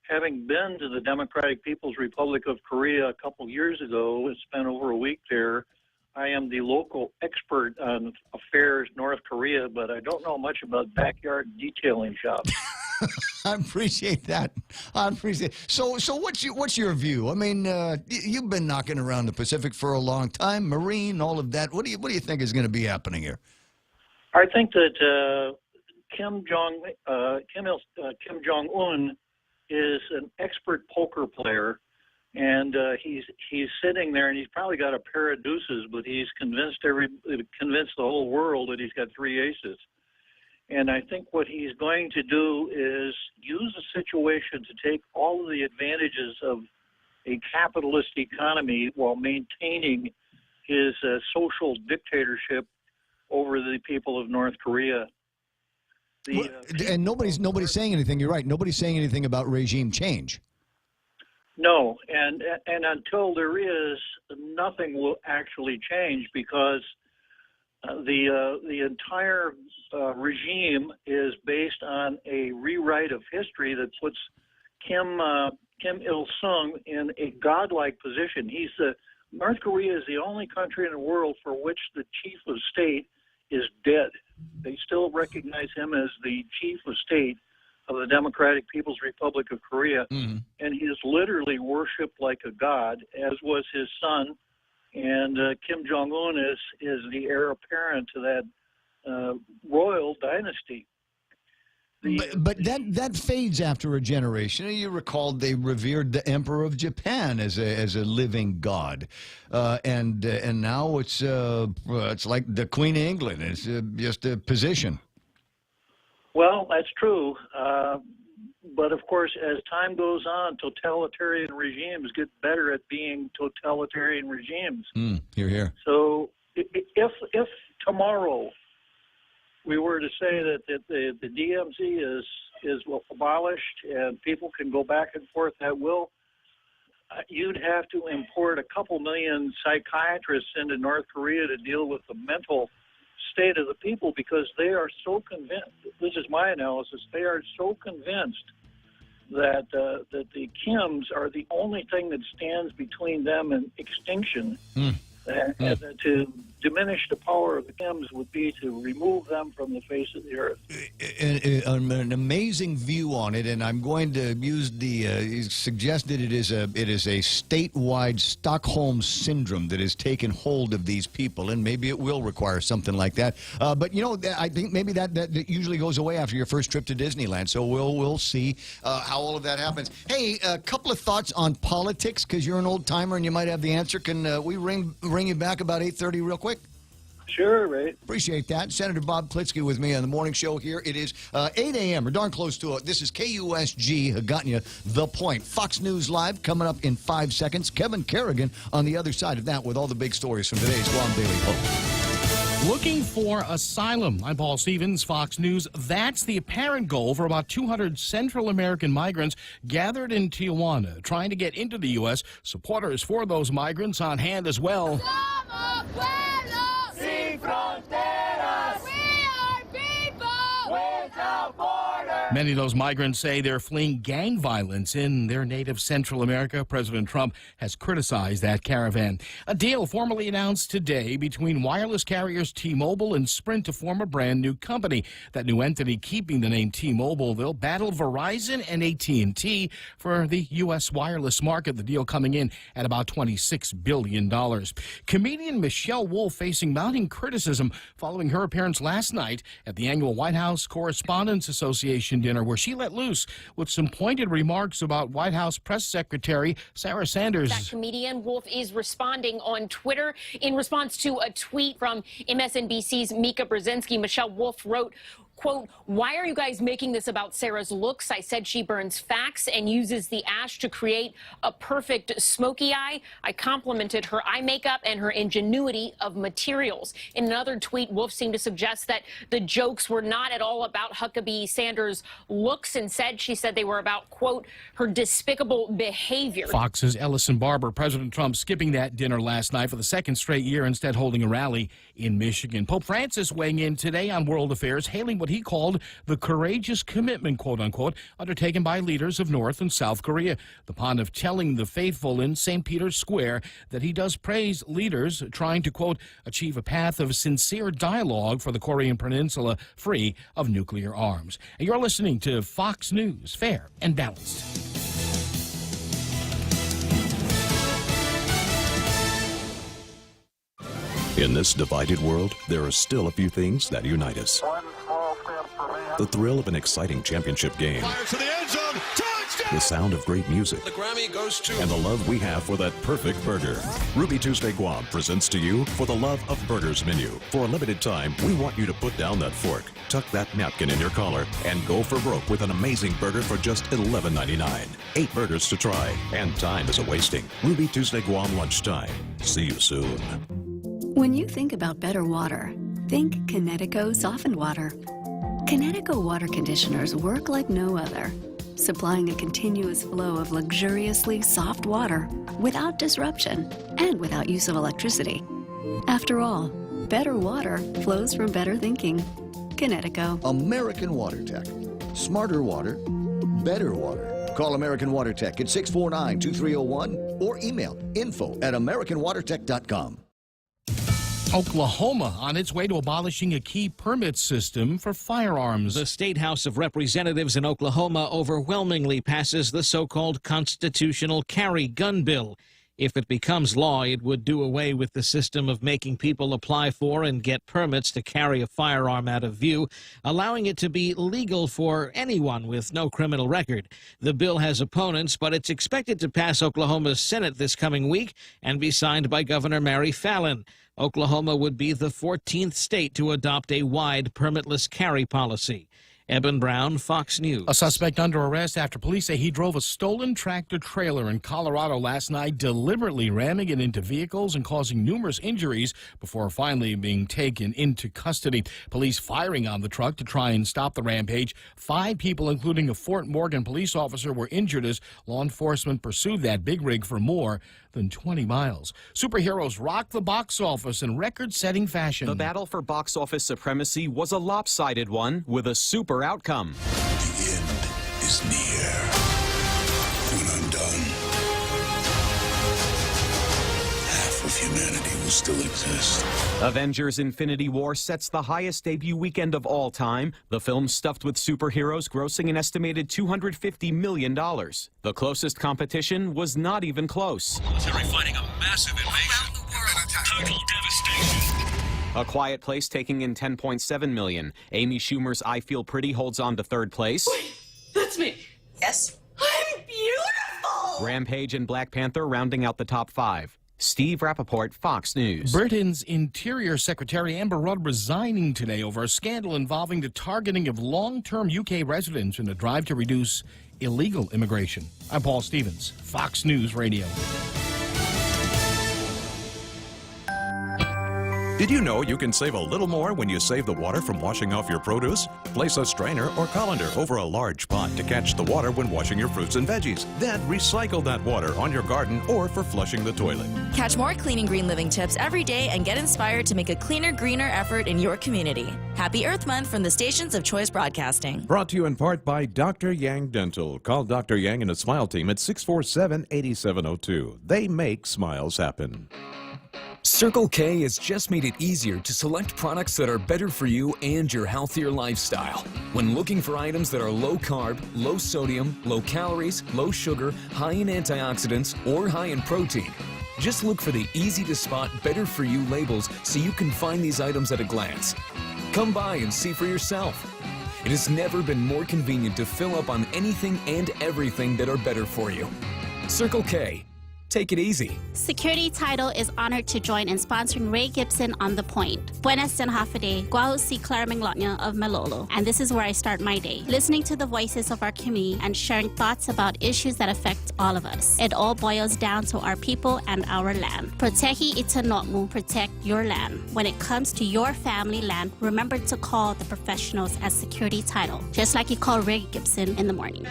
having been to the Democratic People's Republic of Korea a couple years ago, spent over a week there, I am the local expert on affairs North Korea, but I don't know much about backyard detailing shops. I appreciate that. So what's your view? I mean, you've been knocking around the Pacific for a long time, Marine, all of that. What do you think is going to be happening here? I think that Kim Jong-un is an expert poker player, and he's sitting there, and he's probably got a pair of deuces, but he's convinced the whole world that he's got three aces. And I think what he's going to do is use a situation to take all of the advantages of a capitalist economy while maintaining his social dictatorship over the people of North Korea. And nobody's saying anything. You're right. Nobody's saying anything about regime change. No, and until there is, nothing will actually change, because the entire regime is based on a rewrite of history that puts Kim Il-sung in a godlike position. North Korea is the only country in the world for which the chief of state is dead. They still recognize him as the chief of state of the Democratic People's Republic of Korea, and he is literally worshipped like a god, as was his son. And Kim Jong-un is the heir apparent to that royal dynasty. But that fades after a generation. You recall they revered the Emperor of Japan as a living god, and now it's like the Queen of England. It's just a position. Well, that's true. But of course, as time goes on, totalitarian regimes get better at being totalitarian regimes. You're here. So if tomorrow we were to say that the DMZ is abolished and people can go back and forth at will, you'd have to import a couple million psychiatrists into North Korea to deal with the mental state of the people, because they are so convinced, this is my analysis, they are so convinced that that the Kims are the only thing that stands between them and extinction. And to diminish the power of the Kims would be to remove them from the face of the earth. An amazing view on it, and I'm going to use the suggested it is a statewide Stockholm syndrome that has taken hold of these people, and maybe it will require something like that. But you know, I think maybe that usually goes away after your first trip to Disneyland. So we'll see how all of that happens. Hey, a couple of thoughts on politics, because you're an old timer and you might have the answer. Can we ring you back about 8:30 real quick? Sure, Ray. Appreciate that. Senator Bob Klitsky with me on the morning show here. It is 8 a.m. We're darn close to it. This is KUSG, gotten you The Point. Fox News Live coming up in 5 seconds. Kevin Kerrigan on the other side of that with all the big stories from today's Guam Daily Post. Looking for asylum. I'm Paul Stevens, Fox News. That's the apparent goal for about 200 Central American migrants gathered in Tijuana, trying to get into the U.S. Supporters for those migrants on hand as well. Many of those migrants say they're fleeing gang violence in their native Central America. President Trump has criticized that caravan. A deal formally announced today between wireless carriers T-Mobile and Sprint to form a brand new company. That new entity, keeping the name T-Mobile, they'll battle Verizon and AT&T for the U.S. wireless market. The deal coming in at about $26 billion. Comedian Michelle Wolf facing mounting criticism following her appearance last night at the annual White House Correspondents Association dinner, where she let loose with some pointed remarks about White House Press Secretary Sarah Sanders. That comedian Wolf is responding on Twitter in response to a tweet from MSNBC's Mika Brzezinski. Michelle Wolf wrote, quote, "Why are you guys making this about Sarah's looks? I said she burns facts and uses the ash to create a perfect smoky eye. I complimented her eye makeup and her ingenuity of materials." In another tweet, Wolf seemed to suggest that the jokes were not at all about Huckabee Sanders' looks. Instead, she said they were about, quote, her despicable behavior. Fox's Ellison Barber. President Trump skipping that dinner last night for the second straight year, instead holding a rally in Michigan. Pope Francis weighing in today on world affairs, hailing what he called the courageous commitment, quote unquote, undertaken by leaders of North and South Korea. The pontiff telling the faithful in St. Peter's Square that he does praise leaders trying to, quote, achieve a path of sincere dialogue for the Korean Peninsula free of nuclear arms. And you're listening to Fox News, fair and balanced. In this divided world, there are still a few things that unite us. The thrill of an exciting championship game. Fires to the end zone. Touchdown! The sound of great music. The Grammy goes to... And the love we have for that perfect burger. Ruby Tuesday Guam presents to you For the Love of Burgers menu. For a limited time, we want you to put down that fork, tuck that napkin in your collar, and go for broke with an amazing burger for just $11.99. 8 burgers to try, and time is a-wasting. Ruby Tuesday Guam lunchtime. See you soon. When you think about better water, think Connecticut softened water. Connecticut water conditioners work like no other, supplying a continuous flow of luxuriously soft water without disruption and without use of electricity. After all, better water flows from better thinking. Connecticut. American Water Tech. Smarter water, better water. Call American Water Tech at 649-2301 or email info@americanwatertech.com. Oklahoma on its way to abolishing a key permit system for firearms. The State House of Representatives in Oklahoma overwhelmingly passes the so-called constitutional carry gun bill. If it becomes law, it would do away with the system of making people apply for and get permits to carry a firearm out of view, allowing it to be legal for anyone with no criminal record. The bill has opponents, but it's expected to pass Oklahoma's Senate this coming week and be signed by Governor Mary Fallin. Oklahoma would be the 14th state to adopt a wide permitless carry policy. Eben Brown, Fox News. A suspect under arrest after police say he drove a stolen tractor-trailer in Colorado last night, deliberately ramming it into vehicles and causing numerous injuries before finally being taken into custody. Police firing on the truck to try and stop the rampage. 5 people, including a Fort Morgan police officer, were injured as law enforcement pursued that big rig for more than 20 miles. Superheroes rock the box office in record-setting fashion. The battle for box office supremacy was a lopsided one with a super outcome. The end is near. When I'm done, half of humanity will still exist. Avengers: Infinity War sets the highest debut weekend of all time. The film stuffed with superheroes grossing an estimated $250 million. The closest competition was not even close. Military fighting a massive invasion. Total devastation. A Quiet Place taking in $10.7 million. Amy Schumer's I Feel Pretty holds on to third place. Wait, that's me. Yes. I'm beautiful. Rampage and Black Panther rounding out the top 5. Steve Rappaport, Fox News. Britain's Interior Secretary Amber Rudd resigning today over a scandal involving the targeting of long-term UK residents in a drive to reduce illegal immigration. I'm Paul Stevens, Fox News Radio. Did you know you can save a little more when you save the water from washing off your produce? Place a strainer or colander over a large pot to catch the water when washing your fruits and veggies. Then recycle that water on your garden or for flushing the toilet. Catch more cleaning green living tips every day and get inspired to make a cleaner, greener effort in your community. Happy Earth Month from the stations of Choice Broadcasting. Brought to you in part by Dr. Yang Dental. Call Dr. Yang and the Smile Team at 647-8702. They make smiles happen. Circle K has just made it easier to select products that are better for you and your healthier lifestyle. When looking for items that are low carb, low sodium, low calories, low sugar, high in antioxidants, or high in protein, just look for the easy to spot better for you labels so you can find these items at a glance. Come by and see for yourself. It has never been more convenient to fill up on anything and everything that are better for you. Circle K. Take it easy. Security Title is honored to join in sponsoring Ray Gibson on The Point. Buenas and Hafade, Guau si Claraming Lotnya of Malolo. And this is where I start my day, listening to the voices of our community and sharing thoughts about issues that affect all of us. It all boils down to our people and our land. Protehi itanotmu, protect your land. When it comes to your family land, remember to call the professionals at Security Title, just like you call Ray Gibson in the morning.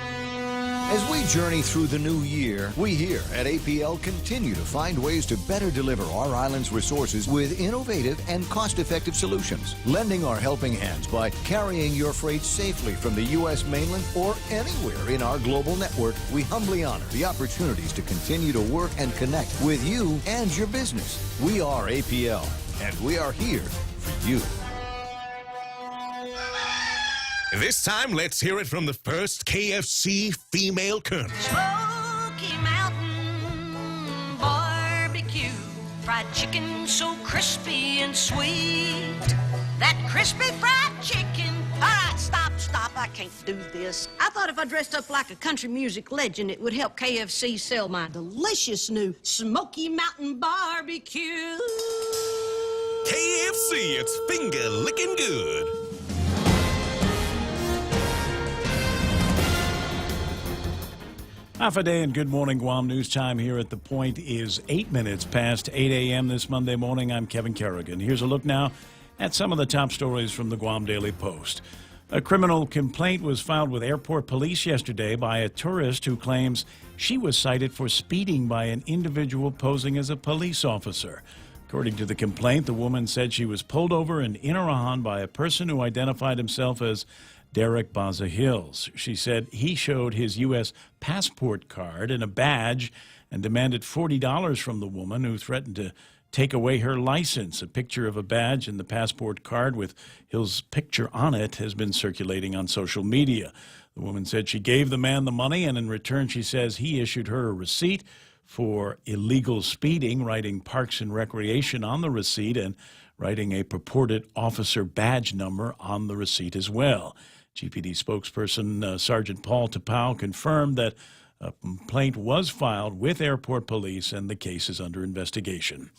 As we journey through the new year, we here at APL continue to find ways to better deliver our island's resources with innovative and cost-effective solutions, lending our helping hands by carrying your freight safely from the U.S. mainland or anywhere in our global network. We humbly honor the opportunities to continue to work and connect with you and your business. We are APL, and we are here for you. This time, let's hear it from the first KFC female colonel. Smoky Mountain Barbecue, fried chicken so crispy and sweet. That crispy fried chicken. All right, stop. I can't do this. I thought if I dressed up like a country music legend, it would help KFC sell my delicious new Smoky Mountain Barbecue. KFC, it's finger licking good. Half a day and good morning, Guam. News time here at The Point is 8 minutes past 8 a.m. this Monday morning. I'm Kevin Kerrigan. Here's a look now at some of the top stories from the Guam Daily Post. A criminal complaint was filed with airport police yesterday by a tourist who claims she was cited for speeding by an individual posing as a police officer. According to the complaint, the woman said she was pulled over in Inarahan by a person who identified himself as Derek Baza Hills. She said he showed his U.S. passport card and a badge and demanded $40 from the woman, who threatened to take away her license. A picture of a badge and the passport card with Hills' picture on it has been circulating on social media. The woman said she gave the man the money, and in return she says he issued her a receipt for illegal speeding, writing Parks and Recreation on the receipt and writing a purported officer badge number on the receipt as well. GPD spokesperson Sergeant Paul Tapau confirmed that a complaint was filed with airport police and the case is under investigation.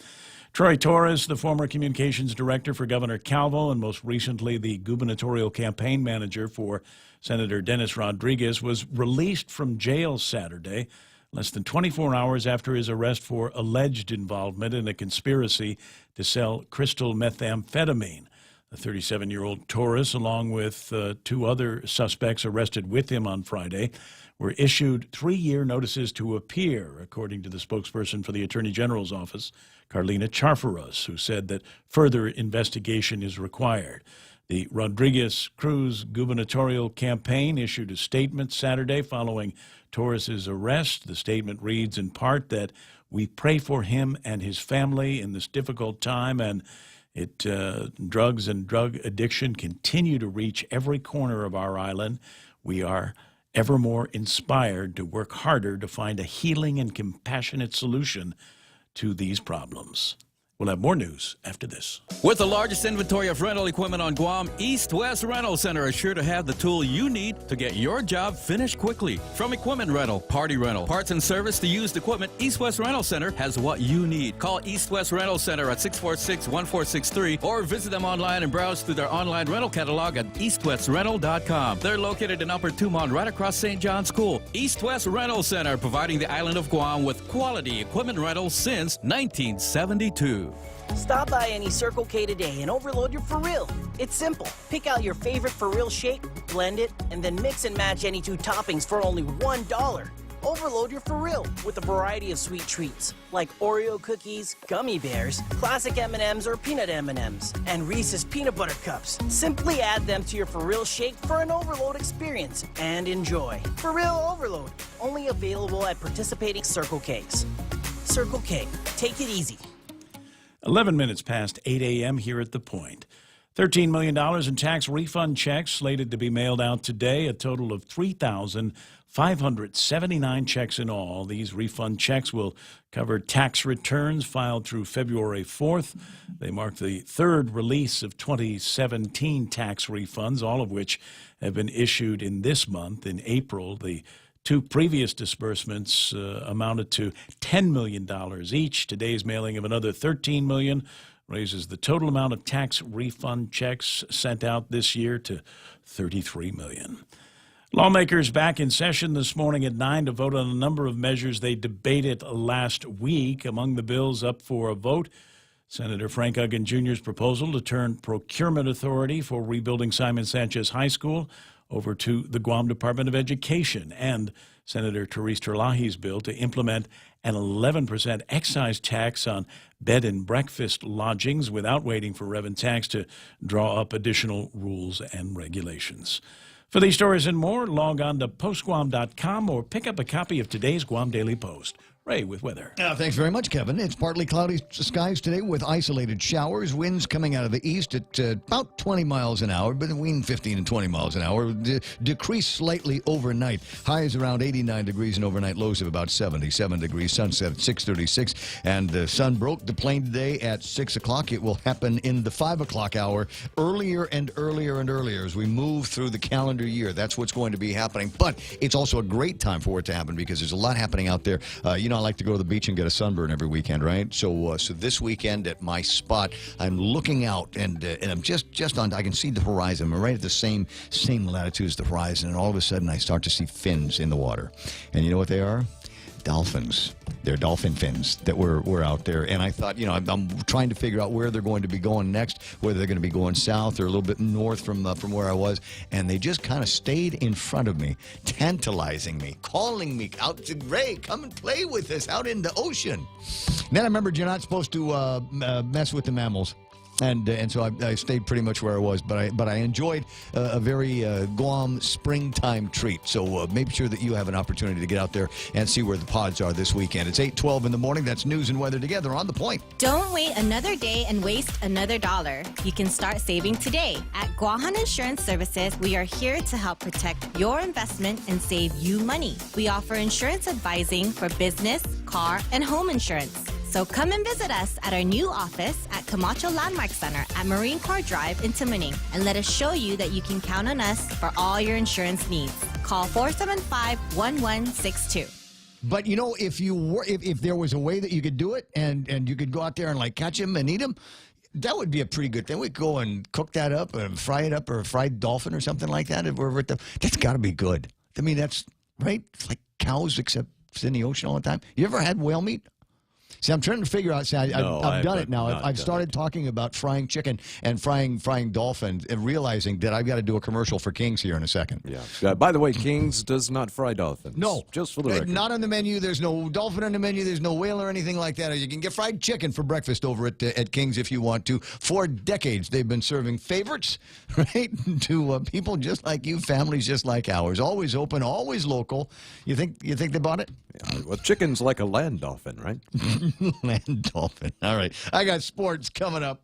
Troy Torres, the former communications director for Governor Calvo and most recently the gubernatorial campaign manager for Senator Dennis Rodriguez, was released from jail Saturday, less than 24 hours after his arrest for alleged involvement in a conspiracy to sell crystal methamphetamine. The 37-year-old Torres, along with two other suspects arrested with him on Friday, were issued 3-year notices to appear, according to the spokesperson for the Attorney General's office, Carlina Charfaras, who said that further investigation is required. The Rodriguez-Cruz gubernatorial campaign issued a statement Saturday following Torres' arrest. The statement reads in part that we pray for him and his family in this difficult time, and drugs and drug addiction continue to reach every corner of our island. We are ever more inspired to work harder to find a healing and compassionate solution to these problems. We'll have more news after this. With the largest inventory of rental equipment on Guam, East West Rental Center is sure to have the tool you need to get your job finished quickly. From equipment rental, party rental, parts and service to used equipment, East West Rental Center has what you need. Call East West Rental Center at 646-1463 or visit them online and browse through their online rental catalog at eastwestrental.com. They're located in Upper Tumon, right across St. John's School. East West Rental Center, providing the island of Guam with quality equipment rentals since 1972. Stop by any Circle K today and overload your For Real. It's simple. Pick out your favorite For Real shake, blend it, and then mix and match any 2 toppings for only $1. Overload your For Real with a variety of sweet treats like Oreo cookies, gummy bears, classic M&Ms or peanut M&Ms, and Reese's peanut butter cups. Simply add them to your For Real shake for an overload experience and enjoy. For Real Overload, only available at participating Circle Ks. Circle K, take it easy. 11 minutes past 8 a.m. here at The Point. $13 million in tax refund checks slated to be mailed out today, a total of 3,579 checks in all. These refund checks will cover tax returns filed through February 4th. They mark the third release of 2017 tax refunds, all of which have been issued in this month. In April, the 2 previous disbursements amounted to $10 million each. Today's mailing of another $13 million raises the total amount of tax refund checks sent out this year to $33 million. Lawmakers back in session this morning at 9 to vote on a number of measures they debated last week. Among the bills up for a vote, Senator Frank Uggan Jr.'s proposal to turn procurement authority for rebuilding Simon Sanchez High School over to the Guam Department of Education, and Senator Therese Terlahi's bill to implement an 11% excise tax on bed and breakfast lodgings without waiting for Rev and Tax to draw up additional rules and regulations. For these stories and more, log on to postguam.com or pick up a copy of today's Guam Daily Post. Ray with weather. Thanks very much, Kevin. It's partly cloudy skies today with isolated showers. Winds coming out of the east at about 20 miles an hour, between 15 and 20 miles an hour. Decrease slightly overnight. Highs around 89 degrees and overnight lows of about 77 degrees. Sunset at 6:36. And the sun broke the plane today at 6 o'clock. It will happen in the 5 o'clock hour, earlier and earlier and earlier as we move through the calendar year. That's what's going to be happening. But it's also a great time for it to happen because there's a lot happening out there. I like to go to the beach and get a sunburn every weekend, right? So this weekend at my spot, I'm looking out and I'm just on. I can see the horizon. I'm right at the same latitude as the horizon, and all of a sudden I start to see fins in the water. And you know what they are? Dolphins. They're dolphin fins that were out there. And I thought, I'm trying to figure out where they're going to be going next, whether they're going to be going south or a little bit north from where I was. And they just kind of stayed in front of me, tantalizing me, calling me out to, Ray, come and play with us out in the ocean. Then I remembered you're not supposed to mess with the mammals. And so I stayed pretty much where I was, but I enjoyed a very Guam springtime treat. So make sure that you have an opportunity to get out there and see where the pods are this weekend. It's 8:12 in the morning. That's news and weather together on The Point. Don't wait another day and waste another dollar. You can start saving today. At Guahan Insurance Services, we are here to help protect your investment and save you money. We offer insurance advising for business, car, and home insurance. So come and visit us at our new office at Camacho Landmark Center at Marine Corps Drive in Timoning, and let us show you that you can count on us for all your insurance needs. Call 475-1162. But you know, if there was a way that you could do it, and you could go out there and like catch them and eat them, that would be a pretty good thing. We'd go and cook that up and fry it up, or a fried dolphin or something like that. That's got to be good. I mean, that's right. It's like cows, except it's in the ocean all the time. You ever had whale meat? See, I'm trying to figure out. See, I've done it now. I've started talking about frying chicken and frying dolphin, and realizing that I've got to do a commercial for King's here in a second. Yeah. By the way, King's does not fry dolphins. No, just for the record. Not on the menu. There's no dolphin on the menu. There's no whale or anything like that. You can get fried chicken for breakfast over at King's if you want to. For decades, they've been serving favorites, right, to people just like you, families just like ours. Always open, always local. You think they bought it? Yeah, well, chicken's like a land dolphin, right? Land dolphin. All right. I got sports coming up.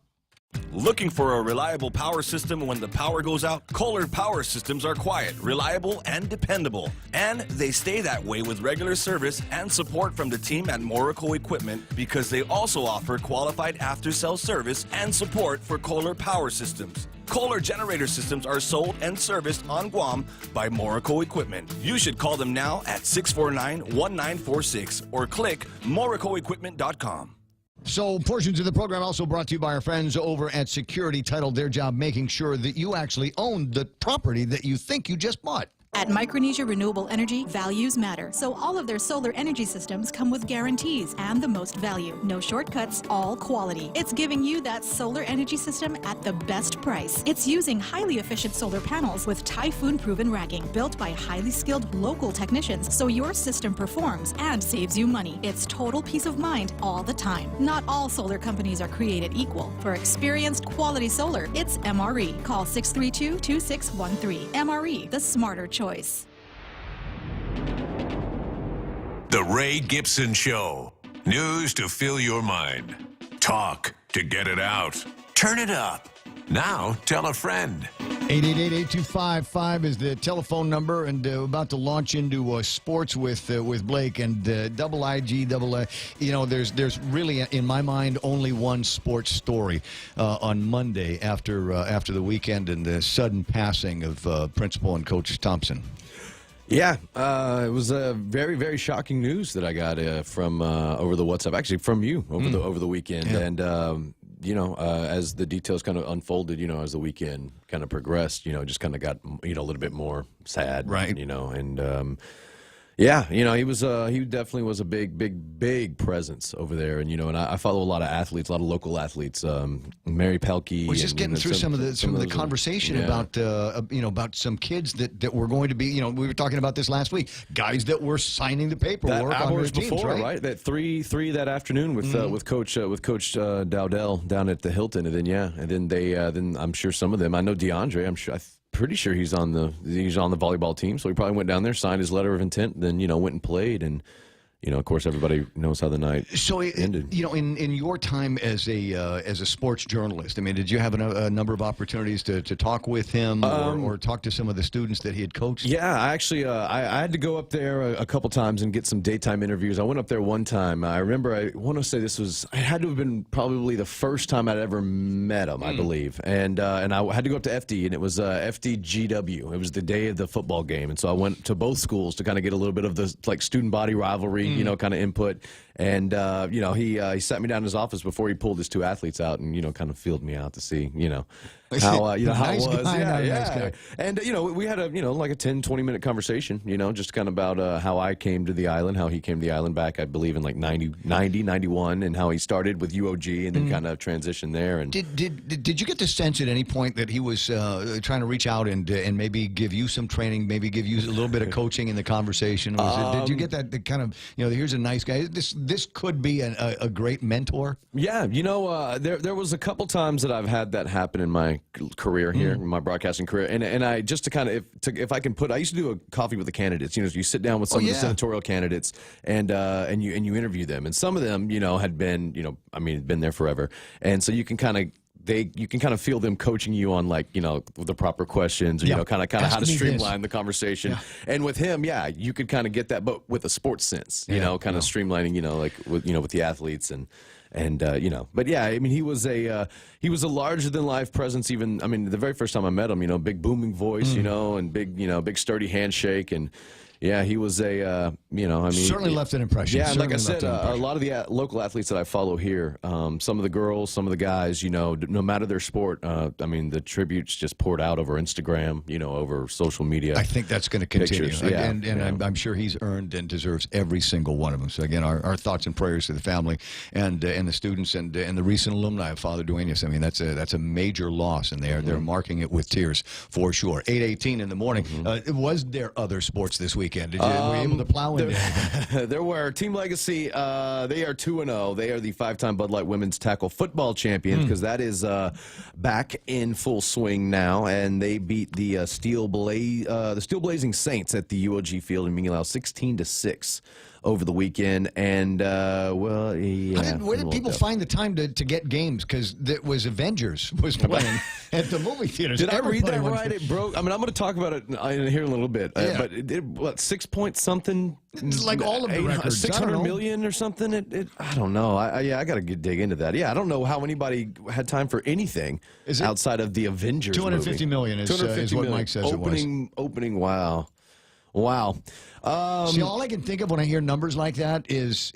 Looking for a reliable power system when the power goes out? Kohler Power Systems are quiet, reliable, and dependable. And they stay that way with regular service and support from the team at Morico Equipment, because they also offer qualified after-sales service and support for Kohler Power Systems. Kohler generator systems are sold and serviced on Guam by Morico Equipment. You should call them now at 649-1946 or click moricoequipment.com. So portions of the program also brought to you by our friends over at Security Title. Their job making sure that you actually own the property that you think you just bought. At Micronesia Renewable Energy, values matter. So all of their solar energy systems come with guarantees and the most value. No shortcuts, all quality. It's giving you that solar energy system at the best price. It's using highly efficient solar panels with typhoon-proven racking, built by highly skilled local technicians, so your system performs and saves you money. It's total peace of mind all the time. Not all solar companies are created equal. For experienced quality solar, it's MRE. Call 632-2613. MRE, the smarter choice. The Ray Gibson Show. News to fill your mind. Talk to get it out. Turn it up. Now tell a friend. 888-8255 is the telephone number, and we're about to launch into sports with Blake and double IG, double A. You know, there's really, in my mind, only one sports story on Monday after the weekend and the sudden passing of Principal and Coach Thompson. Yeah, it was very, very shocking news that I got from over the WhatsApp, actually from you over the weekend. Yeah. And you know, as the details kind of unfolded, you know, as the weekend kind of progressed, you know, just kind of got, you know, a little bit more sad, right? You know, and yeah, you know, he definitely was a big presence over there, and you know, and I follow a lot of athletes, a lot of local athletes. Mary Pelkey. We're just getting through some of the conversation about you know, about some kids that were going to be, you know, we were talking about this last week, guys that were signing the paperwork on their teams, before, right? That three that afternoon with Coach Dowdell down at the Hilton, and then then I'm sure some of them, I know DeAndre, pretty sure he's on the volleyball team, so he probably went down there, signed his letter of intent, then, you know, went and played, and, you know, of course, everybody knows how the night ended. You know, in your time as a sports journalist, I mean, did you have a number of opportunities to talk with him or talk to some of the students that he had coached? Yeah, I actually I had to go up there a couple times and get some daytime interviews. I went up there one time. I remember, I want to say it had to have been probably the first time I'd ever met him, I believe. And I had to go up to FD, and it was FDGW. It was the day of the football game, and so I went to both schools to kind of get a little bit of the like student body rivalry. You know, kind of input. And, you know, he sat me down in his office before he pulled his two athletes out and, you know, kind of fielded me out to see, you know, how, you know, how it was. Nice guy. And, you know, we had like a 10, 20-minute conversation, you know, just kind of about how I came to the island, how he came to the island back, I believe, in like 91, and how he started with UOG and then kind of transitioned there. And Did you get the sense at any point that he was trying to reach out and maybe give you some training, maybe give you a little bit of coaching in the conversation? Or did you get that kind of, you know, here's a nice guy, this could be a great mentor? Yeah, you know, there was a couple times that I've had that happen in my career here, in my broadcasting career, and I just to kind of if I can put, I used to do a coffee with the candidates. You know, you sit down with some of the senatorial candidates and you interview them, and some of them, you know, had been, you know, I mean, been there forever, and so you can kind of. You can kind of feel them coaching you on, like, you know, the proper questions, or, you know, kind of how to streamline the conversation. Yeah. And with him, you could kind of get that, but with a sports sense, you know, kind of streamlining, you know, like with the athletes and you know, but yeah, I mean, he was a larger than life presence. Even, I mean, the very first time I met him, you know, big booming voice, you know, and big sturdy handshake, and Yeah, he was a, certainly left an impression. Yeah, and like I Certainly said, left an a lot of the local athletes that I follow here, some of the girls, some of the guys, no matter their sport, the tributes just poured out over Instagram, over social media. I think that's going to continue. Pictures. Yeah, and I'm sure he's earned and deserves every single one of them. So, again, our thoughts and prayers to the family and the students and the recent alumni of Father Duenas. I mean, that's a major loss, and they're marking it with tears for sure. 8:18 in the morning. Was there other sports this weekend? Were you able to plow into anything? There were. Team Legacy, they are 2-0. They are the 5-time Bud Light women's tackle football champions because that is back in full swing now, and they beat the Steel Blazing Saints at the UOG Field in Mingalao 16-6. Over the weekend, and where did people find the time to get games? Because it was Avengers was playing at the movie theaters. Did I read that right? It broke. I'm going to talk about it here in a little bit. But what 6 point something? It's like all of the records, 600 million or something. I don't know. I got to dig into that. Yeah, I don't know how anybody had time for anything outside of the Avengers. 250 million is what Mike says it was. Opening. Wow. See, all I can think of when I hear numbers like that is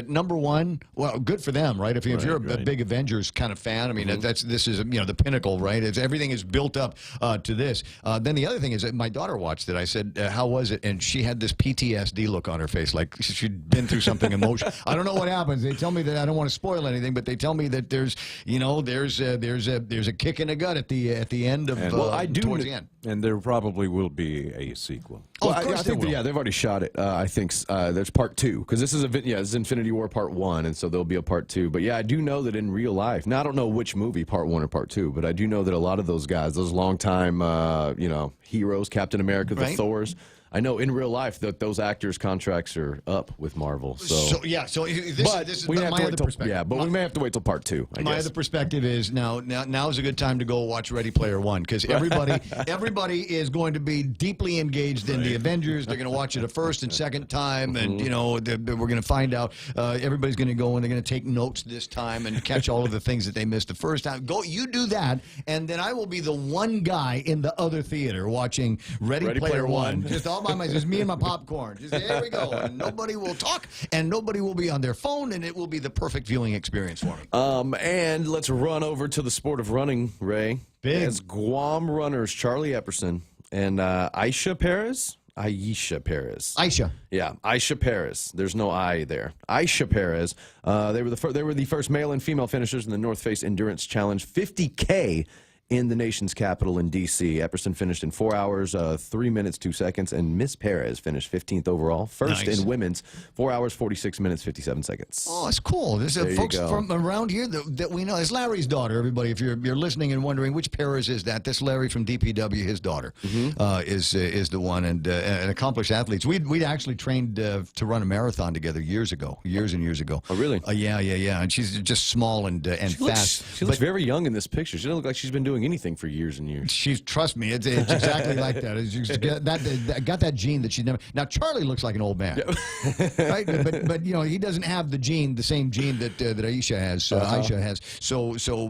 number one. Well, good for them, right? If you're a big Avengers kind of fan, I mean, this is the pinnacle, right? Everything is built up to this. Then the other thing is that my daughter watched it. I said, "How was it?" And she had this PTSD look on her face, like she'd been through something emotional. I don't know what happens. They tell me that I don't want to spoil anything, but they tell me that there's a kick in the gut at the end of towards the end. And there probably will be a sequel. Oh, of course I think they've already shot it. I think there's part 2 because this is Infinity War Part 1, and so there'll be a Part 2. But yeah, I do know that in real life. Now I don't know which movie, Part 1 or Part 2, but I do know that a lot of those guys, those longtime heroes, Captain America, the Thors. I know in real life that those actors' contracts are up with Marvel. This is my other perspective. Yeah, but we may have to wait till Part 2. My other perspective is now is a good time to go watch Ready Player One because everybody is going to be deeply engaged in the Avengers. They're going to watch it a first and second time, and we're going to find out. Everybody's going to go and they're going to take notes this time and catch all of the things that they missed the first time. Go, you do that, and then I will be the one guy in the other theater watching Ready Player One. Just all by myself, just me and my popcorn. Just there we go. And nobody will talk, and nobody will be on their phone, and it will be the perfect viewing experience for me. And let's run over to the sport of running, Ray. Big. As Guam runners Charlie Epperson and Aisha Perez. Yeah, Aisha Perez. There's no I there. Aisha Perez. They were the first male and female finishers in the North Face Endurance Challenge 50K in the nation's capital in D.C. Epperson finished in 4 hours, 3 minutes, 2 seconds, and Miss Perez finished 15th overall. First in women's, 4 hours, 46 minutes, 57 seconds. Oh, that's cool. There's folks from around here that we know. It's Larry's daughter, everybody. If you're listening and wondering which Perez is that, that's Larry from DPW, his daughter, is the one, and accomplished athletes. We'd actually trained to run a marathon together years and years ago. Oh, really? Yeah. And she's just small and fast. She looks very young in this picture. She doesn't look like she's been doing anything for years and years. Trust me, it's exactly like that. She's got that gene that she never. Now Charlie looks like an old man, right? But he doesn't have the same gene that Aisha has. Aisha has.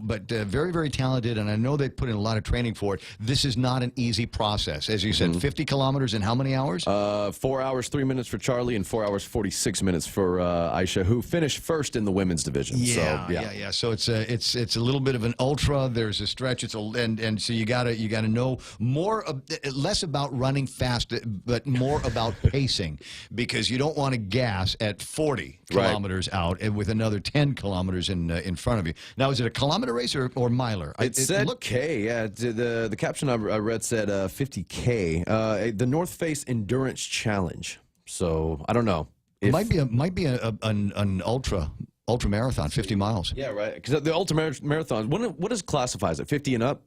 But very, very talented, and I know they put in a lot of training for it. This is not an easy process, as you said. 50 kilometers in how many hours? 4 hours 3 minutes for Charlie and 4 hours 46 minutes for Aisha, who finished first in the women's division. Yeah. So it's a little bit of an ultra. There's a stretch. And so you gotta know less about running fast, but more about pacing, because you don't want to gas at 40 kilometers out and with another 10 kilometers in front of you. Now, is it a kilometer race or miler? It said K. Yeah, the caption I read said 50K. The North Face Endurance Challenge. So I don't know. It might be an ultra marathon, 50 miles. Yeah, right. Because the ultra marathon, what is classifies it? 50 and up?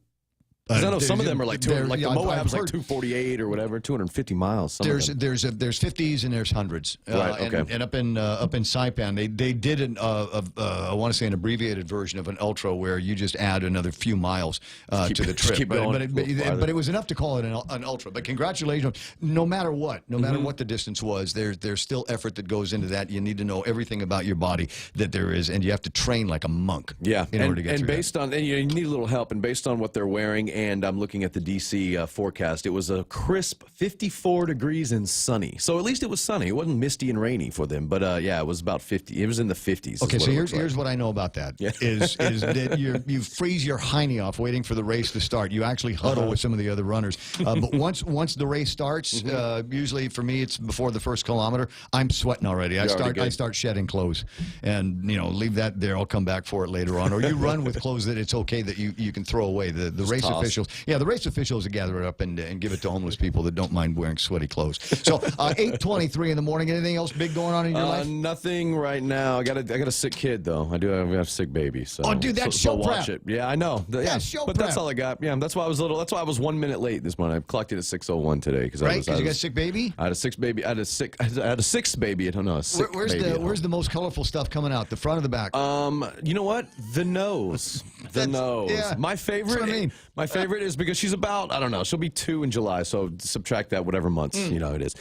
Because I know some of them are like the Moab's like 248 or whatever, 250 miles. There's 50s and there's hundreds. And up in Saipan, they did I want to say an abbreviated version of an ultra where you just add another few miles to the trip. But it was enough to call it an ultra. But congratulations, no matter what the distance was, there's still effort that goes into that. You need to know everything about your body that there is, and you have to train like a monk. Yeah, in order to get and through based that. on, and you need a little help, and based on what they're wearing and I'm looking at the D.C. Forecast. It was a crisp 54 degrees and sunny. So at least it was sunny. It wasn't misty and rainy for them. But yeah, it was about 50. It was in the 50s. Okay, so here's what I know about that. Yeah. Is that you freeze your hiney off waiting for the race to start. You actually huddle with some of the other runners. But once the race starts, usually for me it's before the first kilometer, I'm sweating already. I start shedding clothes, and leave that there. I'll come back for it later on. Or you run with clothes that it's okay that you can throw away. The race officials, the race officials gather it up and give it to homeless people that don't mind wearing sweaty clothes. So 8:23 in the morning. Anything else big going on in your life? Nothing right now. I got a sick kid though. I have a sick baby. So dude, that's show prep. Watch it. Yeah, I know. Yeah, show but prep. That's all I got. Yeah, that's why I was 1 minute late this morning. I clocked in at 6:01 today because you got a sick baby. I had a sick baby. I had a sixth baby. I don't know. Where's the most colorful stuff coming out? The front or the back? You know what? The nose. The nose. Yeah, my favorite. That's what I mean. My favorite is because she's about, I don't know, she'll be 2 in July, so subtract that whatever months it is.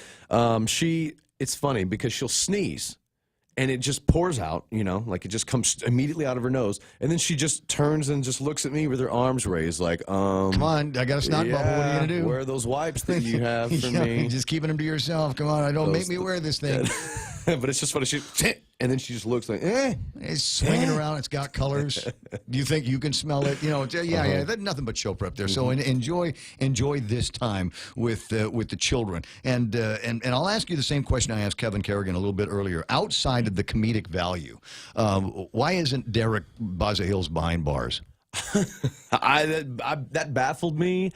It's funny because she'll sneeze and it just pours out, like it just comes immediately out of her nose, and then she just turns and just looks at me with her arms raised, like, come on, I got a snot bubble. What are you gonna do? Where are those wipes that you have for me? Just keeping them to yourself. Come on, don't make me wear this thing. But it's just funny. And then she just looks like, It's swinging around. It's got colors. Do you think you can smell it? Yeah. That's nothing but show prep there. So enjoy this time with the children. And I'll ask you the same question I asked Kevin Kerrigan a little bit earlier. Outside of the comedic value, why isn't Derek Baza Hills behind bars? That baffled me.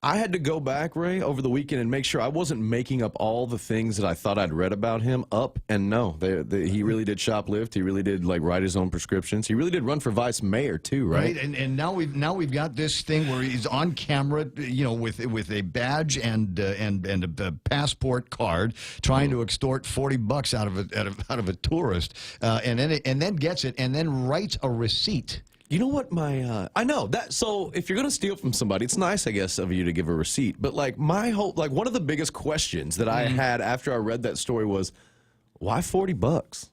I had to go back, Ray, over the weekend and make sure I wasn't making up all the things that I thought I'd read about him up. And no, he really did shoplift. He really did write his own prescriptions. He really did run for vice mayor too, right? And now we've got this thing where he's on camera, with a badge and a passport card, trying to extort $40 out of a tourist, and then gets it and then writes a receipt. You know what I know that. So if you're going to steal from somebody, it's nice, I guess, of you to give a receipt. But my whole, one of the biggest questions that I had after I read that story was, why $40?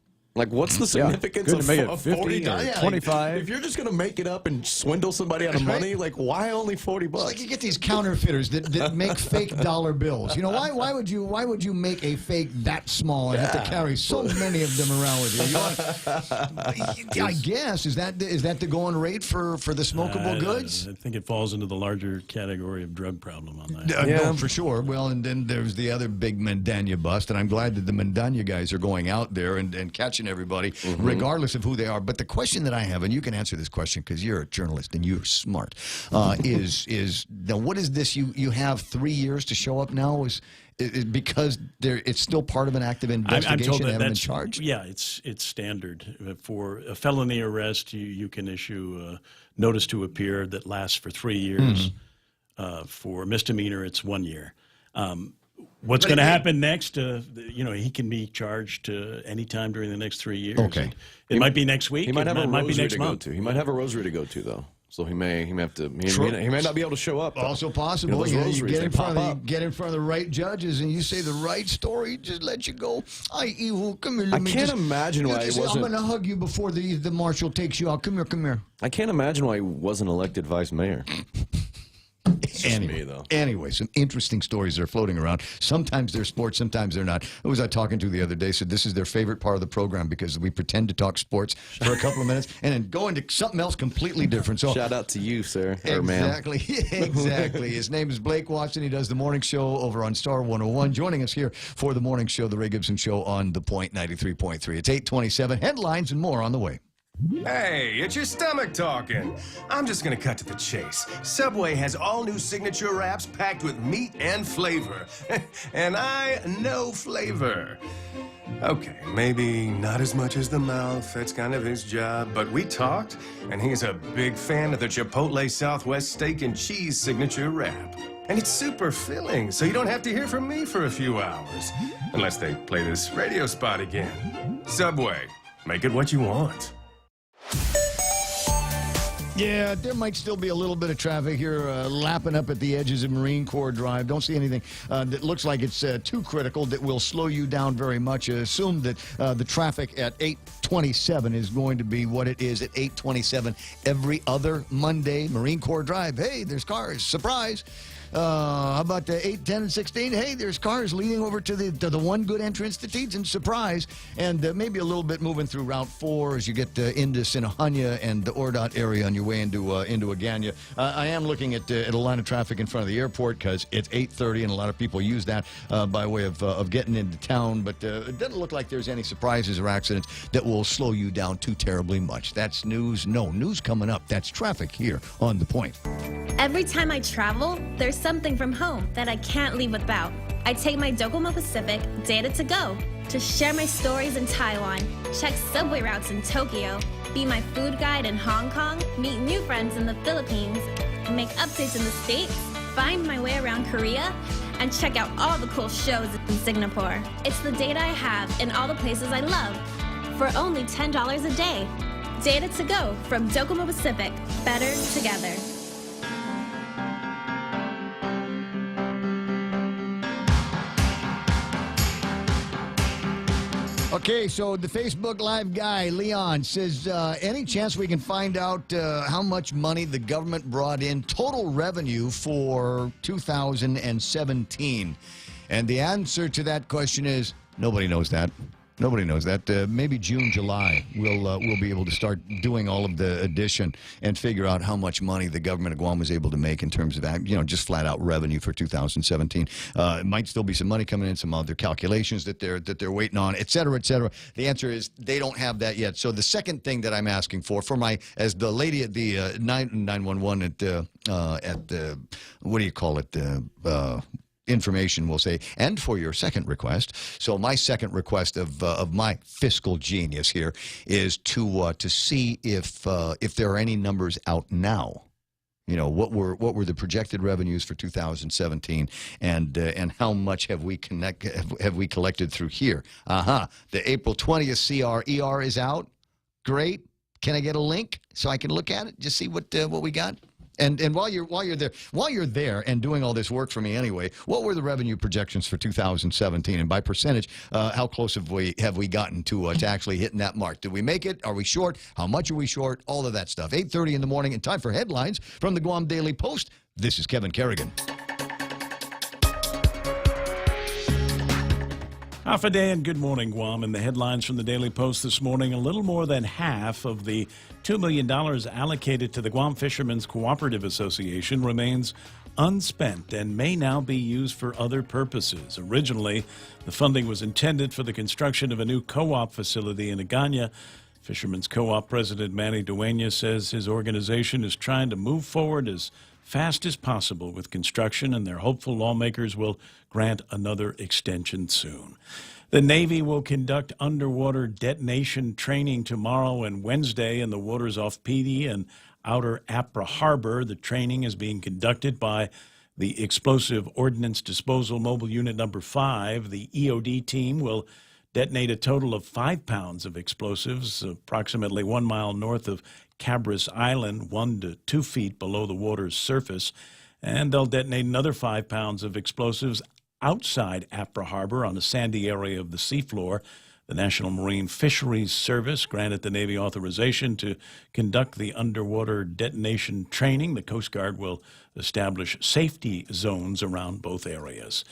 What's the significance of $40? 25. If you're just going to make it up and swindle somebody out of money, why only $40? It's like you get these counterfeiters that make fake dollar bills. Why would you make a fake that small and have to carry so many of them around with you? I guess is that the going rate for the smokable goods? I think it falls into the larger category of drug problem on that. No, for sure. Well, and then there's the other big Mandania bust, and I'm glad that the Mandania guys are going out there and catching everybody, regardless of who they are. But the question that I have, and you can answer this question because you're a journalist and you're smart, is now what is this? You have 3 years to show up now? Is because it's still part of an active investigation? I'm told they haven't been that's charged? Yeah, it's standard. For a felony arrest, you can issue a notice to appear that lasts for 3 years. For misdemeanor, it's 1 year. What's going to happen next? He can be charged any time during the next 3 years. Okay, it might be next week. He might have a rosary to go to. He might have a rosary to go to, though. So he may have to. He may not be able to show up. Also possible. You get in front of the right judges and you say the right story, just let you go. Come here. I can't imagine why he wasn't. I'm going to hug you before the marshal takes you out. Come here. I can't imagine why he wasn't elected vice mayor. Anyway, some interesting stories that are floating around. Sometimes they're sports, sometimes they're not. Who was I talking to the other day? Said this is their favorite part of the program because we pretend to talk sports for a couple of minutes and then go into something else completely different. So shout out to you, sir. Exactly. His name is Blake Watson. He does the morning show over on Star 101. Joining us here for the morning show, the Ray Gibson Show on The Point 93.3. It's 8:27. Headlines and more on the way. Hey, it's your stomach talking. I'm just gonna cut to the chase. Subway has all new signature wraps packed with meat and flavor. And I know flavor. Okay, maybe not as much as the mouth, that's kind of his job, but we talked, and he's a big fan of the Chipotle Southwest Steak and Cheese signature wrap. And it's super filling, so you don't have to hear from me for a few hours. Unless they play this radio spot again. Subway, make it what you want. Yeah, there might still be a little bit of traffic here lapping up at the edges of Marine Corps Drive. Don't see anything that looks like it's too critical that will slow you down very much. Assume that the traffic at 827 is going to be what it is at 827 every other Monday. Marine Corps Drive, hey, there's cars. Surprise. How about 8, 10, and 16? Hey, there's cars leading over to the one good entrance to Teton. Surprise. And maybe a little bit moving through Route 4 as you get into Sinahanya and the Ordot area on your way into Agana. I am looking at a line of traffic in front of the airport because it's 8:30 and a lot of people use that by way of getting into town. But it doesn't look like there's any surprises or accidents that will slow you down too terribly much. That's news. No, news coming up. That's traffic here on The Point. Every time I travel, there's something from home that I can't leave without. I take my Docomo Pacific Data to Go to share my stories in Taiwan, check subway routes in Tokyo, be my food guide in Hong Kong, meet new friends in the Philippines, make updates in the States, find my way around Korea, and check out all the cool shows in Singapore. It's the data I have in all the places I love for only $10 a day. Data to Go from Docomo Pacific. Better together. Okay, so the Facebook Live guy, Leon, says, any chance we can find out how much money the government brought in, total revenue for 2017? And the answer to that question is, nobody knows that. Nobody knows that. Maybe June, July, we'll be able to start doing all of the addition and figure out how much money the government of Guam was able to make in terms of that, just flat out revenue for 2017. It might still be some money coming in, some other calculations that they're waiting on, et cetera, et cetera. The answer is they don't have that yet. So the second thing that I'm asking for as the lady at the 911 at the what do you call it? Information, we'll say, and for your second request. So my second request of my fiscal genius here is to see if there are any numbers out now. What were the projected revenues for 2017, and how much have we collected through here? The April 20th CRER is out. Great. Can I get a link so I can look at it? Just see what we got. And while you're there and doing all this work for me anyway, what were the revenue projections for 2017? And by percentage, how close have we gotten to actually hitting that mark? Did we make it? Are we short? How much are we short? All of that stuff. 8:30 in the morning, and time for headlines from the Guam Daily Post. This is Kevin Kerrigan. Half a day and good morning, Guam. And the headlines from the Daily Post this morning, a little more than half of the $2 million allocated to the Guam Fishermen's Cooperative Association remains unspent and may now be used for other purposes. Originally, the funding was intended for the construction of a new co-op facility in Agana. Fishermen's Co-op President Manny Dueña says his organization is trying to move forward as fast as possible with construction, and they're hopeful lawmakers will grant another extension soon. The Navy will conduct underwater detonation training tomorrow and Wednesday in the waters off Pidi and outer Apra Harbor. The training is being conducted by the Explosive Ordnance Disposal Mobile Unit Number 5. The EOD team will detonate a total of 5 pounds of explosives approximately 1 mile north of Cabras Island, 1 to 2 feet below the water's surface. And they'll detonate another 5 pounds of explosives outside Apra Harbor on a sandy area of the seafloor. The National Marine Fisheries Service granted the Navy authorization to conduct the underwater detonation training. The Coast Guard will establish safety zones around both areas.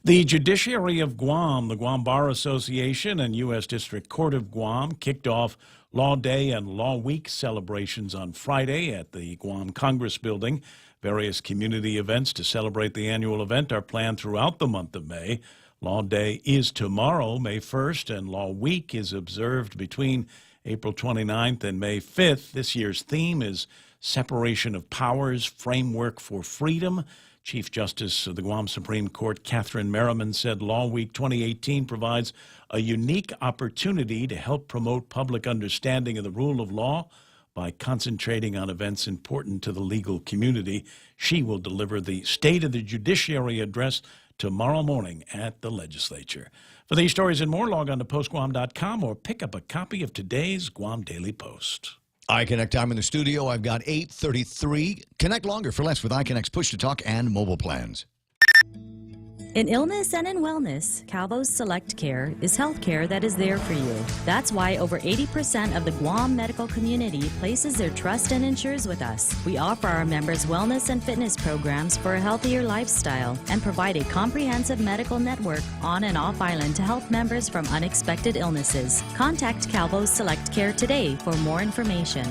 The judiciary of Guam, the Guam Bar Association, and U.S. District Court of Guam kicked off Law Day and Law Week celebrations on Friday at the Guam Congress Building. Various community events to celebrate the annual event are planned throughout the month of May. Law Day is tomorrow, May 1st, and Law Week is observed between April 29th and May 5th. This year's theme is Separation of Powers, Framework for Freedom. Chief Justice of the Guam Supreme Court, Catherine Merriman, said Law Week 2018 provides a unique opportunity to help promote public understanding of the rule of law by concentrating on events important to the legal community. She will deliver the State of the Judiciary address tomorrow morning at the legislature. For these stories and more, log on to postguam.com or pick up a copy of today's Guam Daily Post. iConnect time in the studio. I've got 8:33. Connect longer for less with iConnect's push-to-talk and mobile plans. In illness and in wellness, Calvo's Select Care is health care that is there for you. That's why over 80% of the Guam medical community places their trust and insures with us. We offer our members wellness and fitness programs for a healthier lifestyle and provide a comprehensive medical network on and off island to help members from unexpected illnesses. Contact Calvo's Select Care today for more information.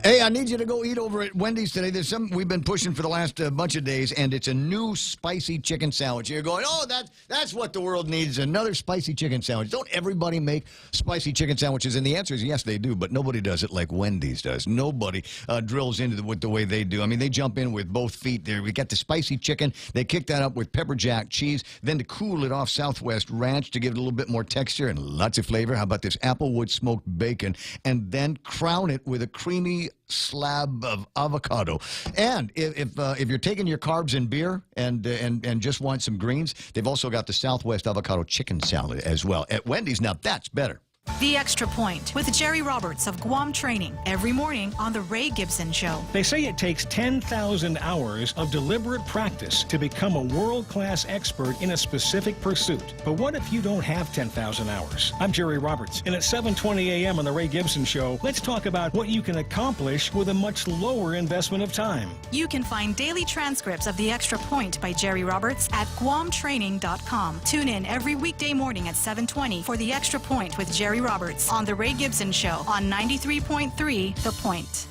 Hey, I need you to go eat over at Wendy's today. There's something we've been pushing for the last bunch of days, and it's a new spicy chicken sandwich. You're going, oh, that's what the world needs, another spicy chicken sandwich. Don't everybody make spicy chicken sandwiches? And the answer is yes, they do, but nobody does it like Wendy's does. Nobody drills into it the way they do. I mean, they jump in with both feet there. We got the spicy chicken. They kick that up with pepper jack cheese. Then to cool it off, Southwest Ranch to give it a little bit more texture and lots of flavor. How about this Applewood smoked bacon? And then crown it with a creamy slab of avocado. And if you're taking your carbs and beer and just want some greens, they've also got the Southwest avocado chicken salad as well at Wendy's. Now that's better. The Extra Point with Jerry Roberts of Guam Training every morning on The Ray Gibson Show. They say it takes 10,000 hours of deliberate practice to become a world-class expert in a specific pursuit. But what if you don't have 10,000 hours? I'm Jerry Roberts, and at 7:20 a.m. on The Ray Gibson Show, let's talk about what you can accomplish with a much lower investment of time. You can find daily transcripts of The Extra Point by Jerry Roberts at guamtraining.com. Tune in every weekday morning at 7:20 for The Extra Point with Jerry Roberts on The Ray Gibson Show on 93.3 The Point.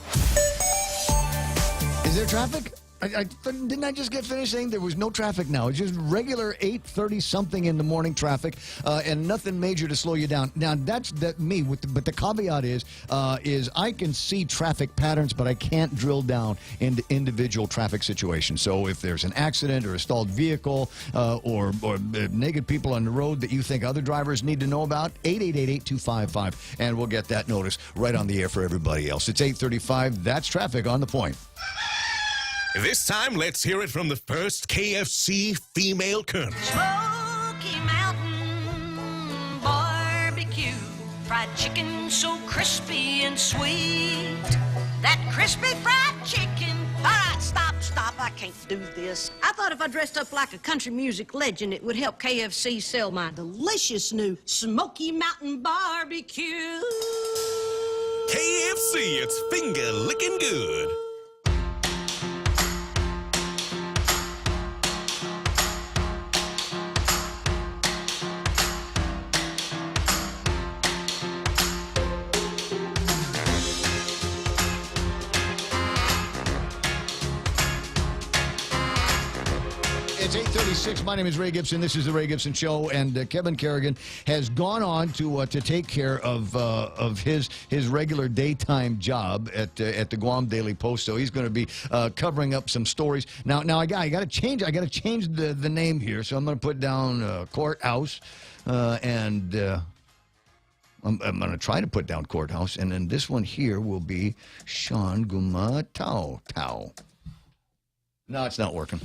Is there traffic? Didn't I just get finished saying there was no traffic now? It's just regular 8:30-something in the morning traffic and nothing major to slow you down. Now, that's me, but the caveat is I can see traffic patterns, but I can't drill down into individual traffic situations. So if there's an accident or a stalled vehicle or naked people on the road that you think other drivers need to know about, 888-8255, and we'll get that notice right on the air for everybody else. It's 8:35. That's traffic on the point. This time, let's hear it from the first KFC female colonel. Smoky Mountain Barbecue, fried chicken so crispy and sweet. That crispy fried chicken. All right, stop, I can't do this. I thought if I dressed up like a country music legend, it would help KFC sell my delicious new Smoky Mountain Barbecue. KFC, it's finger licking good. It's 8:36. My name is Ray Gibson. This is the Ray Gibson Show, and Kevin Kerrigan has gone on to take care of his regular daytime job at the Guam Daily Post. So he's going to be covering up some stories. Now I got to change. I got to change the name here. So I'm going to put down courthouse, and I'm going to try to put down courthouse, and then this one here will be Sean Gumatao. No, it's not working.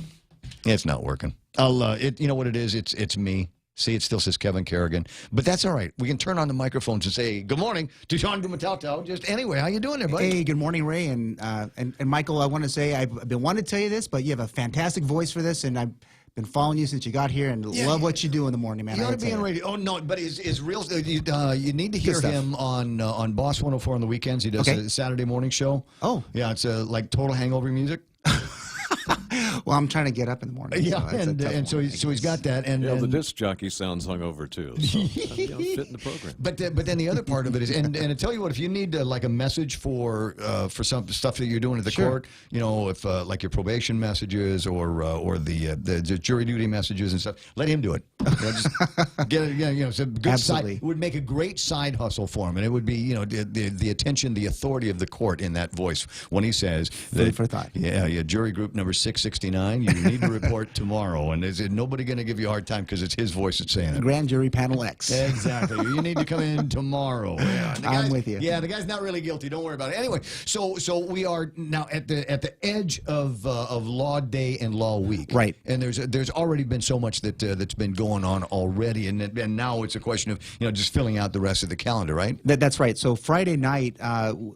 It's not working. You know what it is? It's me. See, it still says Kevin Kerrigan, but that's all right. We can turn on the microphones and say good morning to Sean Gumatao. Just anyway, how you doing there, buddy? Hey, good morning, Ray, and Michael. I want to say I've been wanting to tell you this, but you have a fantastic voice for this, and I've been following you since you got here, and love what you do in the morning, man. You ought to be on radio. Oh no, but is real. You need to hear him on Boss 104 on the weekends. He does a Saturday morning show. Oh, yeah, it's like total hangover music. Well, I'm trying to get up in the morning. Yeah, so he's got that. And the disc jockey sounds hungover too. So fit in the program. But then the other part of it is, and I tell you what, if you need like a message for some stuff that you're doing at the court, you know, if like your probation messages or the jury duty messages and stuff, let him do it. Just get it. You know, it's a good side. It would make a great side hustle for him, and it would be, you know, the attention, the authority of the court in that voice when he says food for thought. Yeah, jury group number 6 69, you need to report tomorrow. And is nobody going to give you a hard time because it's his voice that's saying it? Grand jury panel X. Exactly. You need to come in tomorrow. Yeah, I'm with you. Yeah, the guy's not really guilty. Don't worry about it. Anyway, so we are now at the edge of Law Day and Law Week. Right. And there's already been so much that's been going on already, and now it's a question of just filling out the rest of the calendar, right? That's right. So Friday night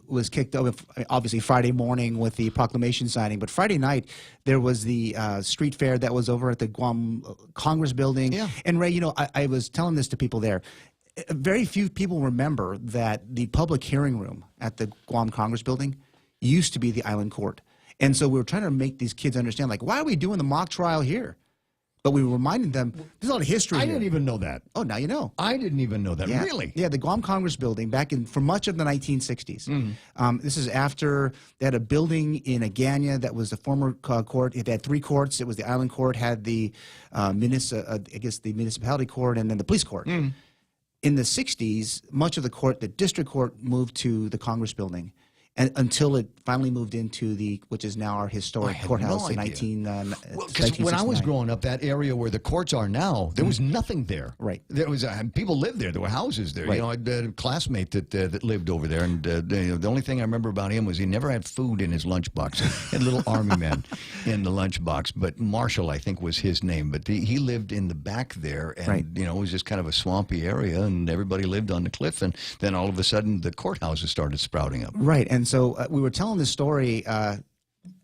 was kicked off. Obviously Friday morning with the proclamation signing, but Friday night there was the street fair that was over at the Guam Congress building. Yeah. And Ray, I was telling this to people there. Very few people remember that the public hearing room at the Guam Congress building used to be the island court. And so we were trying to make these kids understand, like, why are we doing the mock trial here? But we were reminding them, there's a lot of history I here. didn't even know that. Oh, now you know. I didn't even know that. Yeah. Really? Yeah, the Guam Congress building for much of the 1960s. This is after they had a building in Agana that was the former court. It had 3 courts. It was the island court, had the the municipality court, and then the police court. In the 60s, much of the district court moved to the Congress building. And until it finally moved into which is now our historic courthouse in 1969. When I was growing up, that area where the courts are now, there was nothing there. Right. There was people lived there. There were houses there. Right. I had a classmate that lived over there, and the only thing I remember about him was he never had food in his lunchbox. He had little army men in the lunchbox. But Marshall, I think, was his name. But he lived in the back there, and it was just kind of a swampy area, and everybody lived on the cliff. And then all of a sudden, the courthouses started sprouting up. Right. And so we were telling this story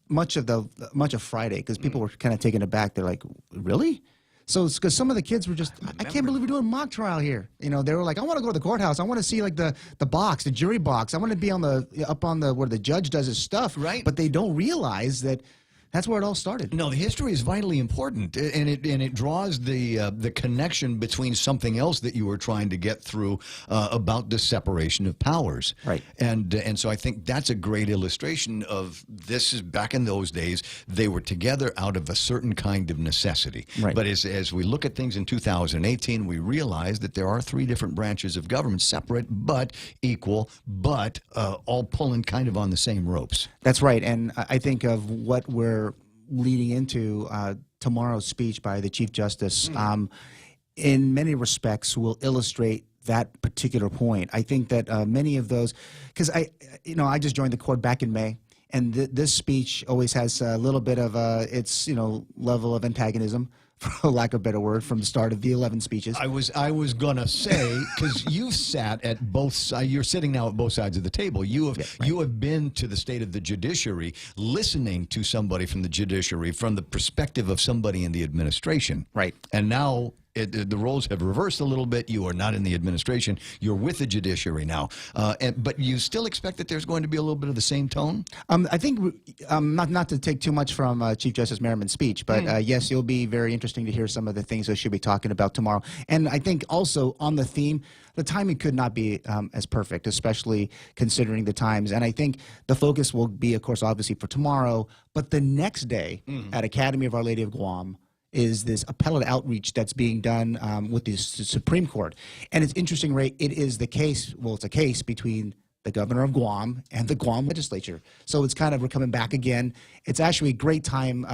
much of Friday because people were kind of taken aback. They're like, "Really?" So it's because some of the kids were just, "I can't believe we're doing a mock trial here." They were like, "I want to go to the courthouse. I want to see like the box, the jury box. I want to be up on the where the judge does his stuff." Right. But they don't realize that. That's where it all started. No, the history is vitally important, and it draws the connection between something else that you were trying to get through about the separation of powers. Right. And so I think that's a great illustration of this. Is back in those days, they were together out of a certain kind of necessity. Right. But as we look at things in 2018, we realize that there are 3 different branches of government, separate but equal, but all pulling kind of on the same ropes. That's right. And I think of what we're leading into tomorrow's speech by the Chief Justice, in many respects will illustrate that particular point. I think that many of those, because I just joined the court back in May, and this speech always has a little bit of its level of antagonism, for lack of a better word, from the start of the 11 speeches. I was gonna say, because you've sat at both sides. You're sitting now at both sides of the table. You have been to the state of the judiciary, listening to somebody from the judiciary from the perspective of somebody in the administration. Right. And now the roles have reversed a little bit. You are not in the administration. You're with the judiciary now. But you still expect that there's going to be a little bit of the same tone? I think, not to take too much from Chief Justice Merriman's speech, but yes, it'll be very interesting to hear some of the things that she'll be talking about tomorrow. And I think also on the theme, the timing could not be as perfect, especially considering the times. And I think the focus will be, of course, obviously for tomorrow, but the next day at Academy of Our Lady of Guam, is this appellate outreach that's being done with the Supreme Court. And it's interesting, Ray, it is the case, it's a case between the governor of Guam and the Guam legislature. So it's kind of, we're coming back again. It's actually a great time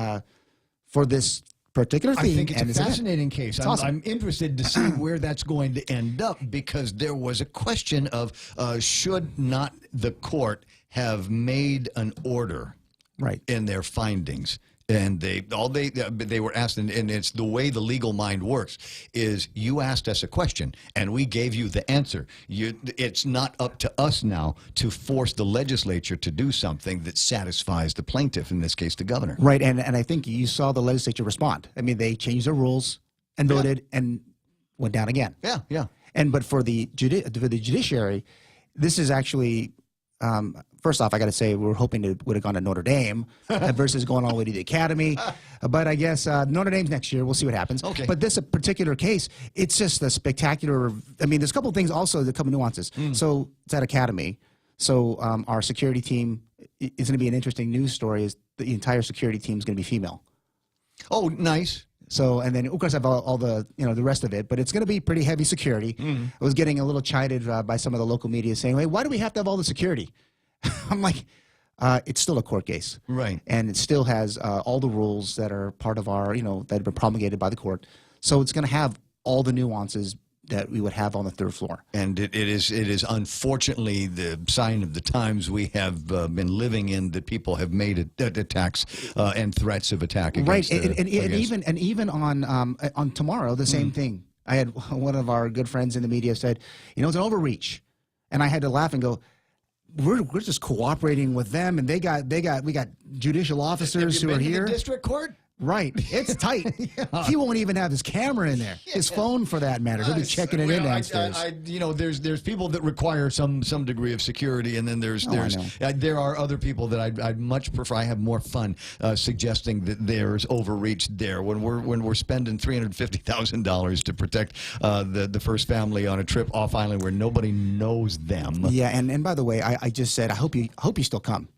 for this particular theme. I think it's a fascinating case. Awesome. I'm interested to see where that's going to end up, because there was a question of should not the court have made an order in their findings. And they were asked, and it's the way the legal mind works, is you asked us a question and we gave you the answer. It's not up to us now to force the legislature to do something that satisfies the plaintiff, in this case the governor. Right, and I think you saw the legislature respond. I mean, they changed their rules and voted and went down again. Yeah. But for the judiciary, this is actually... first off, I got to say, we were hoping it would have gone to Notre Dame versus going all the way to the Academy. But I guess Notre Dame's next year. We'll see what happens. Okay. But this particular case, it's just a spectacular. I mean, there's a couple of things also, a couple of nuances. So it's at Academy. So our security team is going to be an interesting news story. Is the entire security team is going to be female. Oh, nice. So, and then of course I have all the the rest of it, but it's going to be pretty heavy security. I was getting a little chided by some of the local media saying, "Hey, why do we have to have all the security?" I'm like, it's still a court case. Right. And it still has all the rules that are part of our, that have been promulgated by the court. So it's going to have all the nuances that we would have on the third floor. And it is unfortunately the sign of the times we have been living in, that people have made attacks and threats of attack against. Right, and even on tomorrow, the same thing. I had one of our good friends in the media said, it's an overreach, and I had to laugh and go, we're just cooperating with them, and we got judicial officers who are here. The district court. Right, it's tight. He won't even have his camera in there. His phone, for that matter. He'll be checking it in downstairs. There's people that require some degree of security, and then there are other people that I'd much prefer. I have more fun suggesting that there's overreach there when we're spending $350,000 to protect the first family on a trip off island where nobody knows them. Yeah, and by the way, I just said I hope you still come.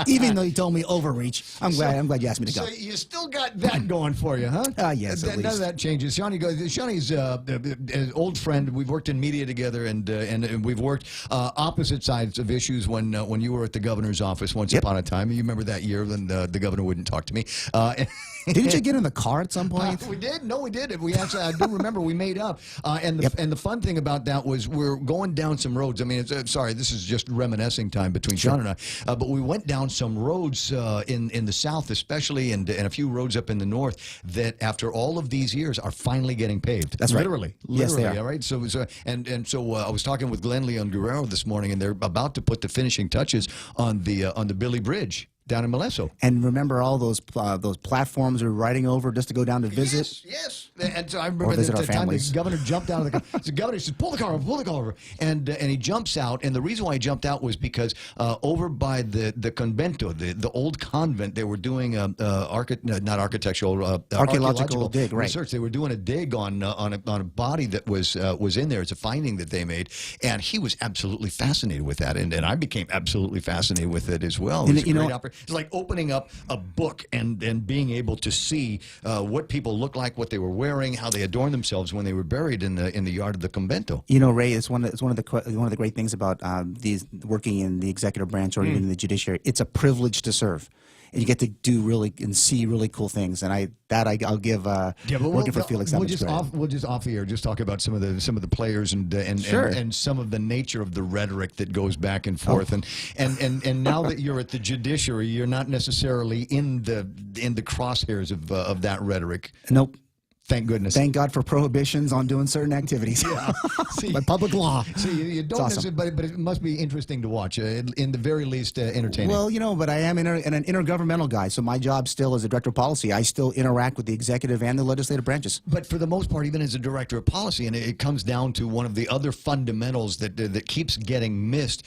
Even though you told me overreach, I'm glad you asked me to go. So you still got that going for you, huh? Yes, at None least. of that changes. Shawnee's an old friend. We've worked in media together, and we've worked opposite sides of issues when you were at the governor's office once upon a time. You remember that year when the governor wouldn't talk to me. Didn't you get in the car at some point? We did. No, we did. We actually, I do remember we made up. And the fun thing about that was we're going down some roads. I mean, sorry, this is just reminiscing time between Sean and I. But we went down some roads in the south, especially, and a few roads up in the north that, after all of these years, are finally getting paved. That's right. Literally. Yes, they are. All right. So I was talking with Glenn Leon Guerrero this morning, and they're about to put the finishing touches on the Billy Bridge down in Molesso. And remember all those platforms we were riding over just to go down to visit? Yes. And so I remember visit the our time families. the governor jumped out of the car. The governor says, pull the car over. And he jumps out. And the reason why he jumped out was because over by the convento, the old convent, they were doing archaeological dig, right. research. They were doing a dig on a body that was in there. It's a finding that they made. And he was absolutely fascinated with that. And I became absolutely fascinated with it as well. It was a great opportunity. It's like opening up a book and being able to see what people look like, what they were wearing, how they adorned themselves when they were buried in the yard of the convento. Ray, it's one of the great things about these working in the executive branch or even in the judiciary. It's a privilege to serve. And you get to do see really cool things, and I'll give working for Felix that much credit. We'll just off the air just talk about some of the players and some of the nature of the rhetoric that goes back and forth. And now that you're at the judiciary, you're not necessarily in the crosshairs of that rhetoric. Nope. Thank goodness. Thank God for prohibitions on doing certain activities. Yeah. By public law. See, you don't awesome. but it must be interesting to watch, in the very least entertaining. Well, but I am an intergovernmental guy, so my job still as a director of policy, I still interact with the executive and the legislative branches. But for the most part, even as a director of policy, and it comes down to one of the other fundamentals that keeps getting missed,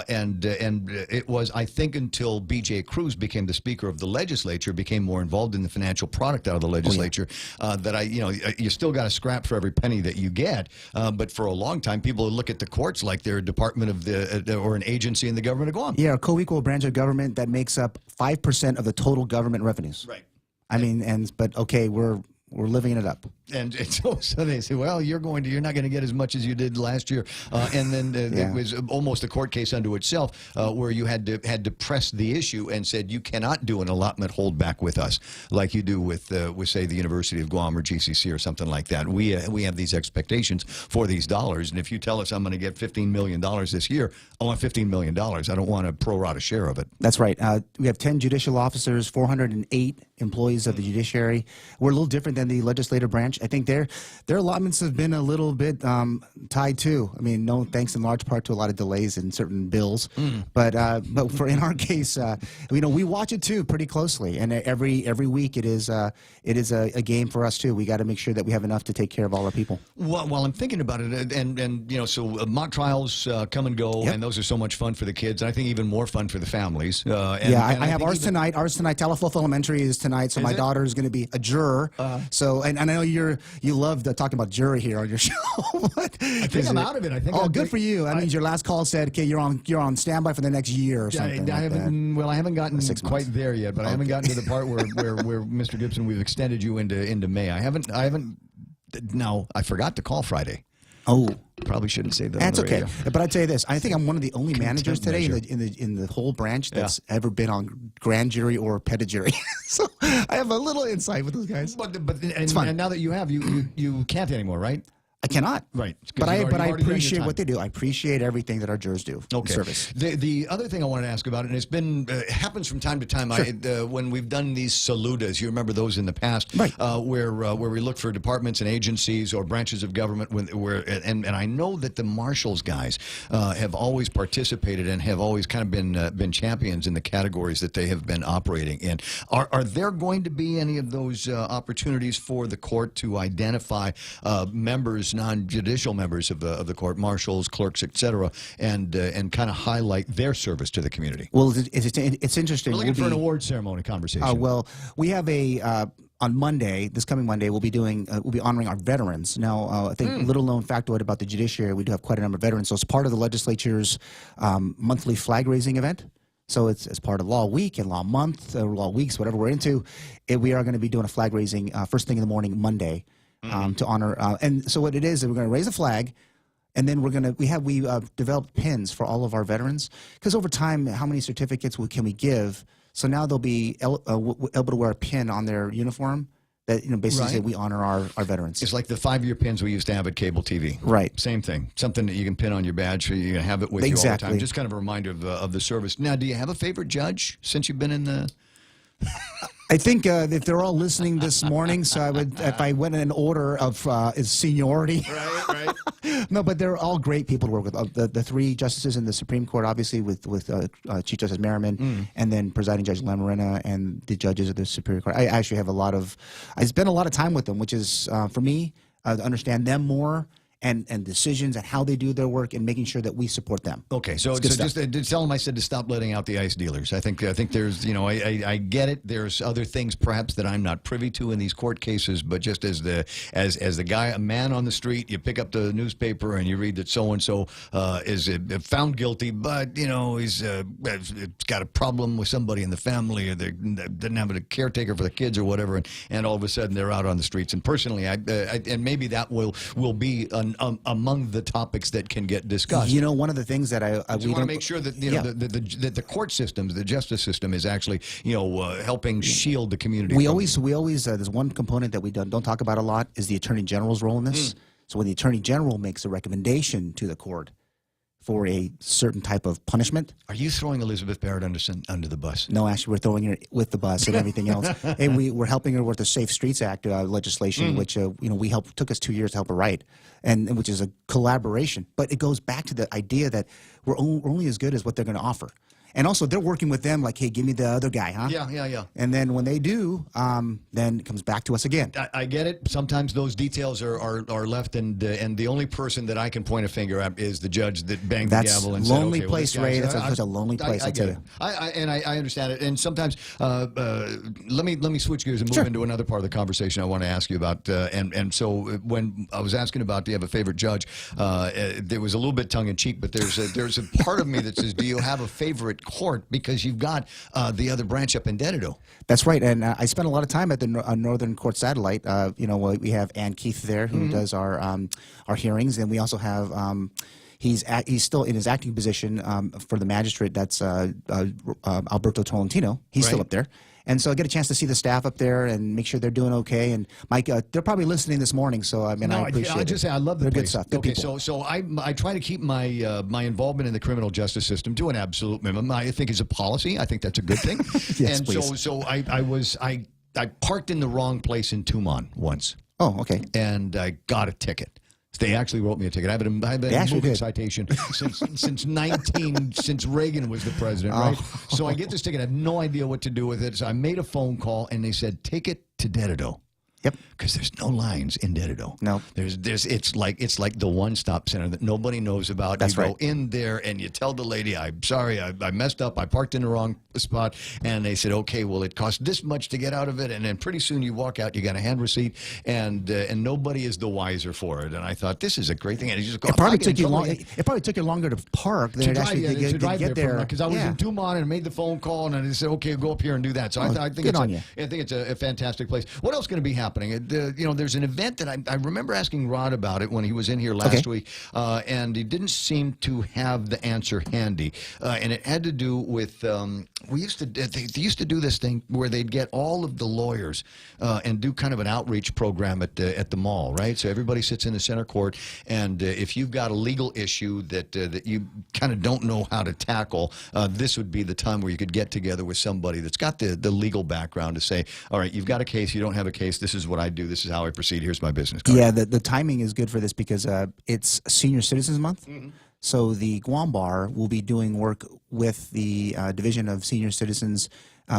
and it was, I think, until B.J. Cruz became the Speaker of the legislature, became more involved in the financial product out of the legislature, that you still got to scrap for every penny that you get. But for a long time, people look at the courts like they're a department of or an agency in the government of Guam. Yeah, a co-equal branch of government that makes up 5% of the total government revenues. Right. I mean, but okay, we're living it up. And so they say, well, you're not going to get as much as you did last year. And then it was almost a court case unto itself, where you had to press the issue and said, you cannot do an allotment holdback with us like you do with say, the University of Guam or GCC or something like that. We have these expectations for these dollars. And if you tell us I'm going to get $15 million this year, I want $15 million. I don't want a pro rata share of it. That's right. We have 10 judicial officers, 408 employees of the judiciary. We're a little different than the legislative branch. I think their allotments have been a little bit tied too. I mean, no thanks in large part to a lot of delays in certain bills. But for in our case, we watch it too pretty closely, and every week it is a game for us too. We got to make sure that we have enough to take care of all our people. While I'm thinking about it, and so mock trials come and go, and those are so much fun for the kids, and I think even more fun for the families. I have ours tonight. Ours tonight. Talafoth Elementary is tonight, so my daughter is going to be a juror. So, and I know you love talking about jury here on your show. I think I'm out of it. I think. Good for you. That means your last call said, "Okay, you're on standby for the next year or something." I haven't gotten quite there yet, but I haven't gotten to the part where Mr. Gibson, we've extended you into May. I haven't. No, I forgot to call Friday. Oh, probably shouldn't say that. That's on the okay. radio. But I'd say this: I think I'm one of the only managers today measure. in the whole branch that's ever been on grand jury or petit jury. So I have a little insight with those guys. It's fun. And now that you have, you can't anymore, right? I cannot. Right. But I you've already done your appreciate time. what they do. I appreciate everything that our jurors do. Okay. Service. The other thing I wanted to ask about, and it's been happens from time to time. Sure. When we've done these saludas, you remember those in the past, right? Where we look for departments and agencies or branches of government, and I know that the marshals guys have always participated and have always kind of been champions in the categories that they have been operating in. Are there going to be any of those opportunities for the court to identify members, non-judicial members of the court, marshals, clerks, etc., and kind of highlight their service to the community? Well, it's interesting. We're looking for an award ceremony conversation. Well, we have on Monday, this coming Monday, we'll be honoring our veterans. Now, I think little known factoid about the judiciary, we do have quite a number of veterans. So it's part of the legislature's monthly flag raising event. So it's as part of Law Week and Law Month, or Law Weeks, whatever we're into. We are going to be doing a flag raising first thing in the morning Monday. To honor, and so what it is we're going to raise a flag, and then we developed pins for all of our veterans, because over time, how many certificates can we give? So now they'll be able to wear a pin on their uniform that basically say we honor our veterans. It's like the 5-year pins we used to have at cable TV. Right. Same thing. Something that you can pin on your badge, so you can have it with you all the time. Just kind of a reminder of the service. Now, do you have a favorite judge since you've been in the? I think if they're all listening this morning, so I would, if I went in order of seniority. Right. No, but they're all great people to work with. The 3 justices in the Supreme Court, obviously, with Chief Justice Merriman, and then Presiding Judge Lamarina, and the judges of the Superior Court. I actually have I spend a lot of time with them, which is, for me, to understand them more. And decisions and how they do their work, and making sure that we support them. Okay, so just tell them I said to stop letting out the ice dealers. I think there's, I get it. There's other things perhaps that I'm not privy to in these court cases, but just as the guy, a man on the street, you pick up the newspaper and you read that so and so is found guilty, but he's got a problem with somebody in the family, or they didn't have a caretaker for the kids or whatever, and all of a sudden they're out on the streets. And personally, and maybe that will be among the topics that can get discussed. One of the things that we want to make sure that that the court systems, the justice system, is actually helping shield the community. We always there's one component that we don't talk about a lot, is the Attorney General's role in this. So when the Attorney General makes a recommendation to the court for a certain type of punishment. Are you throwing Elizabeth Barrett under the bus? No, actually, we're throwing her with the bus and everything else. And we're helping her with the Safe Streets Act legislation, which took us 2 years to help her write, and which is a collaboration. But it goes back to the idea that we're only as good as what they're going to offer. And also, they're working with them like, hey, give me the other guy, huh? Yeah. And then when they do, then it comes back to us again. I get it. Sometimes those details are left, and the only person that I can point a finger at is the judge that banged the gavel and said, okay, place, Ray. That's such a lonely place, I tell you. I understand it. And sometimes, let me switch gears and move into another part of the conversation I want to ask you about. And so when I was asking about, do you have a favorite judge, there was a little bit tongue-in-cheek, but there's a part of me that says, do you have a favorite court, because you've got the other branch up in Dedido? That's right, and I spent a lot of time at the Northern Court Satellite. We have Ann Keith there, who does our hearings, and we also have he's still in his acting position for the magistrate. That's Alberto Tolentino. He's still up there. And so I get a chance to see the staff up there and make sure they're doing okay. And Mike, they're probably listening this morning, so I appreciate it. I'll just say I love the They're place. good stuff. Good people. So I try to keep my my involvement in the criminal justice system to an absolute minimum. I think it's a policy. I think that's a good thing. Yes, and please. so I parked in the wrong place in Tumon once. Oh, okay. And I got a ticket. They actually wrote me a ticket. I've been a moving citation since Reagan was the president, right? So I get this ticket. I have no idea what to do with it. So I made a phone call, and they said, take it to Dedido. Yep. Because there's no lines in Dedido. No. It's like the one-stop center that nobody knows about. That's you go in there and you tell the lady, I'm sorry, I messed up. I parked in the wrong spot. And they said, okay, well, it cost this much to get out of it. And then pretty soon you walk out, you got a hand receipt, and nobody is the wiser for it. And I thought, this is a great thing. And you just go, it probably took you long. It probably took you longer to park than to get there. Because I was in Tumon and made the phone call, and they said, okay, go up here and do that. So I think it's a fantastic place. What else is going to be happening? happening. There's an event that I remember asking Rod about it when he was in here last week, and he didn't seem to have the answer handy. And it had to do with they used to do this thing where they'd get all of the lawyers and do kind of an outreach program at the mall, right? So everybody sits in the center court, and if you've got a legal issue that you kind of don't know how to tackle, this would be the time where you could get together with somebody that's got the legal background to say, all right, you've got a case, you don't have a case, this is what I do, this is how I proceed, here's my business card. Yeah, the timing is good for this because it's Senior Citizens Month. So the Guam Bar will be doing work with the Division of Senior Citizens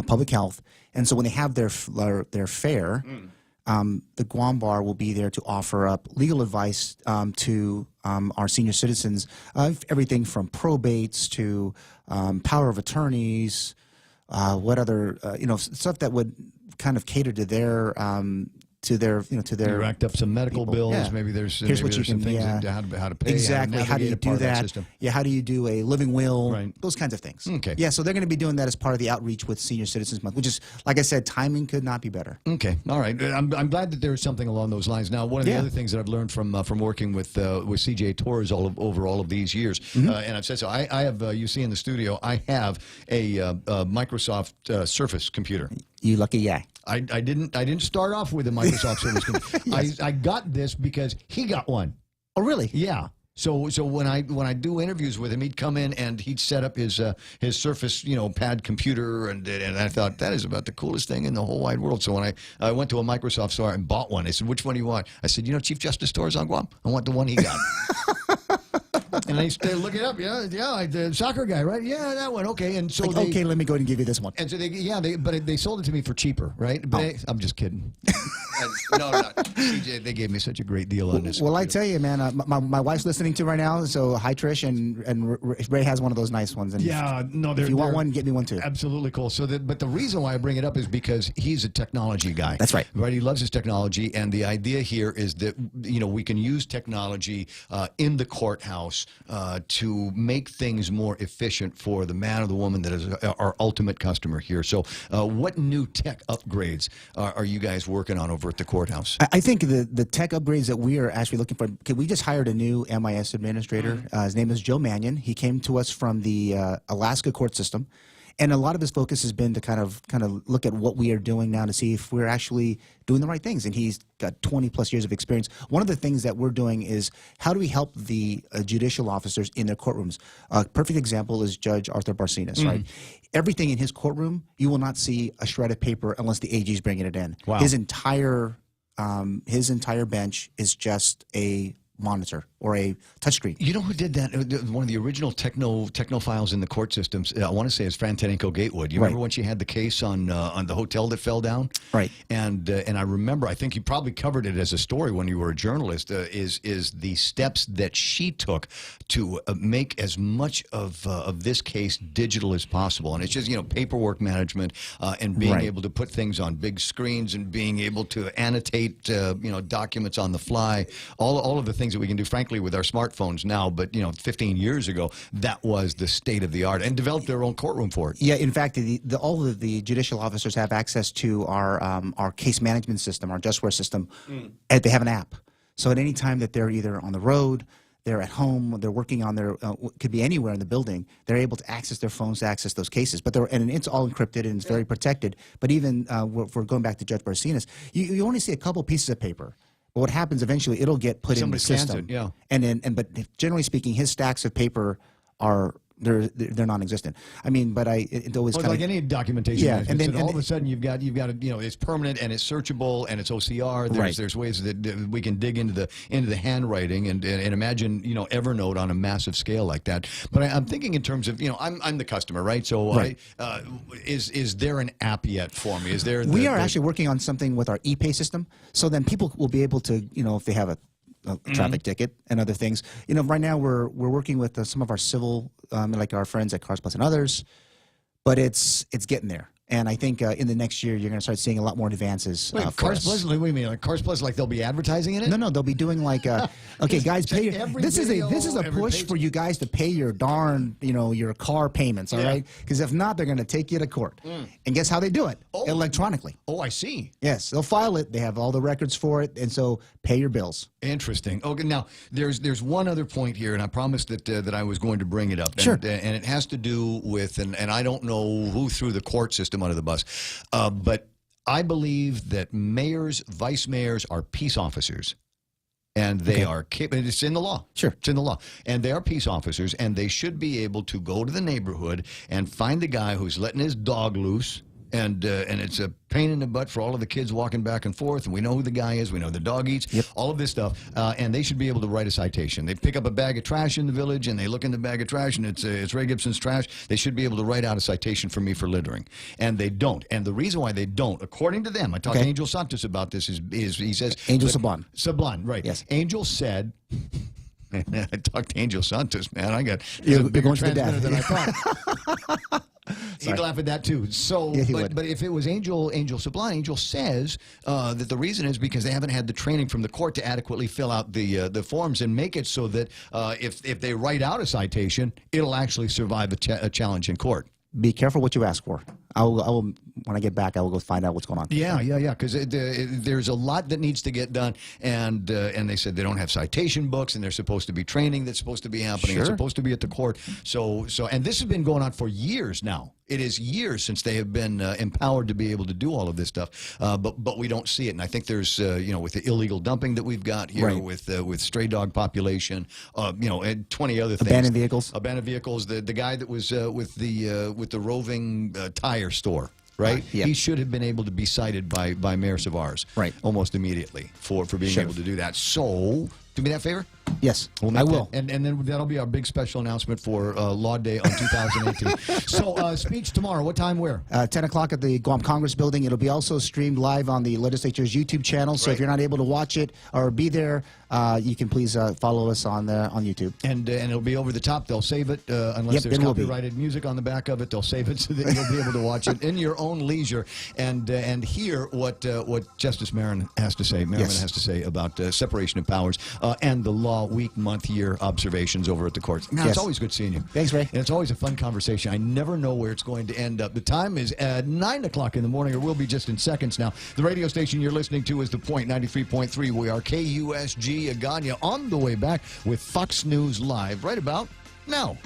Public Health. And so when they have their fair, the Guam Bar will be there to offer up legal advice to our senior citizens, everything from probates to power of attorneys, what other, stuff that would kind of cater to their You racked up some medical bills. Yeah. Maybe there's Here's what you some can, things how to pay. Exactly. How do you do that? System. Yeah. How do you do a living will? Right. Those kinds of things. Okay. Yeah. So they're going to be doing that as part of the outreach with Senior Citizens Month, which is, like I said, timing could not be better. Okay. All right. I'm glad that there's something along those lines. Now, one of the other things that I've learned from working with CJ Torres over all of these years, and I've said so. I have you see in the studio. I have a Microsoft Surface computer. You lucky guy. I didn't start off with a Microsoft Surface computer. Yes. I got this because he got one. Oh, really? Yeah. So when I do interviews with him, he'd come in and he'd set up his Surface pad computer, and I thought that is about the coolest thing in the whole wide world. So when I went to a Microsoft store and bought one, they said, "Which one do you want?" I said, "Chief Justice Stores on Guam. I want the one he got." And I used to look it up. Yeah, the soccer guy, right? Yeah, that one. Okay, and so okay, let me go ahead and give you this one. And so they sold it to me for cheaper, right? But I'm just kidding. No, CJ, they gave me such a great deal on this. Well, I tell you, man, my wife's listening to right now. So hi, Trish, and Ray has one of those nice ones. And if you want one, get me one too. Absolutely cool. But the reason why I bring it up is because he's a technology guy. That's right. Right. He loves his technology, and the idea here is that we can use technology in the courthouse to make things more efficient for the man or the woman that is our ultimate customer here. So, what new tech upgrades are you guys working on over at the courthouse? I think the tech upgrades that we are actually looking for. We just hired a new MIS administrator. His name is Joe Mannion. He came to us from the Alaska court system. And a lot of his focus has been to kind of look at what we are doing now to see if we're actually doing the right things. And he's got 20 plus years of experience. One of the things that we're doing is how do we help the judicial officers in their courtrooms? A perfect example is Judge Arthur Barcenas, right? Everything in his courtroom, you will not see a shred of paper unless the AG is bringing it in. Wow. His entire bench is just a monitor or a touchscreen. You know who did that? One of the original technophiles in the court systems, I want to say, is Fran Tenenko Gatewood. You remember when she had the case on the hotel that fell down? Right. And I remember, I think you probably covered it as a story when you were a journalist, is the steps that she took to make as much of this case digital as possible. And it's just, paperwork management and being able to put things on big screens and being able to annotate, documents on the fly, all of the things that we can do, frankly, with our smartphones now, but 15 years ago, that was the state of the art, and developed their own courtroom for it. Yeah, in fact, all of the judicial officers have access to our case management system, our Justware system, and they have an app. So at any time that they're either on the road, they're at home, they're working on their, could be anywhere in the building, they're able to access their phones to access those cases. But and it's all encrypted and it's very protected. But even if we're going back to Judge Barcenas, you only see a couple pieces of paper. But what happens eventually, it'll get put in the system. It, yeah. But generally speaking, his stacks of paper are they're non-existent. I mean, but it always kind of like any documentation. Yeah, and then all of a sudden you've got it's permanent and it's searchable and it's OCR. There's ways that we can dig into the handwriting and imagine Evernote on a massive scale like that. But I'm thinking in terms of I'm the customer, right? So is there an app yet for me? Is there? We are actually working on something with our ePay system, so then people will be able to if they have a traffic ticket and other things. Right now we're working with some of our civil, like our friends at Cars Plus and others, but it's getting there. And I think in the next year, you're going to start seeing a lot more advances. Wait, Cars Plus? What do you mean? Like Cars Plus, like they'll be advertising in it? No, they'll be doing like, okay, guys, pay. every This is a every push page- for you guys to pay your darn, your car payments. All right, because if not, they're going to take you to court. And guess how they do it? Electronically. Oh, I see. Yes, they'll file it. They have all the records for it, and so pay your bills. Interesting. Okay, now there's one other point here, and I promised that I was going to bring it up. And, Sure. And it has to do with, and I don't know who threw the court system under the bus, but I believe that mayors, vice mayors are peace officers. And they are, it's in the law. Sure. It's in the law. And they are peace officers, and they should be able to go to the neighborhood and find the guy who's letting his dog loose. And it's a pain in the butt for all of the kids walking back and forth. And we know who the guy is. We know the dog eats. All of this stuff. And they should be able to write a citation. They pick up a bag of trash in the village, and they look in the bag of trash, and it's Ray Gibson's trash. They should be able to write out a citation for me for littering. And they don't. And the reason why they don't, according to them, I talked to Angel Santos about this, is he says... Angel Sablan. Sablan, right. Yes. Angel said... I talked to Angel Santos, man. I got You're a bigger going to the transmitter dad. than I thought. He'd laugh at that too. So, Yeah, he would. but if it was Angel Sablan, Angel says that the reason is because they haven't had the training from the court to adequately fill out the forms and make it so that if they write out a citation, it'll actually survive a challenge in court. Be careful what you ask for. I will when I get back, I will go find out what's going on. Yeah, because there's a lot that needs to get done, and they said they don't have citation books, and there's supposed to be training that's supposed to be happening. It's Sure. supposed to be at the court. So, and this has been going on for years now. It is years since they have been empowered to be able to do all of this stuff, but we don't see it. And I think there's with the illegal dumping that we've got here, Right. with stray dog population, and 20 other things. Abandoned vehicles. Abandoned vehicles. The guy that was with the roving tire store. Right, Yeah. He should have been able to be cited by Mayor Savars, Right. almost immediately for being Should able have. to do that. So, do me that favor. Yes, We'll I make will. that- and then that'll be our big special announcement for Law Day on 2018. So, speech tomorrow. What time? Where? 10 o'clock at the Guam Congress Building. It'll be also streamed live on the legislature's YouTube channel. So if you're not able to watch it or be there, you can please follow us on YouTube. And it'll be over the top. They'll save it unless Yep, there's then we'll be. copyrighted music on the back of it. They'll save it so that you'll be able to watch it in your own leisure and hear what Justice Merriman has to say. Has to say about separation of powers and the law week, month, year observations over at the courts. Now, Yes. it's always good seeing you. Thanks, Ray. And it's always a fun conversation. I never know where it's going to end up. The time is at 9 o'clock in the morning, or will be just in seconds now. The radio station you're listening to is The Point 93.3. We are KUSG Agana on the way back with Fox News Live right about now.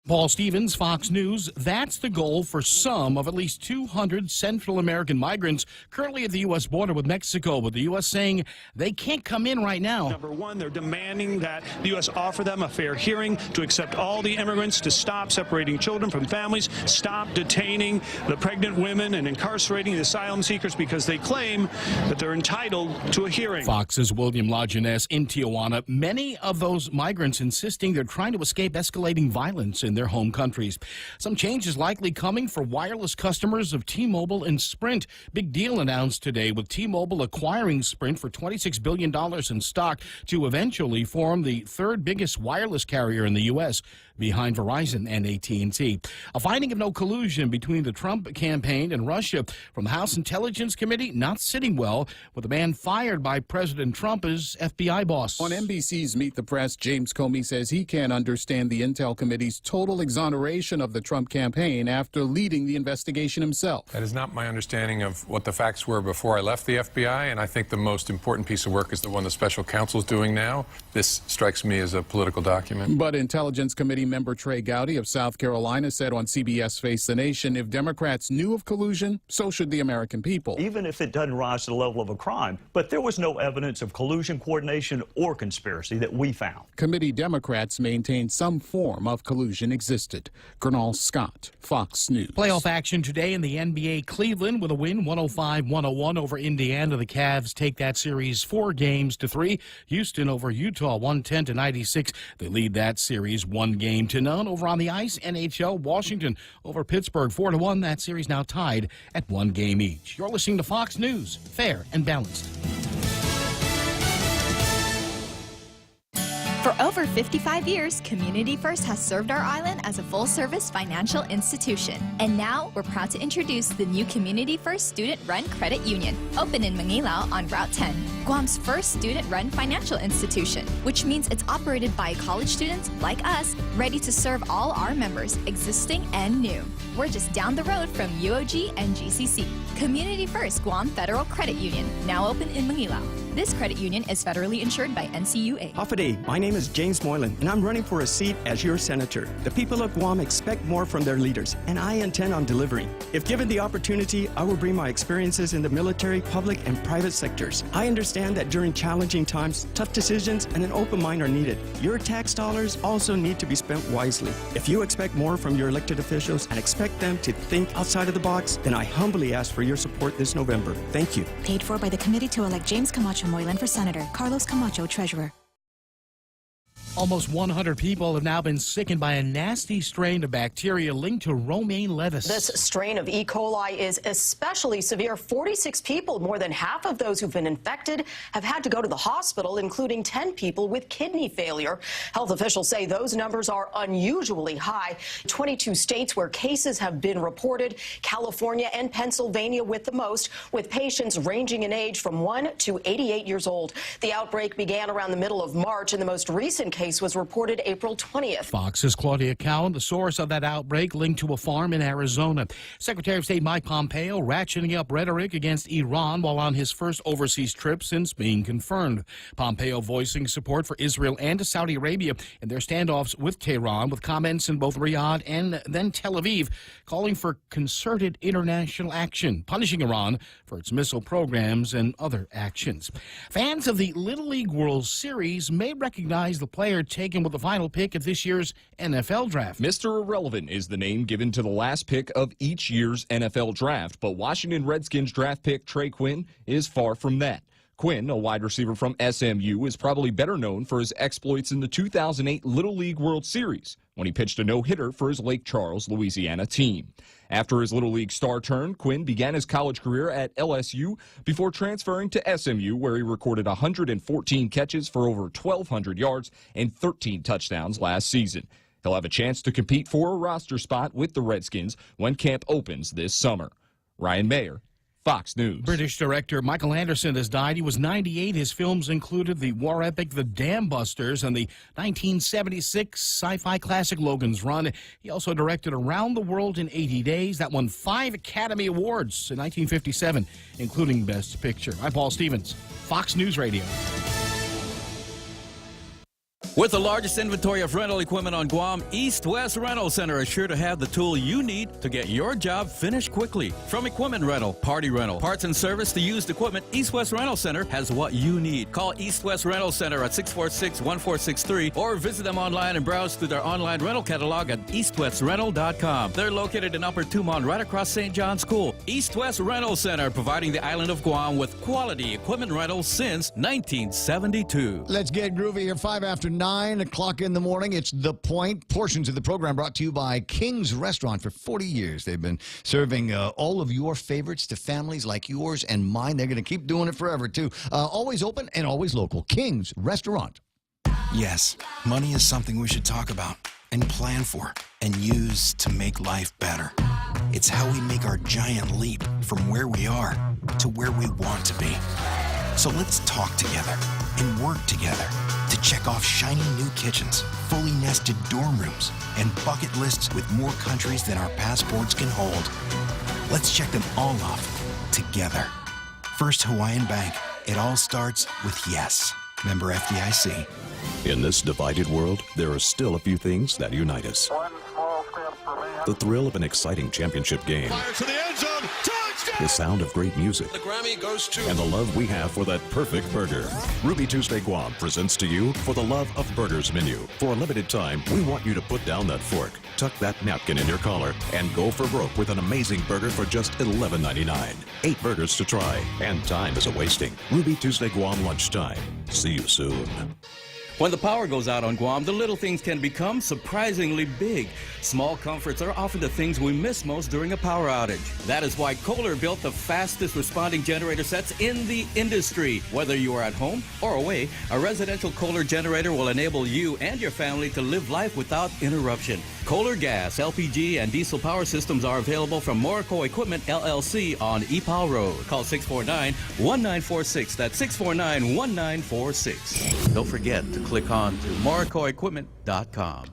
Paul Stevens, Fox News. That's the goal for some of at least 200 Central American migrants currently at the U.S. border with Mexico, with the U.S. saying they can't come in right now. Number one, they're demanding that the U.S. offer them a fair hearing to accept all the immigrants, to stop separating children from families, stop detaining the pregnant women and incarcerating the asylum seekers because they claim that they're entitled to a hearing. Fox's William Lajeunesse in Tijuana. Many of those migrants insisting they're trying to escape escalating violence in their home countries. Some change is likely coming for wireless customers of T-Mobile and Sprint. Big deal announced today with T-Mobile acquiring Sprint for $26 billion in stock to eventually form the third biggest wireless carrier in the U.S., behind Verizon and AT&T. A finding of no collusion between the Trump campaign and Russia from the House Intelligence Committee not sitting well with a man fired by President Trump as FBI boss. On NBC's Meet the Press, James Comey says he can't understand the Intel Committee's total exoneration of the Trump campaign after leading the investigation himself. That is not my understanding of what the facts were before I left the FBI, and I think the most important piece of work is the one the special counsel is doing now. This strikes me as a political document. But Intelligence Committee member Trey Gowdy of South Carolina said on CBS Face the Nation, if Democrats knew of collusion, so should the American people. Even if it doesn't rise to the level of a crime. But there was no evidence of collusion, coordination, or conspiracy that we found. Committee Democrats maintained some form of collusion existed. Gernal Scott, Fox News. Playoff action today in the NBA. Cleveland with a win, 105-101 over Indiana. The Cavs take that series 4-3. Houston over Utah, 110-96. They lead that series 1-0 over on the ice. NHL, Washington over Pittsburgh, 4-1. That series now tied at 1 game each. You're listening to Fox News, fair and balanced. For over 55 years, Community First has served our island as a full-service financial institution. And now, we're proud to introduce the new Community First Student-Run Credit Union, open in Manila on Route 10, Guam's first student-run financial institution, which means it's operated by college students like us, ready to serve all our members, existing and new. We're just down the road from UOG and GCC. Community First Guam Federal Credit Union, now open in Manila. This credit union is federally insured by NCUA. Hafaday, my name is James Moylan, and I'm running for a seat as your senator. The people of Guam expect more from their leaders, and I intend on delivering. If given the opportunity, I will bring my experiences in the military, public, and private sectors. I understand that during challenging times, tough decisions and an open mind are needed. Your tax dollars also need to be spent wisely. If you expect more from your elected officials and expect them to think outside of the box, then I humbly ask for your support this November. Thank you. Paid for by the committee to elect James Camacho Moylan for Senator, Carlos Camacho, Treasurer. Almost 100 people have now been sickened by a nasty strain of bacteria linked to romaine lettuce. This strain of E. coli is especially severe. 46 people, more than half of those who've been infected, have had to go to the hospital, including 10 people with kidney failure. Health officials say those numbers are unusually high. 22 states where cases have been reported, California and Pennsylvania with the most, with patients ranging in age from 1 to 88 years old. The outbreak began around the middle of March, and the most recent case was reported April 20th. Fox's Claudia Cowan, the source of that outbreak linked to a farm in Arizona. Secretary of State Mike Pompeo ratcheting up rhetoric against Iran while on his first overseas trip since being confirmed. Pompeo voicing support for Israel and Saudi Arabia in their standoffs with Tehran, with comments in both Riyadh and then Tel Aviv calling for concerted international action, punishing Iran for its missile programs and other actions. Fans of the Little League World Series may recognize the player taken with the final pick of this year's NFL draft. Mr. Irrelevant is the name given to the last pick of each year's NFL draft, but Washington Redskins draft pick Trey Quinn is far from that. Quinn, a wide receiver from SMU, is probably better known for his exploits in the 2008 Little League World Series, when he pitched a no-hitter for his Lake Charles, Louisiana team. After his Little League star turn, Quinn began his college career at LSU before transferring to SMU, where he recorded 114 catches for over 1,200 yards and 13 touchdowns last season. He'll have a chance to compete for a roster spot with the Redskins when camp opens this summer. Ryan Mayer, Fox News. British director Michael Anderson has died. He was 98. His films included the war epic The Dam Busters and the 1976 sci-fi classic Logan's Run. He also directed Around the World in 80 Days. That won 5 Academy Awards in 1957, including Best Picture. I'm Paul Stevens, Fox News Radio. With the largest inventory of rental equipment on Guam, East West Rental Center is sure to have the tool you need to get your job finished quickly. From equipment rental, party rental, parts and service to used equipment, East West Rental Center has what you need. Call East West Rental Center at 646-1463 or visit them online and browse through their online rental catalog at eastwestrental.com. They're located in Upper Tumon, right across St. John's School. East West Rental Center, providing the island of Guam with quality equipment rentals since 1972. Let's get groovy here. 5 after 9 o'clock in the morning. It's The Point. Portions of the program brought to you by King's Restaurant. For 40 years, they've been serving all of your favorites to families like yours and mine. They're going to keep doing it forever, too. Always open and always local. King's Restaurant. Yes, money is something we should talk about and plan for and use to make life better. It's how we make our giant leap from where we are to where we want to be. So let's talk together and work together to check off shiny new kitchens, fully nested dorm rooms, and bucket lists with more countries than our passports can hold. Let's check them all off together. First Hawaiian Bank. It all starts with yes. Member FDIC. In this divided world, there are still a few things that unite us. The thrill of an exciting championship game. Fires to the end zone. Touchdown! The sound of great music. The Grammy goes to... And the love we have for that perfect burger. Ruby Tuesday Guam presents to you For the Love of Burgers menu. For a limited time, we want you to put down that fork, tuck that napkin in your collar, and go for broke with an amazing burger for just $11.99. 8 burgers to try, and time is a wasting. Ruby Tuesday Guam lunchtime. See you soon. When the power goes out on Guam, the little things can become surprisingly big. Small comforts are often the things we miss most during a power outage. That is why Kohler built the fastest responding generator sets in the industry. Whether you are at home or away, a residential Kohler generator will enable you and your family to live life without interruption. Kohler gas, LPG, and diesel power systems are available from Morrico Equipment LLC on Epal Road. Call 649-1946. That's 649-1946. Don't forget to click on to morricoequipment.com.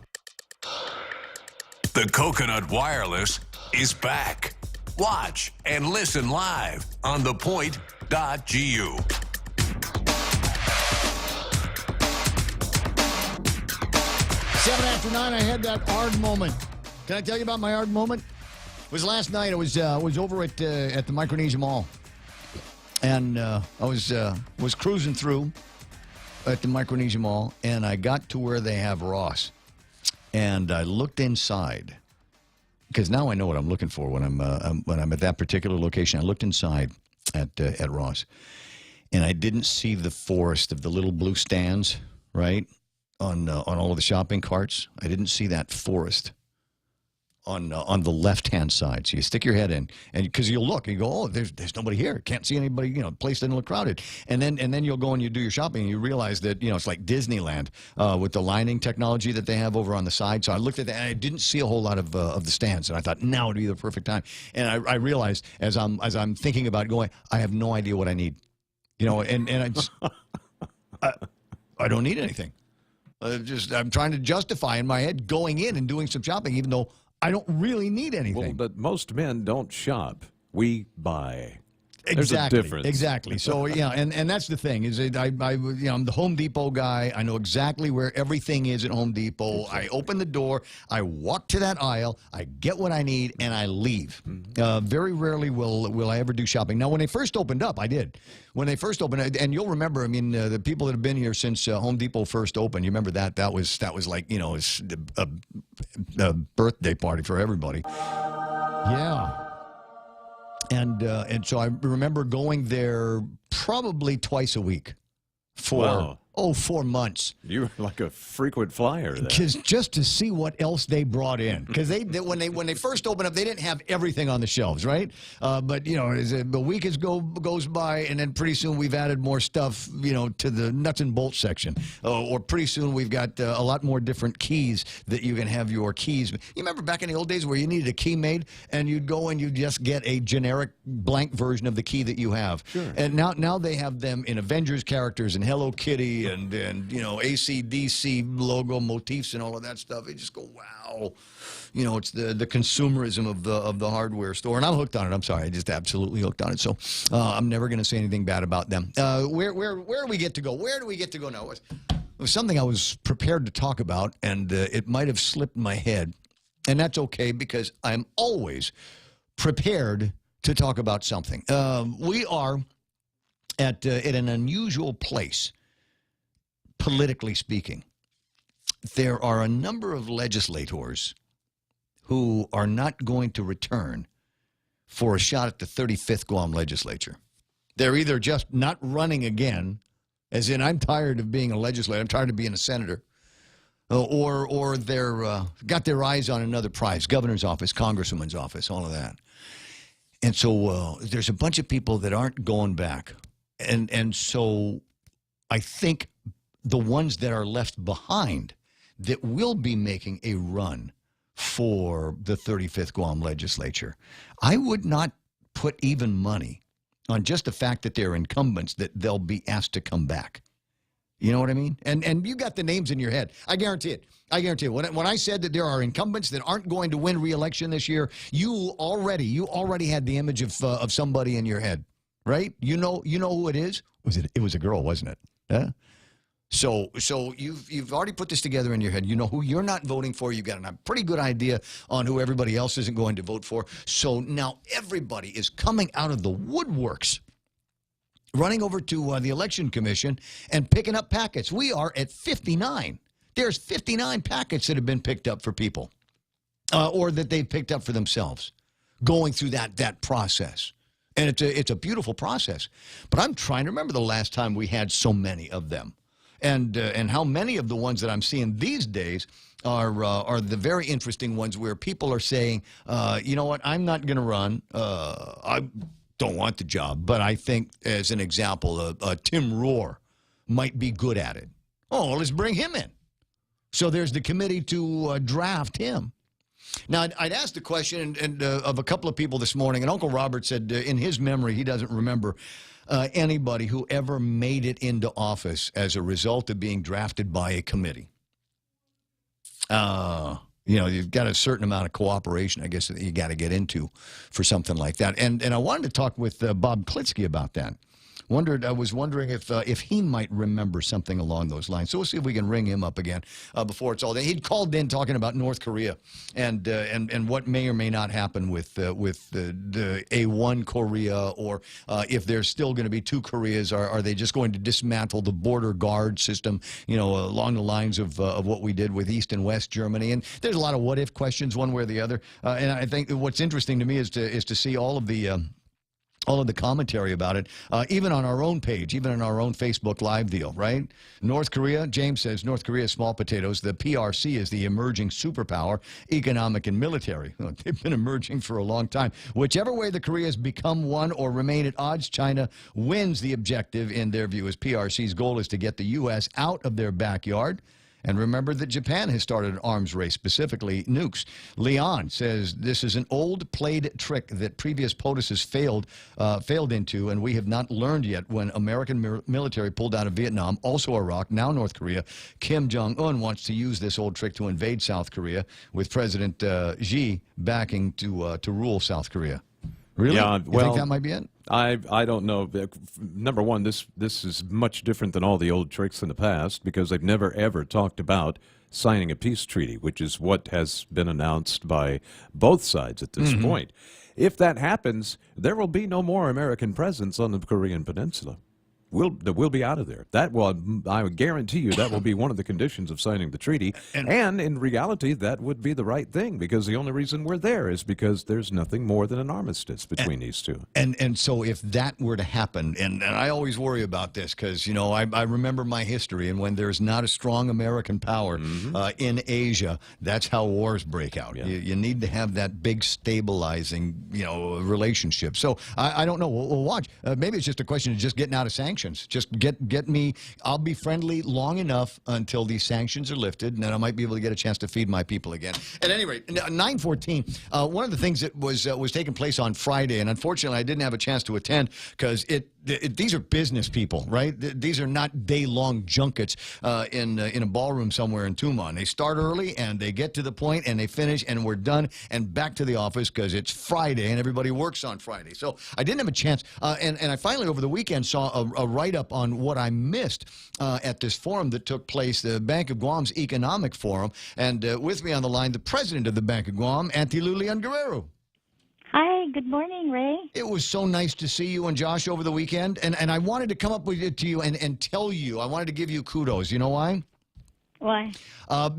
The Coconut Wireless is back. Watch and listen live on thepoint.gu. 7 after 9, I had that ARD moment. Can I tell you about my ARD moment? It was last night. I was over at the Micronesia Mall, and I was cruising through at the Micronesia Mall, and I got to where they have Ross, and I looked inside because now I know what I'm looking for when I'm at that particular location. I looked inside at Ross, and I didn't see the forest of the little blue stands, right? On all of the shopping carts. I didn't see that forest on the left-hand side. So you stick your head in, and because you'll look, and you go, oh, there's nobody here. Can't see anybody. The place doesn't look crowded. And then you'll go and you do your shopping, and you realize that it's like Disneyland with the lining technology that they have over on the side. So I looked at that, and I didn't see a whole lot of the stands, and I thought now would be the perfect time. And I realized as I'm thinking about going, I have no idea what I need, and I just I don't need anything. I'm trying to justify in my head going in and doing some shopping, even though I don't really need anything. Well, but most men don't shop. We buy. There's a difference. Exactly. So, and that's the thing is I'm the Home Depot guy. I know exactly where everything is at Home Depot. I open the door, I walk to that aisle, I get what I need, and I leave. Very rarely will I ever do shopping. Now, when they first opened up, I did. When they first opened, and you'll remember, the people that have been here since Home Depot first opened, you remember that was like, it's a birthday party for everybody. Yeah. And so I remember going there probably twice a week for 4 months. You were like a frequent flyer there. Just to see what else they brought in. Because when they first opened up, they didn't have everything on the shelves, right? But as a week goes by, and then pretty soon we've added more stuff, to the nuts and bolts section. Or pretty soon we've got a lot more different keys that you can have your keys. You remember back in the old days where you needed a key made, and you'd go and you'd just get a generic blank version of the key that you have. Sure. And now they have them in Avengers characters and Hello Kitty and AC/DC logo motifs and all of that stuff. You just go, wow. It's the consumerism of the hardware store, and I'm hooked on it. I'm sorry, I just absolutely hooked on it. So I'm never going to say anything bad about them. Where do we get to go? Where do we get to go now? It was something I was prepared to talk about, and it might have slipped my head, and that's okay because I'm always prepared to talk about something. We are at an unusual place. Politically speaking, there are a number of legislators who are not going to return for a shot at the 35th Guam legislature. They're either just not running again, as in I'm tired of being a legislator, I'm tired of being a senator, or they're got their eyes on another prize, governor's office, congresswoman's office, all of that. And so there's a bunch of people that aren't going back. And so I think the ones that are left behind that will be making a run for the 35th Guam legislature, I would not put even money on just the fact that they're incumbents that they'll be asked to come back. You know what I mean? And you got the names in your head. I guarantee it. I guarantee it. When I said that there are incumbents that aren't going to win re-election this year, you already had the image of somebody in your head, right? You know who it is? It was a girl, wasn't it? Yeah. So you've already put this together in your head. You know who you're not voting for. You got a pretty good idea on who everybody else isn't going to vote for. So now everybody is coming out of the woodworks, running over to the Election Commission and picking up packets. We are at 59. There's 59 packets that have been picked up for people, or that they've picked up for themselves, going through that process. And it's a beautiful process. But I'm trying to remember the last time we had so many of them. and how many of the ones that I'm seeing these days are the very interesting ones where people are saying, you know what, I'm not going to run. I don't want the job, but I think, as an example, Tim Rohr might be good at it. Oh, let's bring him in. So there's the committee to draft him. Now, I'd asked the question of a couple of people this morning, and Uncle Robert said in his memory he doesn't remember anybody who ever made it into office as a result of being drafted by a committee. You know, you've got a certain amount of cooperation, I guess, that you got to get into for something like that. And I wanted to talk with Bob Klitsky about that. I was wondering if he might remember something along those lines. So we'll see if we can ring him up again before it's all done. He'd called in talking about North Korea and what may or may not happen with the A1 Korea, or if there's still going to be two Koreas. Are they just going to dismantle the border guard system? You know, along the lines of what we did with East and West Germany. And there's a lot of what if questions, one way or the other. And I think what's interesting to me is to see all of the commentary about it, even on our own page, even on our own Facebook Live deal, right? North Korea, James says, North Korea is small potatoes. The PRC is the emerging superpower, economic and military. Well, they've been emerging for a long time. Whichever way the Koreas become one or remain at odds, China wins the objective in their view, as PRC's goal is to get the U.S. out of their backyard. And remember that Japan has started an arms race, specifically nukes. Leon says this is an old played trick that previous POTUSes failed into, and we have not learned yet. When American military pulled out of Vietnam, also Iraq, now North Korea, Kim Jong-un wants to use this old trick to invade South Korea, with President Xi backing to rule South Korea. Really? Yeah, you think that might be it? I don't know. Number one, this is much different than all the old tricks in the past, because they've never, ever talked about signing a peace treaty, which is what has been announced by both sides at this point. If that happens, there will be no more American presence on the Korean Peninsula. We'll be out of there. That will, I would guarantee you, that will be one of the conditions of signing the treaty. And in reality, that would be the right thing, because the only reason we're there is because there's nothing more than an armistice between these two. And so if that were to happen, and I always worry about this because, you know, I remember my history, and when there's not a strong American power in Asia, that's how wars break out. Yeah. You need to have that big stabilizing, you know, relationship. So I don't know. We'll watch. Maybe it's just a question of just getting out of sanctions. Just get me. I'll be friendly long enough until these sanctions are lifted, and then I might be able to get a chance to feed my people again. At any rate, 9:14. One of the things that was taking place on Friday, and unfortunately I didn't have a chance to attend because these are business people, right? These are not day-long junkets in a ballroom somewhere in Tumon. They start early and they get to the point and they finish and we're done and back to the office because it's Friday and everybody works on Friday. So I didn't have a chance. And I finally over the weekend saw a write-up on what I missed at this forum that took place, the Bank of Guam's Economic Forum. And with me on the line, the president of the Bank of Guam, Auntie Lulian Guerrero. Hi, good morning, Ray. It was so nice to see you and Josh over the weekend, and I wanted to come up with it to you and tell you. I wanted to give you kudos. You know why? Why?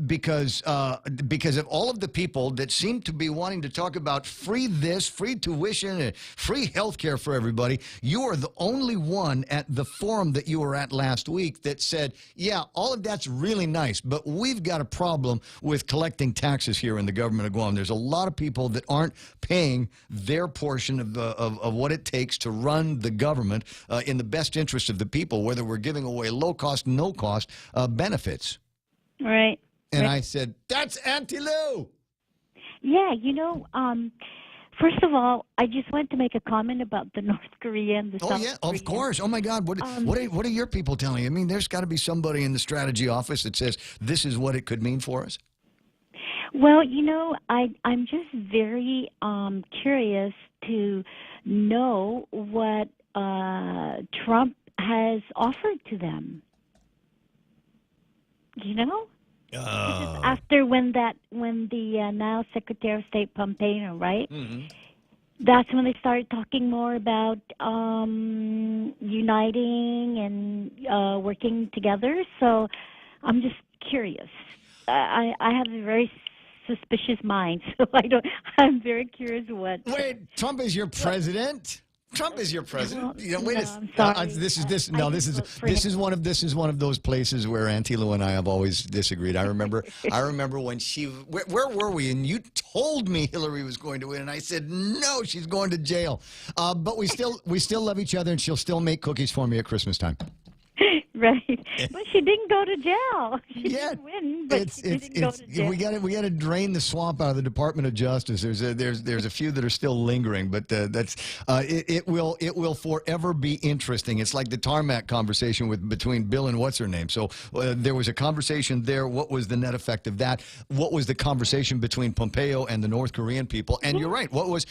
Because of all of the people that seem to be wanting to talk about free this, free tuition, and free health care for everybody, you are the only one at the forum that you were at last week that said, yeah, all of that's really nice, but we've got a problem with collecting taxes here in the government of Guam. There's a lot of people that aren't paying their portion of what it takes to run the government in the best interest of the people, whether we're giving away low-cost, no-cost benefits. Right. And right. I said, that's Auntie Lou. Yeah, you know, first of all, I just wanted to make a comment about the North Korea and the South yeah, Korea. of course. Oh, my God. What are your people telling you? I mean, there's got to be somebody in the strategy office that says this is what it could mean for us. Well, you know, I'm just very curious to know what Trump has offered to them. You know, after when the now Secretary of State Pompeo, right? Mm-hmm. That's when they started talking more about uniting and working together. So I'm just curious. I have a very suspicious mind, so I'm very curious what. Wait, Trump is your president? Trump is your president. You know, wait I'm sorry. this is one of those places where Auntie Lou and I have always disagreed. I remember when where were we? And you told me Hillary was going to win, and I said no, she's going to jail. But we still love each other, and she'll still make cookies for me at Christmas time. Right, but she didn't go to jail. She didn't win, but she didn't go to jail. We got to drain the swamp out of the Department of Justice. There's a few that are still lingering, but it will forever be interesting. It's like the tarmac conversation between Bill and what's her name. So there was a conversation there. What was the net effect of that? What was the conversation between Pompeo and the North Korean people? And you're right. What was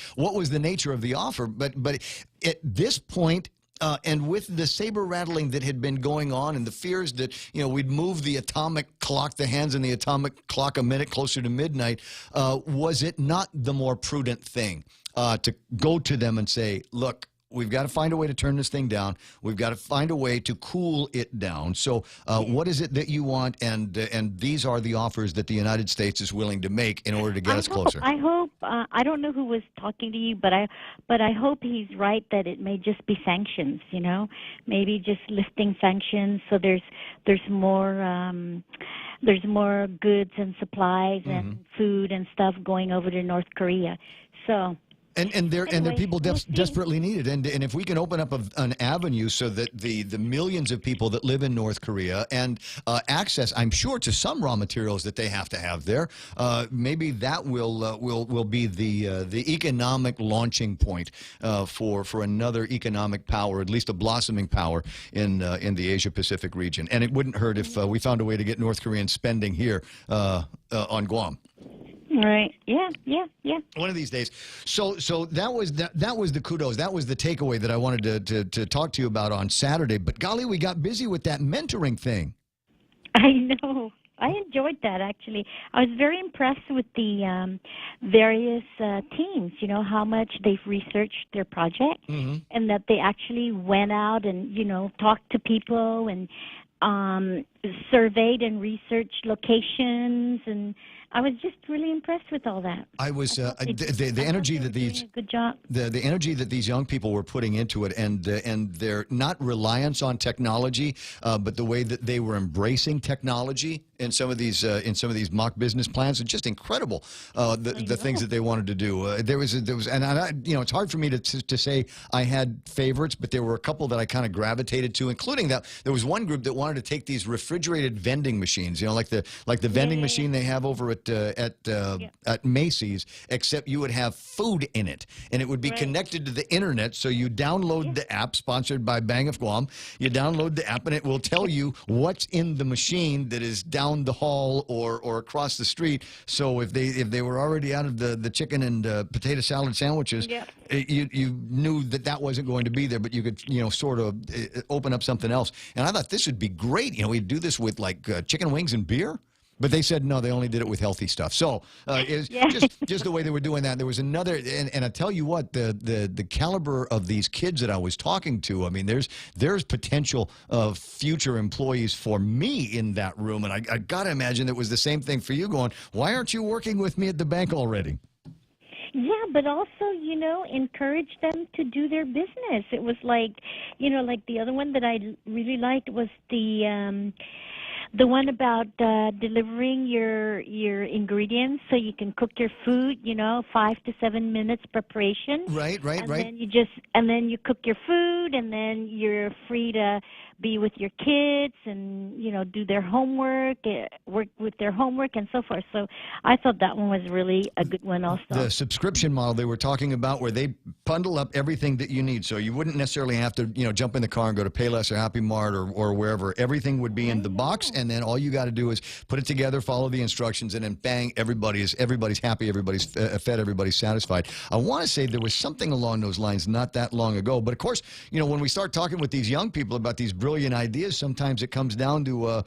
the nature of the offer? But at this point. And with the saber rattling that had been going on and the fears that, we'd move the atomic clock, the hands on the atomic clock a minute closer to midnight, was it not the more prudent thing to go to them and say, look, we've got to find a way to turn this thing down. We've got to find a way to cool it down. So what is it that you want? And these are the offers that the United States is willing to make in order to get us closer. I hope. I don't know who was talking to you, but I hope he's right that it may just be sanctions. Maybe just lifting sanctions so there's more goods and supplies and food and stuff going over to North Korea. So. And there are people desperately needed. And if we can open up an avenue so that the millions of people that live in North Korea and access, I'm sure, to some raw materials that they have to have there, maybe that will be the economic launching point for another economic power, at least a blossoming power in the Asia Pacific region. And it wouldn't hurt if we found a way to get North Korean spending here on Guam. Right. Yeah. One of these days. So that was the kudos. That was the takeaway that I wanted to talk to you about on Saturday. But golly, we got busy with that mentoring thing. I know. I enjoyed that, actually. I was very impressed with the various teams, how much they've researched their project and that they actually went out and, talked to people and surveyed and researched locations, and I was just really impressed with all that. I was the energy that these good job. The energy that these young people were putting into it, and their not reliance on technology, but the way that they were embracing technology in some of these mock business plans, it's just incredible. The things that they wanted to do. There was, and it's hard for me to say I had favorites, but there were a couple that I kind of gravitated to, including that there was one group that wanted to take these refrigerated vending machines, like the vending machine they have over at Macy's, except you would have food in it, and it would be connected to the internet. So you download the app, sponsored by Bang of Guam. You download the app, and it will tell you what's in the machine that is down the hall or across the street. So if they were already out of the chicken and potato salad sandwiches, you knew that wasn't going to be there, but you could sort of open up something else. And I thought this would be great. We'd do this with like chicken wings and beer. But they said no, they only did it with healthy stuff. So it's just the way they were doing that. There was another, and I tell you what, the caliber of these kids that I was talking to, I mean, there's potential of future employees for me in that room. And I got to imagine it was the same thing for you, going, why aren't you working with me at the bank already? Yeah, but also, encourage them to do their business. It was like, like the other one that I really liked was the one about delivering your ingredients so you can cook your food, 5 to 7 minutes preparation. Right. And then you cook your food, and then you're free to be with your kids and, do their homework, work with their homework and so forth. So I thought that one was really a good one also. The subscription model they were talking about, where they bundle up everything that you need. So you wouldn't necessarily have to, jump in the car and go to Payless or Happy Mart or wherever. Everything would be in the box, and then all you got to do is put it together, follow the instructions, and then bang, everybody's happy, everybody's fed, everybody's satisfied. I want to say there was something along those lines not that long ago. But of course, when we start talking with these young people about these brilliant ideas, sometimes it comes down to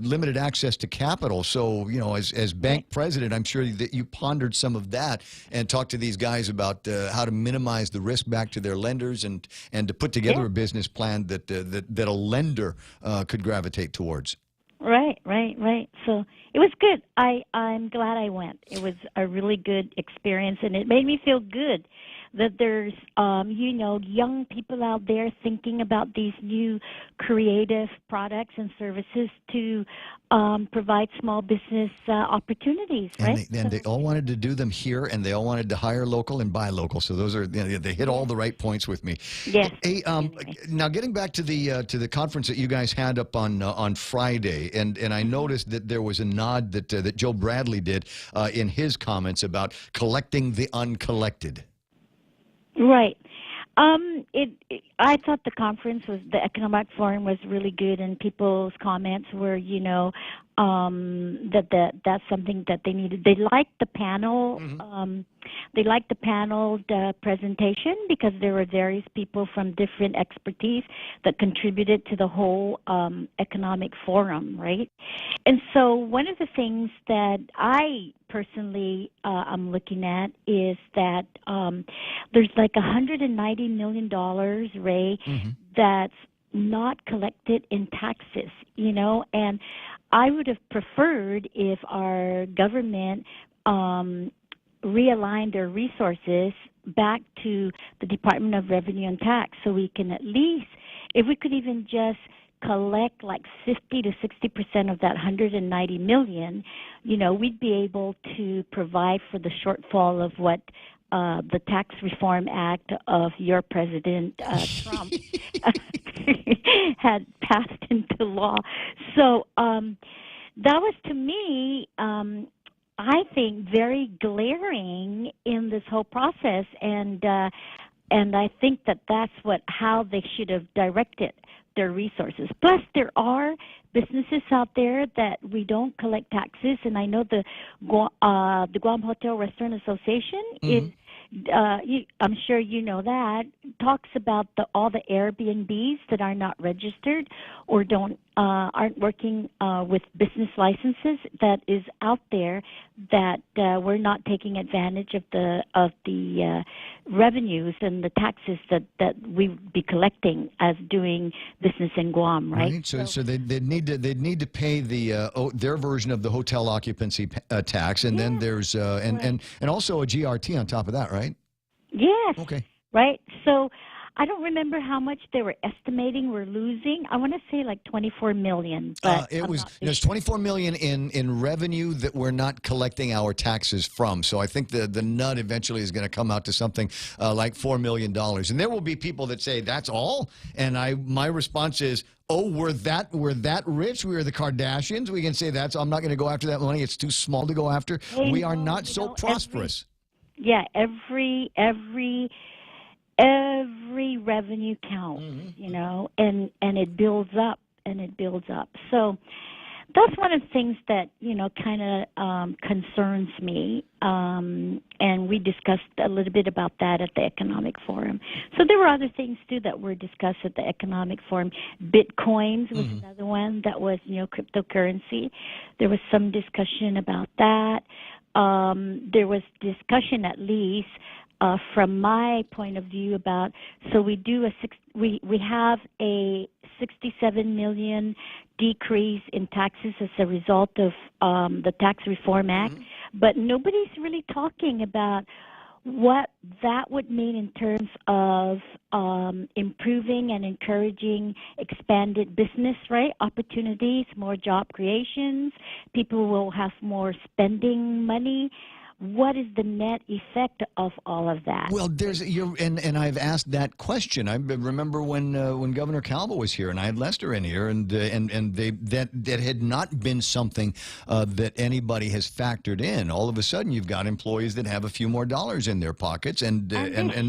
limited access to capital. So as bank president, I'm sure that you pondered some of that and talked to these guys about how to minimize the risk back to their lenders and to put together a business plan that a lender could gravitate towards. Right. So it was good. I'm glad I went. It was a really good experience, and it made me feel good that there's, young people out there thinking about these new creative products and services to provide small business opportunities, right? And they all wanted to do them here, and they all wanted to hire local and buy local. So those are they hit all the right points with me. Yes. Hey, now getting back to the conference that you guys had up on Friday, and I noticed that there was a nod that Joe Bradley did in his comments about collecting the uncollected. Right. I thought the economic forum was really good, and people's comments were, that's something that they needed. They liked the panel. They liked the panel presentation because there were various people from different expertise that contributed to the whole economic forum, right? And so one of the things that I personally I'm looking at is that there's like $190 million, Ray, that's not collected in taxes, and I would have preferred if our government realigned their resources back to the Department of Revenue and Tax, so we can at least, if we could even just collect like 50 to 60% of that 190 million, we'd be able to provide for the shortfall of what the Tax Reform Act of your President Trump had passed into law. So that was, to me, I think, very glaring in this whole process, and I think that's how they should have directed their resources. Plus, there are businesses out there that we don't collect taxes, and I know the Guam Hotel Restaurant Association is. I'm sure you know that, talks about all the Airbnbs that are not registered or aren't working with business licenses that is out there, that we're not taking advantage of the revenues and the taxes that we'd be collecting as doing business in Guam, right? So they'd need to pay their version of the hotel occupancy tax, and then there's and also a GRT on top of that, right? Yes. Okay. Right. So I don't remember how much they were estimating we're losing. I want to say like 24 million. But there's 24 million in revenue that we're not collecting our taxes from. So I think the nut eventually is going to come out to something like $4 million. And there will be people that say that's all. And my response is, oh, we're that rich. We are the Kardashians. We can say I'm not going to go after that money. It's too small to go after. We are not so prosperous. Every revenue counts, and it builds up and it builds up. So that's one of the things that, kind of concerns me. And we discussed a little bit about that at the Economic Forum. So there were other things, too, that were discussed at the Economic Forum. Bitcoins was another one that was, cryptocurrency. There was some discussion about that. There was discussion, at least, from my point of view, about, so we have a 67 million decrease in taxes as a result of the Tax Reform Act, but nobody's really talking about what that would mean in terms of improving and encouraging expanded business, right? Opportunities, more job creations, people will have more spending money. What is the net effect of all of that? Well, and I've asked that question. I remember when Governor Calvo was here, and I had Lester in here, and that had not been something that anybody has factored in. All of a sudden, you've got employees that have a few more dollars in their pockets, and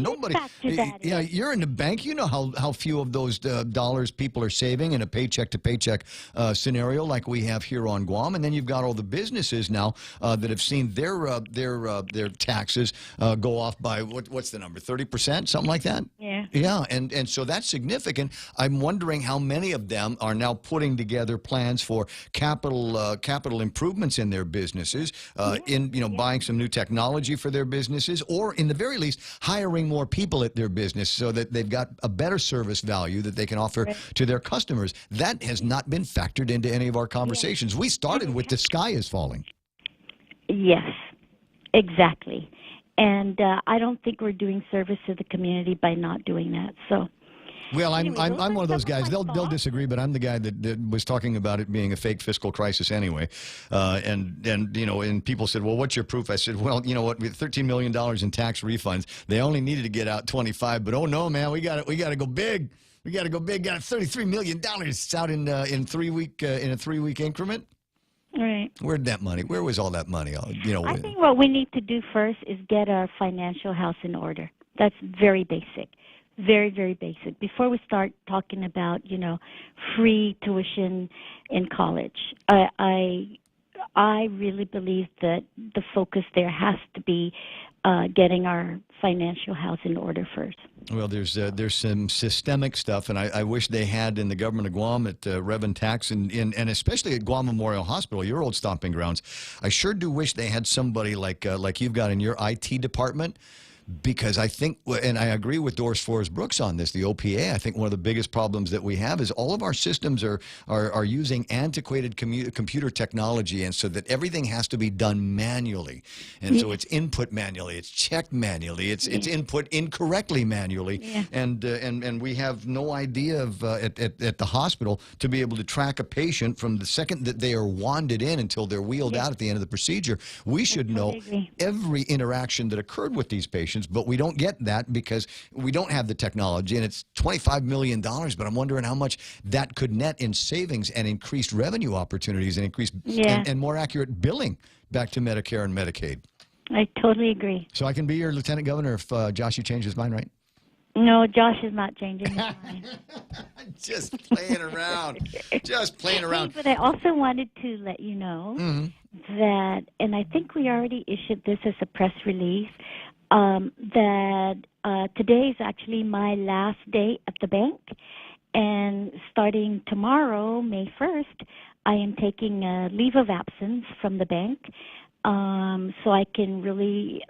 nobody. Yeah, you're in the bank. You know how few of those dollars people are saving in a paycheck to paycheck scenario like we have here on Guam, and then you've got all the businesses now that have seen their taxes go off by what's the number, 30%, something like that. Yeah, and so that's significant. I'm wondering how many of them are now putting together plans for capital improvements in their businesses, buying some new technology for their businesses, or in the very least hiring more people at their business so that they've got a better service value that they can offer to their customers. That has not been factored into any of our conversations. We started with the sky is falling. Yes. Exactly. And I don't think we're doing service to the community by not doing that. So. Well, Anyway, I'm one of those guys. They'll thoughts. disagree, but I'm the guy that was talking about it being a fake fiscal crisis anyway. And people said, well, what's your proof? I said, well, you know what? With $13 million in tax refunds, they only needed to get out 25. But oh no, man, we got to go big. We got to go big. Got $33 million out in a 3-week increment. Right. Where'd that money? Where was all that money? I think what we need to do first is get our financial house in order. That's very basic. Very, very basic. Before we start talking about, free tuition in college, I really believe that the focus there has to be getting our financial house in order first. Well, there's some systemic stuff, and I wish they had in the government of Guam at Rev and Tax, and especially at Guam Memorial Hospital, your old stomping grounds. I sure do wish they had somebody like you've got in your IT department. Because I think, and I agree with Doris Forrest Brooks on this, the OPA, I think one of the biggest problems that we have is all of our systems are using antiquated computer technology, and so that everything has to be done manually. And so it's input manually, it's checked manually, it's input incorrectly manually, and we have no idea of at the hospital to be able to track a patient from the second that they are wanded in until they're wheeled out at the end of the procedure. We should know every interaction that occurred with these patients. But we don't get that because we don't have the technology, and it's $25 million. But I'm wondering how much that could net in savings and increased revenue opportunities and increased and more accurate billing back to Medicare and Medicaid. I totally agree. So I can be your lieutenant governor if Josh, you change his mind, right? No, Josh is not changing his mind. Just playing around. Just playing around. But I also wanted to let you know that, and I think we already issued this as a press release, that today is actually my last day at the bank, and starting tomorrow, May 1st, I am taking a leave of absence from the bank, so I can really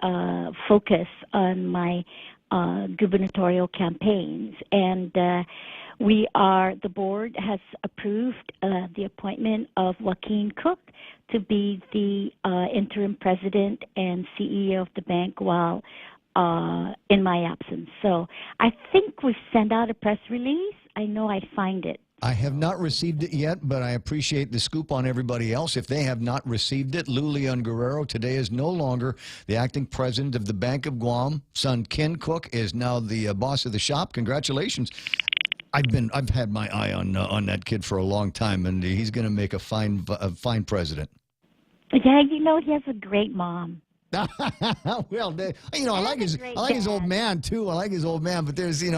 focus on my gubernatorial campaigns. And the board has approved the appointment of Joaquin Cook to be the interim president and CEO of the bank while in my absence. So I think we sent out a press release. I know I'd find it. I have not received it yet, but I appreciate the scoop on everybody else. If they have not received it, Lou Leon Guerrero today is no longer the acting president of the Bank of Guam. Son Ken Cook is now the boss of the shop. Congratulations. I've had my eye on that kid for a long time, and he's going to make a fine president. Yeah, he has a great mom. Well, I like his old man too. I like his old man, but there's he's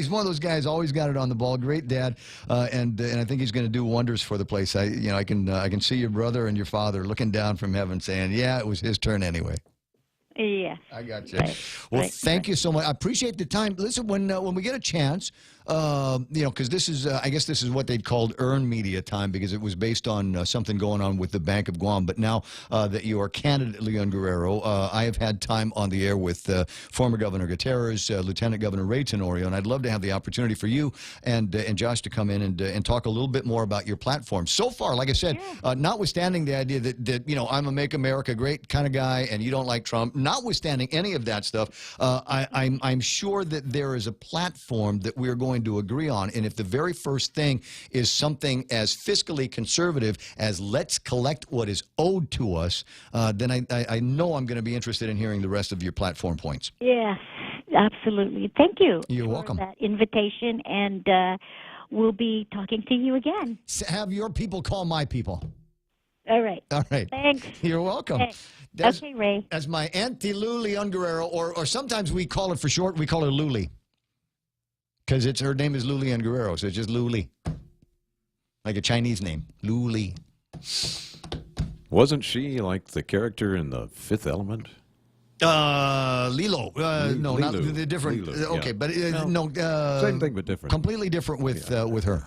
one of those guys always got it on the ball. Great dad, and I think he's going to do wonders for the place. I can see your brother and your father looking down from heaven saying, "Yeah, it was his turn anyway." Yeah, I got you. Well, thank you so much. I appreciate the time. Listen, when we get a chance, because this is, I guess this is what they'd called earned media time because it was based on something going on with the Bank of Guam. But now that you are candidate Leon Guerrero, I have had time on the air with former Governor Gutierrez, Lieutenant Governor Ray Tenorio, and I'd love to have the opportunity for you and Josh to come in and talk a little bit more about your platform. So far, like I said, notwithstanding the idea that I'm a Make America Great kind of guy and you don't like Trump, notwithstanding any of that stuff, I'm sure that there is a platform that we're going to agree on. And if the very first thing is something as fiscally conservative as let's collect what is owed to us, then I know I'm going to be interested in hearing the rest of your platform points. Yes, absolutely. Thank you. You're welcome. For that invitation, and we'll be talking to you again. Have your people call my people. All right. All right. Thanks. You're welcome. Okay, Ray. As my Auntie Lou Leon Guerrero, or sometimes we call it for short, we call her Luli. Because her name is Lou Leon Guerrero, so it's just Luli. Like a Chinese name. Luli. Wasn't she like the character in The Fifth Element? Lilo. No, Lilu. not the different. Lilu, okay, yeah. but no. Same thing, but different. Completely different with her.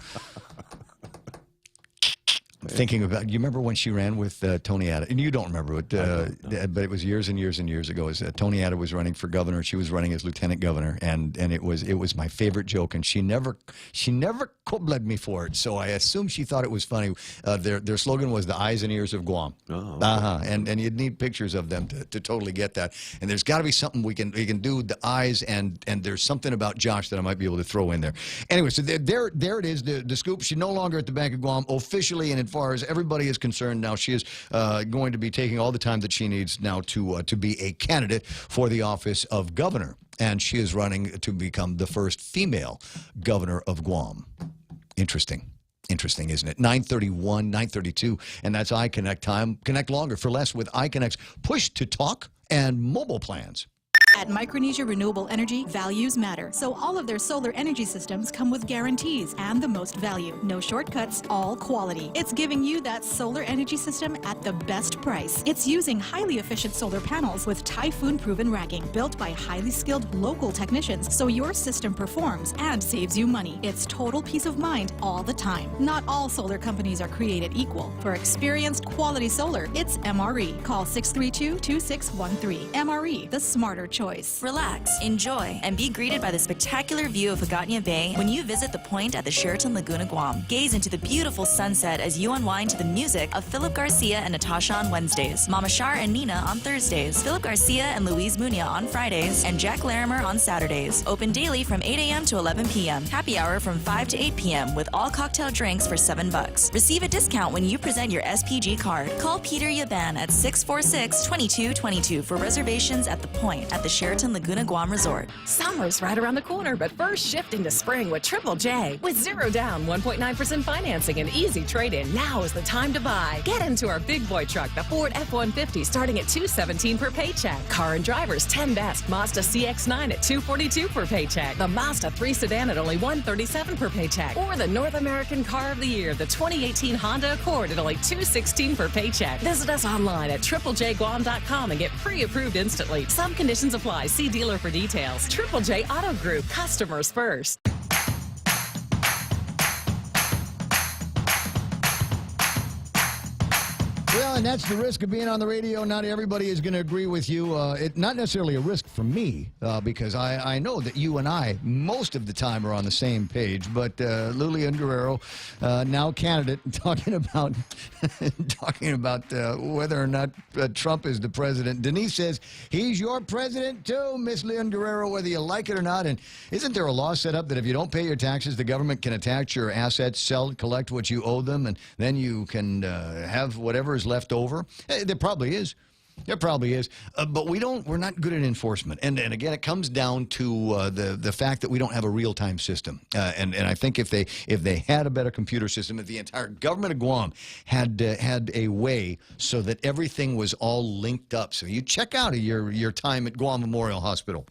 thinking about, you remember when she ran with Tony Atta? And you don't remember it, but it was years and years and years ago. Tony Atta was running for governor. She was running as lieutenant governor, and it was my favorite joke. And she never cold-blooded me for it. So I assume she thought it was funny. Their slogan was the eyes and ears of Guam. Oh, okay. And you'd need pictures of them to totally get that. And there's got to be something we can do the eyes, and there's something about Josh that I might be able to throw in there. Anyway, so there it is, the scoop. She's no longer at the Bank of Guam officially, and as far as everybody is concerned now, she is going to be taking all the time that she needs now to be a candidate for the office of governor. And she is running to become the first female governor of Guam. Interesting. Interesting, isn't it? 9:31, 9:32, and that's iConnect time. Connect longer for less with iConnect's push-to-talk and mobile plans. At Micronesia Renewable Energy, values matter. So all of their solar energy systems come with guarantees and the most value. No shortcuts, all quality. It's giving you that solar energy system at the best price. It's using highly efficient solar panels with typhoon-proven racking, built by highly skilled local technicians, so your system performs and saves you money. It's total peace of mind all the time. Not all solar companies are created equal. For experienced quality solar, it's MRE. Call 632-2613. MRE, the smarter choice. Relax, enjoy, and be greeted by the spectacular view of Hagåtña Bay when you visit the point at the Sheraton Laguna Guam. Gaze into the beautiful sunset as you unwind to the music of Philip Garcia and Natasha on Wednesdays, Mama Shar and Nina on Thursdays, Philip Garcia and Luis Muñoz on Fridays, and Jack Larimer on Saturdays. Open daily from 8 a.m. to 11 p.m. Happy hour from 5 to 8 p.m. with all cocktail drinks for $7. Receive a discount when you present your SPG card. Call Peter Yaban at 646-2222 for reservations at the point at the Sheraton Laguna Guam Resort. Summer's right around the corner, but first shift into spring with Triple J. With 0 down, 1.9% financing, and easy trade-in, now is the time to buy. Get into our big boy truck, the Ford F-150, starting at $217 per paycheck. Car and Drivers 10 Best Mazda CX-9 at $242 per paycheck. The Mazda 3 Sedan at only $137 per paycheck. Or the North American Car of the Year, the 2018 Honda Accord at only $216 per paycheck. Visit us online at triplejguam.com and get pre-approved instantly. Some conditions apply. See dealer for details. Triple J Auto Group. Customers first. Well, and that's the risk of being on the radio. Not everybody is going to agree with you. It's not necessarily a risk for me, because I know that you and I, most of the time, are on the same page. But Lilian Guerrero, now candidate, talking about whether or not Trump is the president. Denise says, he's your president too, Miss Lilian Guerrero, whether you like it or not. And isn't there a law set up that if you don't pay your taxes, the government can attach your assets, sell, collect what you owe them, and then you can have whatever is left over? There probably is. There probably is. But we're not good at enforcement. And again, it comes down to the fact that we don't have a real-time system. And I think if they had a better computer system, if the entire government of Guam had a way so that everything was all linked up. So you check out your time at Guam Memorial Hospital.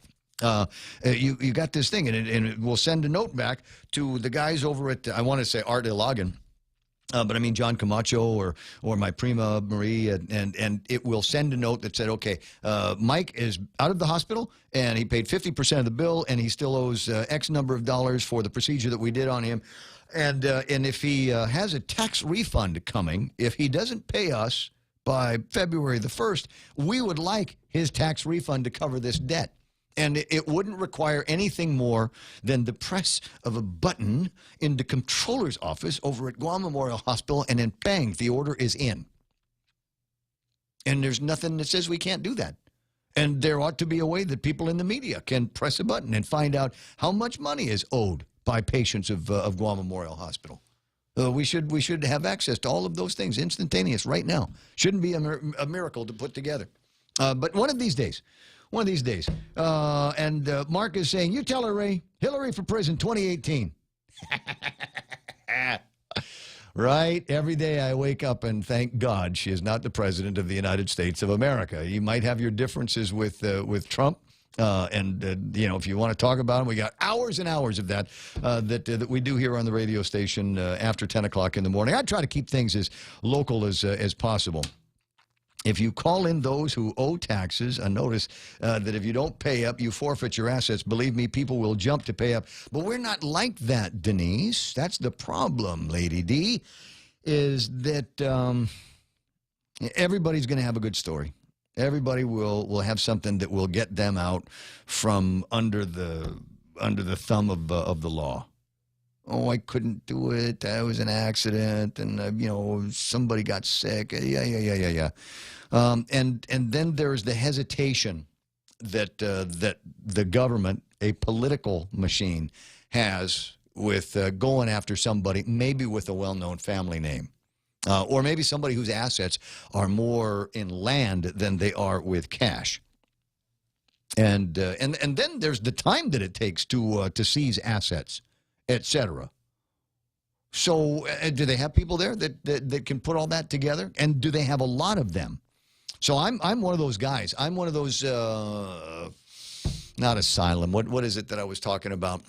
You got this thing, and it will send a note back to the guys over at, I want to say, Art Ilagan. But I mean John Camacho or my prima Marie, and it will send a note that said, okay, Mike is out of the hospital, and he paid 50% of the bill, and he still owes X number of dollars for the procedure that we did on him. And if he has a tax refund coming, if he doesn't pay us by February the 1st, we would like his tax refund to cover this debt. And it wouldn't require anything more than the press of a button in the controller's office over at Guam Memorial Hospital, and then bang, the order is in. And there's nothing that says we can't do that. And there ought to be a way that people in the media can press a button and find out how much money is owed by patients of Guam Memorial Hospital. We should have access to all of those things instantaneous right now. Shouldn't be a miracle to put together. But one of these days. And Mark is saying, you tell her, Ray, Hillary for prison 2018. Right? Every day I wake up and thank God she is not the president of the United States of America. You might have your differences with Trump. If you want to talk about him, we got hours and hours of that that we do here on the radio station after 10 o'clock in the morning. I try to keep things as local as possible. If you call in those who owe taxes, notice that if you don't pay up, you forfeit your assets. Believe me, people will jump to pay up. But we're not like that, Denise. That's the problem, Lady D. is that everybody's going to have a good story. Everybody will have something that will get them out from under the thumb of the law. Oh, I couldn't do it. That was an accident, and somebody got sick. Yeah. And then there's the hesitation that the government, a political machine, has with going after somebody, maybe with a well-known family name. Or maybe somebody whose assets are more in land than they are with cash. And then there's the time that it takes to seize assets, etc. So do they have people there that can put all that together? And do they have a lot of them? So I'm one of those guys. I'm one of those, not asylum. What is it that I was talking about?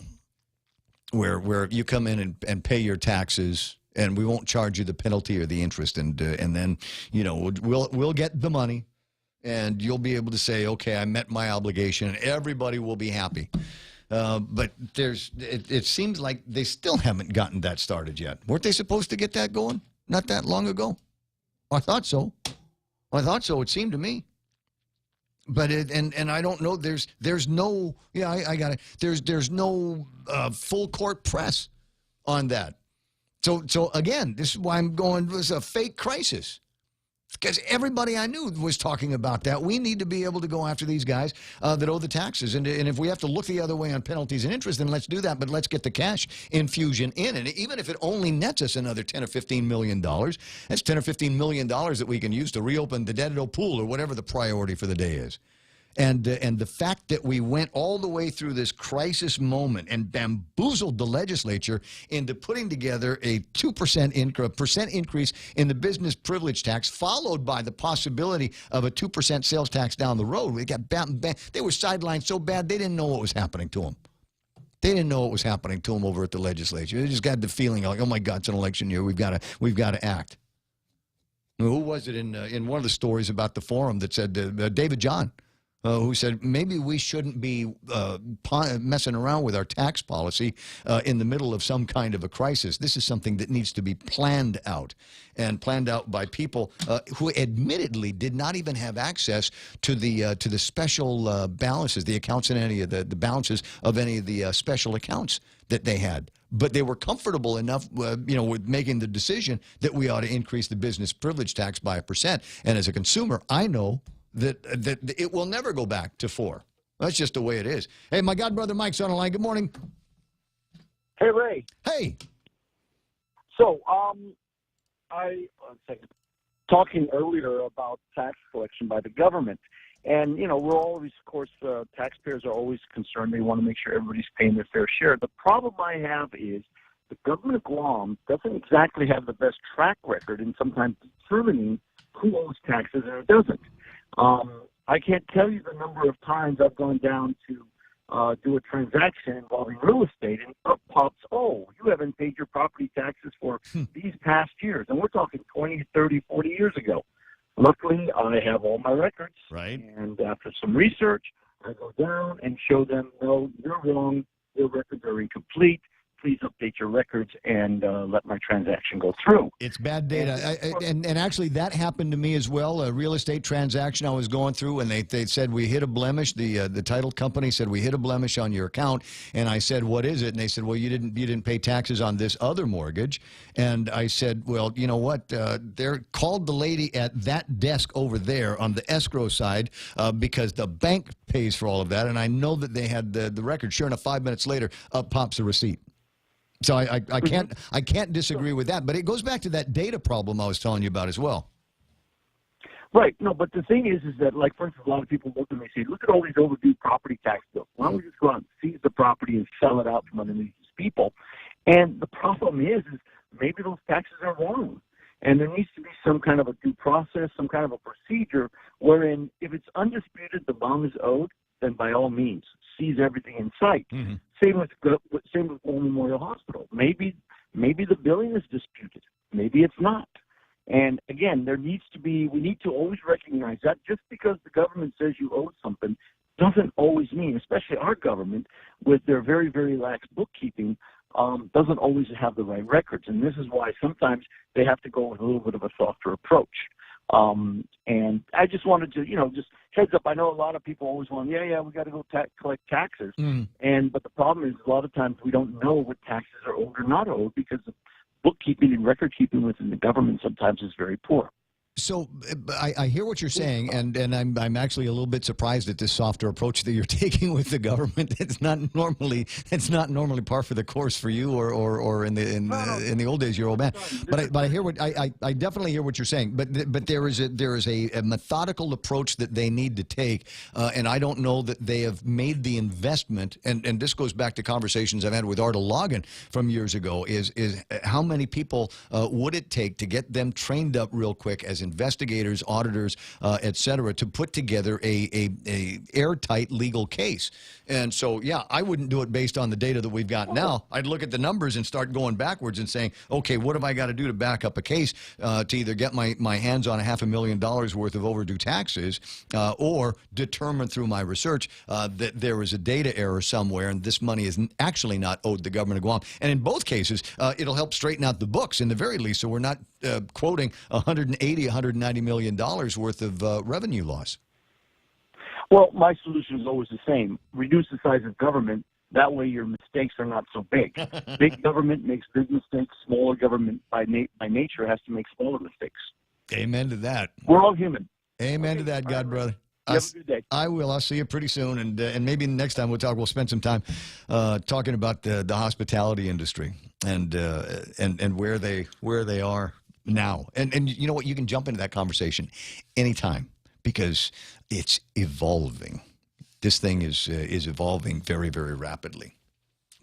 Where you come in and pay your taxes, and we won't charge you the penalty or the interest, and then we'll get the money, and you'll be able to say, okay, I met my obligation, and everybody will be happy. But it seems like they still haven't gotten that started yet. Weren't they supposed to get that going not that long ago? I thought so. It seemed to me. But and I don't know. There's no I got it. There's no full court press on that. So again, this is why I'm going. It was a fake crisis, because everybody I knew was talking about that. We need to be able to go after these guys that owe the taxes, and if we have to look the other way on penalties and interest, then let's do that. But let's get the cash infusion in, and even if it only nets us another $10 or $15 million, that's $10 or $15 million that we can use to reopen the Dededo pool or whatever the priority for the day is. And the fact that we went all the way through this crisis moment and bamboozled the legislature into putting together a 2% increase in the business privilege tax, followed by the possibility of a 2% sales tax down the road. We got they were sidelined so bad they didn't know what was happening to them. They didn't know what was happening to them over at the legislature. They just got the feeling like, oh my God, it's an election year. We've got to act. Who was it in one of the stories about the forum that said David John? Who said maybe we shouldn't be messing around with our tax policy in the middle of some kind of a crisis. This is something that needs to be planned out, and planned out by people who admittedly did not even have access to the special balances, the accounts in any of the balances of any of the special accounts that they had. But they were comfortable enough, with making the decision that we ought to increase the business privilege tax by 1%. And as a consumer, I know that it will never go back to 4. That's just the way it is. Hey, my godbrother Mike's on the line. Good morning. Hey, Ray. Hey. So, talking earlier about tax collection by the government, and we're always, of course, taxpayers are always concerned. They want to make sure everybody's paying their fair share. The problem I have is the government of Guam doesn't exactly have the best track record in sometimes determining who owes taxes and who doesn't. I can't tell you the number of times I've gone down to do a transaction involving real estate, and up pops, oh, you haven't paid your property taxes for these past years. And we're talking 20, 30, 40 years ago. Luckily, I have all my records. Right. And after some research, I go down and show them, no, you're wrong. Your records are incomplete. Please update your records and let my transaction go through. It's bad data. And actually, that happened to me as well. A real estate transaction I was going through, and they said we hit a blemish. The title company said we hit a blemish on your account. And I said, what is it? And they said, well, you didn't pay taxes on this other mortgage. And I said, well, you know what? They're called the lady at that desk over there on the escrow side because the bank pays for all of that. And I know that they had the record. Sure enough, 5 minutes later, up pops a receipt. So I can't disagree with that, but it goes back to that data problem I was telling you about as well. Right. No, but the thing is that, like, for instance, a lot of people look at me and say, look at all these overdue property tax bills. Why don't we just go out and seize the property and sell it out from underneath these people? And the problem is maybe those taxes are wrong. And there needs to be some kind of a due process, some kind of a procedure wherein if it's undisputed the bond is owed, then by all means, seize everything in sight. Mm-hmm. Same with Guam Memorial Hospital. Maybe the billing is disputed. Maybe it's not. And again, we need to always recognize that just because the government says you owe something doesn't always mean, especially our government with their very, very lax bookkeeping, doesn't always have the right records. And this is why sometimes they have to go with a little bit of a softer approach. And I just wanted to, just heads up. I know a lot of people always want, we got to go collect taxes. But the problem is a lot of times we don't know what taxes are owed or not owed because the bookkeeping and record keeping within the government sometimes is very poor. So I hear what you're saying, and I'm actually a little bit surprised at this softer approach that you're taking with the government. It's not normally par for the course for you or in the old days, your old man. But I hear I definitely hear what you're saying. But there is a methodical approach that they need to take, and I don't know that they have made the investment. And this goes back to conversations I've had with Arda Logan from years ago. Is how many people would it take to get them trained up real quick as investigators, auditors, et cetera, to put together a airtight legal case. And so, yeah, I wouldn't do it based on the data that we've got now. I'd look at the numbers and start going backwards and saying, okay, what have I got to do to back up a case to either get my hands on $500,000 worth of overdue taxes or determine through my research that there is a data error somewhere and this money is actually not owed the government of Guam. And in both cases, it'll help straighten out the books in the very least, so we're not quoting $190 million worth of revenue loss. Well, my solution is always the same. Reduce the size of government. That way your mistakes are not so big. Big government makes big mistakes. Smaller government, by nature, has to make smaller mistakes. Amen to that. We're all human. Amen to that, God, brother. You have a good day. I will. I'll see you pretty soon, and maybe next time we'll spend some time talking about the hospitality industry and where they are now. And you know what? You can jump into that conversation anytime because it's evolving. This thing is evolving very, very rapidly.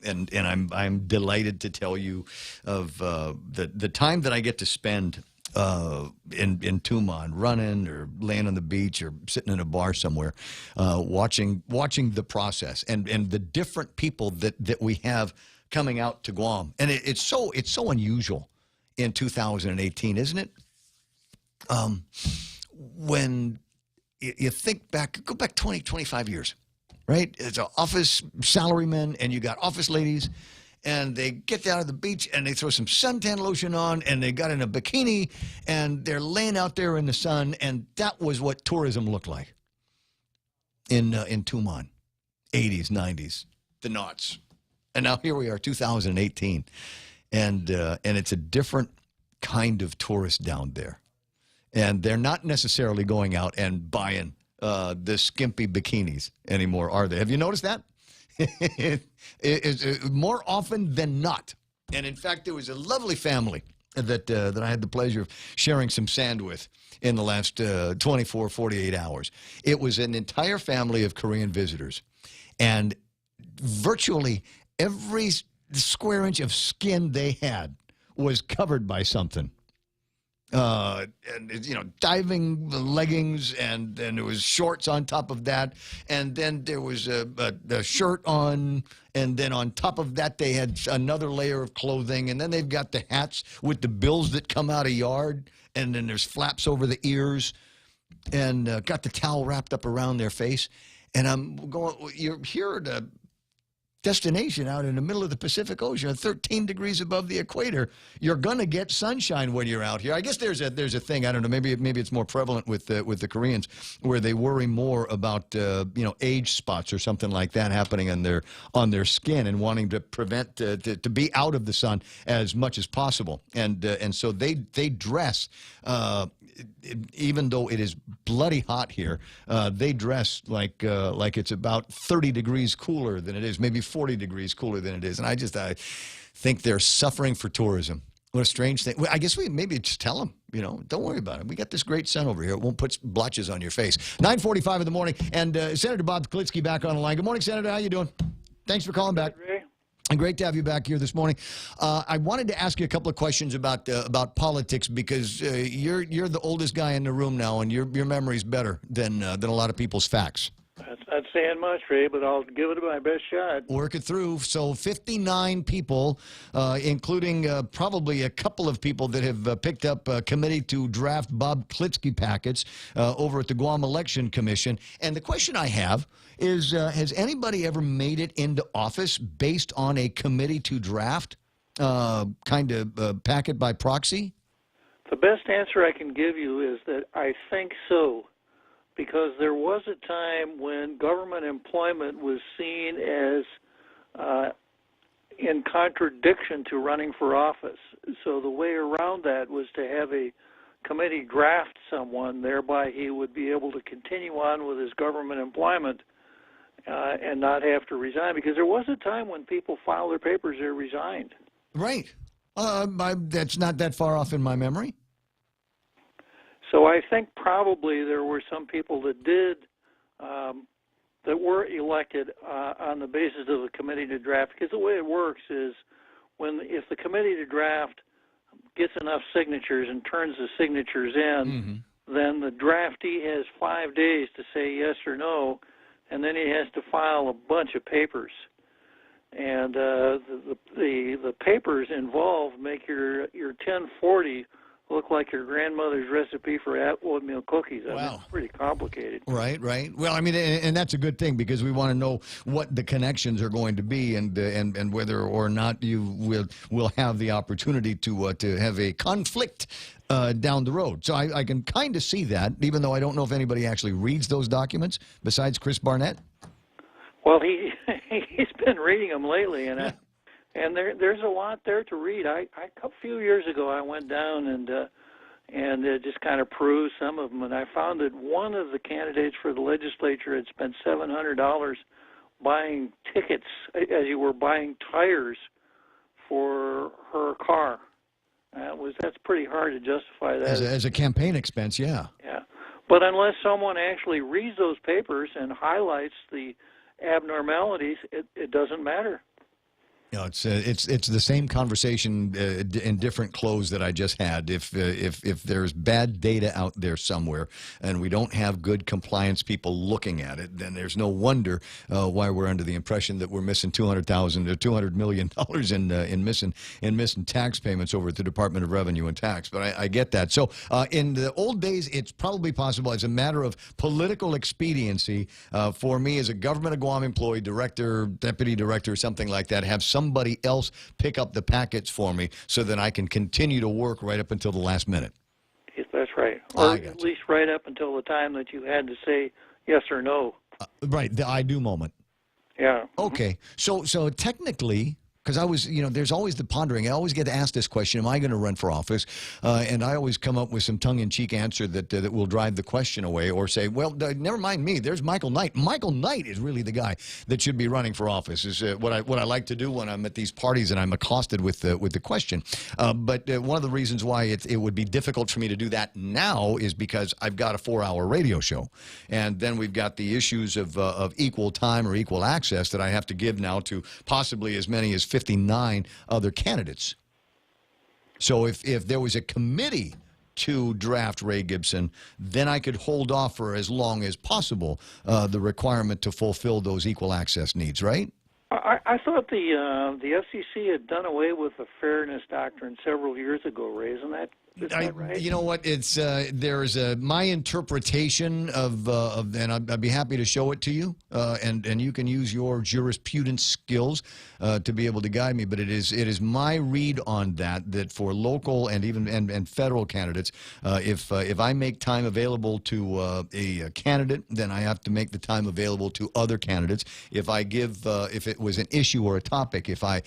And I'm delighted to tell you of the time that I get to spend in Tumon, running or laying on the beach or sitting in a bar somewhere, watching the process and the different people that we have coming out to Guam. And it's so unusual in 2018, isn't it? When you think back, go back 20, 25 years, right? It's an office salaryman and you got office ladies and they get down to the beach and they throw some suntan lotion on and they got in a bikini and they're laying out there in the sun, and that was what tourism looked like in Tumon, 80s, 90s, the knots. And now here we are, 2018, and it's a different kind of tourist down there. And they're not necessarily going out and buying the skimpy bikinis anymore, are they? Have you noticed that? More often than not. And in fact, there was a lovely family that I had the pleasure of sharing some sand with in the last 24, 48 hours. It was an entire family of Korean visitors. And virtually every square inch of skin they had was covered by something. And diving leggings, and then there was shorts on top of that, and then there was a shirt on, and then on top of that they had another layer of clothing, and then they've got the hats with the bills that come out a yard, and then there's flaps over the ears, and got the towel wrapped up around their face. And I'm going, you're here at a destination out in the middle of the Pacific Ocean, 13 degrees above the equator. You're going to get sunshine when you're out here. I guess there's a thing, I don't know, maybe it's more prevalent with the Koreans, where they worry more about age spots or something like that happening on their skin, and wanting to prevent to be out of the sun as much as possible. And so they dress even though it is bloody hot here, they dress like it's about 30 degrees cooler than it is, maybe 40 degrees cooler than it is. And I think they're suffering for tourism. What a strange thing. I guess we maybe just tell them, don't worry about it. We got this great sun over here. It won't put blotches on your face. 9:45 in the morning, and Senator Bob Klitsky back on the line. Good morning, Senator. How you doing? Thanks for calling back. Great to have you back here this morning. I wanted to ask you a couple of questions about politics, because you're the oldest guy in the room now, and your memory's better than a lot of people's facts. That's saying much, Ray, but I'll give it my best shot. Work it through. So 59 people, including probably a couple of people that have picked up a committee to draft Bob Klitsky packets over at the Guam Election Commission. And the question I have is, has anybody ever made it into office based on a committee to draft kind of packet by proxy? The best answer I can give you is that I think so, because there was a time when government employment was seen as in contradiction to running for office. So the way around that was to have a committee draft someone, thereby he would be able to continue on with his government employment and not have to resign, because there was a time when people filed their papers, they resigned. Right. That's not that far off in my memory. So I think probably there were some people that did, that were elected on the basis of a committee to draft, because the way it works is if the committee to draft gets enough signatures and turns the signatures in, then the draftee has 5 days to say yes or no, and then he has to file a bunch of papers. And the papers involved make your 1040 look like your grandmother's recipe for oatmeal cookies. I mean, it's pretty complicated. Right, right. Well, I mean, and that's a good thing, because we want to know what the connections are going to be, and whether or not you will have the opportunity to have a conflict down the road. So I can kind of see that, even though I don't know if anybody actually reads those documents besides Chris Barnett. Well, he's been reading them lately, and there's a lot there to read. A few years ago, I went down and just kind of perused some of them, and I found that one of the candidates for the legislature had spent $700 buying tickets, as you were buying tires for her car. That's pretty hard to justify that as a campaign expense. Yeah. Yeah, but unless someone actually reads those papers and highlights the abnormalities, it doesn't matter. You know, it's the same conversation in different clothes that I just had. If there's bad data out there somewhere and we don't have good compliance people looking at it, then there's no wonder why we're under the impression that we're missing $200,000 or $200 million in missing tax payments over at the Department of Revenue and Tax. But I get that. So in the old days, it's probably possible as a matter of political expediency for me as a government of Guam employee, director, deputy director, something like that, have somebody else pick up the packets for me so that I can continue to work right up until the last minute. Yes, that's right. Or at least right up until the time that you had to say yes or no. Right, the I do moment. Yeah. Okay. So technically, because I was, there's always the pondering. I always get asked this question, am I going to run for office? And I always come up with some tongue-in-cheek answer that will drive the question away, or say, well, never mind me. There's Michael Knight. Michael Knight is really the guy that should be running for office, is what I like to do when I'm at these parties and I'm accosted with the question. But one of the reasons why it would be difficult for me to do that now is because I've got a 4-hour radio show. And then we've got the issues of equal time or equal access that I have to give now to possibly as many as 59 other candidates. So if there was a committee to draft Ray Gibson, then I could hold off for as long as possible the requirement to fulfill those equal access needs, right? I thought the FCC had done away with the fairness doctrine several years ago, Ray. Isn't that right? You know what? It's there's my interpretation of and I'd be happy to show it to you, and you can use your jurisprudence skills to be able to guide me. But it is my read on that for local and even and federal candidates, if I make time available to a candidate, then I have to make the time available to other candidates. If I give if it was an issue or a topic, if I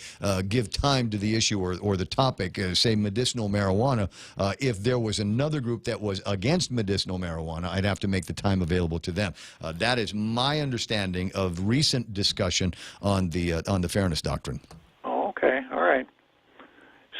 give time to the issue or the topic, say medicinal marijuana. If there was another group that was against medicinal marijuana, I'd have to make the time available to them. That is my understanding of recent discussion on the fairness doctrine. Oh, okay, all right.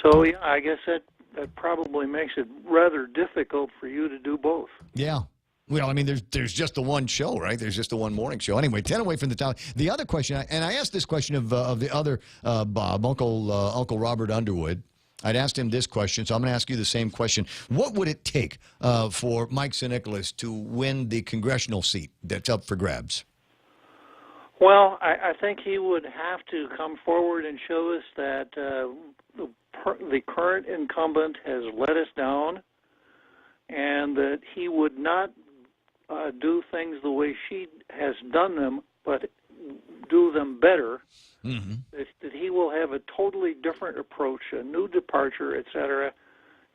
So yeah, I guess that probably makes it rather difficult for you to do both. Yeah. Well, I mean, there's just the one show, right? There's just the one morning show. Anyway, 10 away from the top. The other question, and I asked this question of the other Bob, Uncle Robert Underwood. I'd asked him this question, so I'm going to ask you the same question. What would it take for Mike St. Nicholas to win the congressional seat that's up for grabs? Well, I think he would have to come forward and show us that the current incumbent has let us down, and that he would not do things the way she has done them, but do them better. Mm-hmm. That he will have a totally different approach, a new departure, etc.,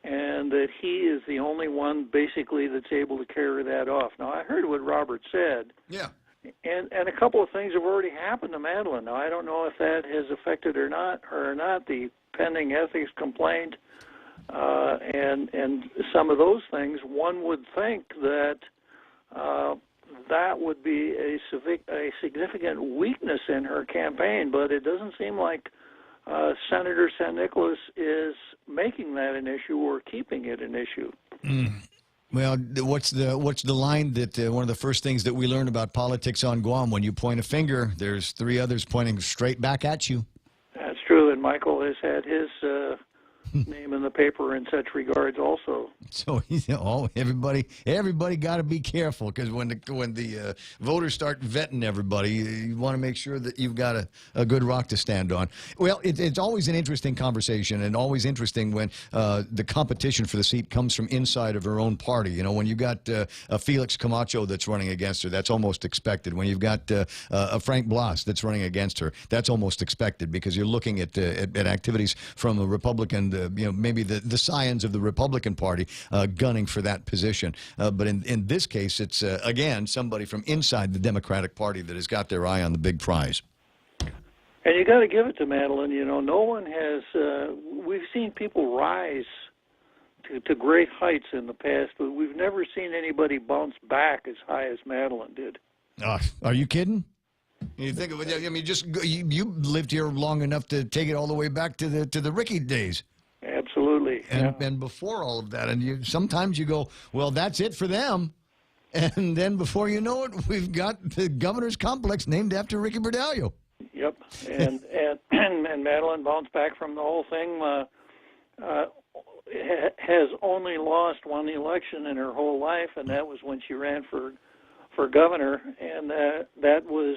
and that he is the only one basically that's able to carry that off. Now, I heard what Robert said. Yeah. And a couple of things have already happened to Madeline. Now, I don't know if that has affected her or not, the pending ethics complaint, and some of those things. One would think that that would be a significant weakness in her campaign, but it doesn't seem like Senator San Nicolas is making that an issue or keeping it an issue. Mm. Well, what's the line that one of the first things that we learn about politics on Guam? When you point a finger, there's three others pointing straight back at you. That's true, and Michael has had his name in the paper in such regards also. So everybody got to be careful, because when the voters start vetting everybody, you want to make sure that you've got a good rock to stand on. Well, it's always an interesting conversation, and always interesting when the competition for the seat comes from inside of her own party. You know, when you got a Felix Camacho that's running against her, that's almost expected. When you've got a Frank Blas that's running against her, that's almost expected, because you're looking at activities from a Republican. Maybe the scions of the Republican Party gunning for that position. But in this case, it's, again, somebody from inside the Democratic Party that has got their eye on the big prize. And you got to give it to Madeline. You know, no one has, we've seen people rise to great heights in the past, but we've never seen anybody bounce back as high as Madeline did. Are you kidding? You think of it, I mean, you lived here long enough to take it all the way back to the Ricky days. Absolutely. And before all of that, and sometimes you go, well, that's it for them. And then before you know it, we've got the governor's complex named after Ricky Berdallo. Yep. And Madeline bounced back from the whole thing, has only lost one election in her whole life, and that was when she ran for governor, and that was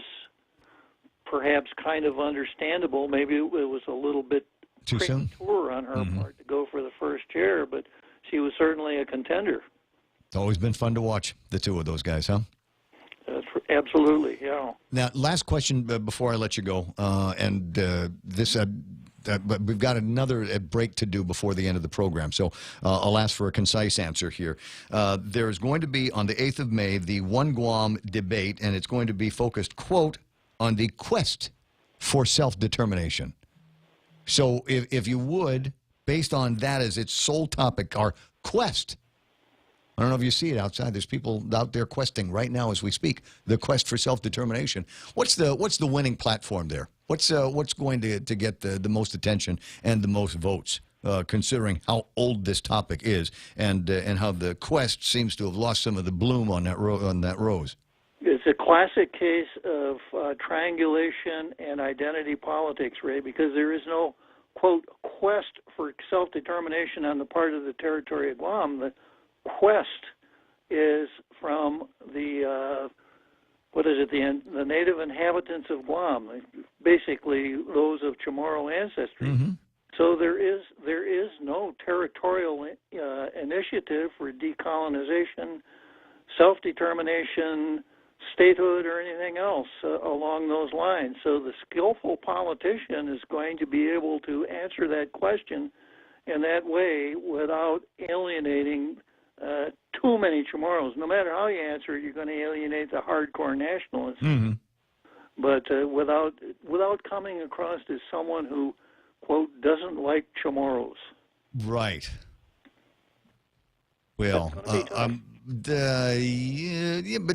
perhaps kind of understandable. Maybe it was a little bit too soon on her part to go for the first chair, but she was certainly a contender. It's always been fun to watch the two of those guys, huh? Absolutely, yeah. Now, last question before I let you go, but we've got another break to do before the end of the program, so I'll ask for a concise answer here. There is going to be, on the 8th of May, the One Guam debate, and it's going to be focused, quote, on the quest for self-determination. So if you would, based on that as its sole topic, our quest. I don't know if you see it outside. There's people out there questing right now as we speak, the quest for self-determination. What's the winning platform there? What's going to get the most attention and the most votes, considering how old this topic is and how the quest seems to have lost some of the bloom on that rose? It's a classic case of triangulation and identity politics, Ray, because there is no, quote, quest for self-determination on the part of the territory of Guam. The quest is from the the native inhabitants of Guam, basically those of Chamorro ancestry. Mm-hmm. So there is no territorial initiative for decolonization, self-determination, statehood, or anything else along those lines. So the skillful politician is going to be able to answer that question in that way without alienating too many Chamorros. No matter how you answer it, you're going to alienate the hardcore nationalists. Mm-hmm. But without coming across as someone who, quote, doesn't like Chamorros. Right. Well, but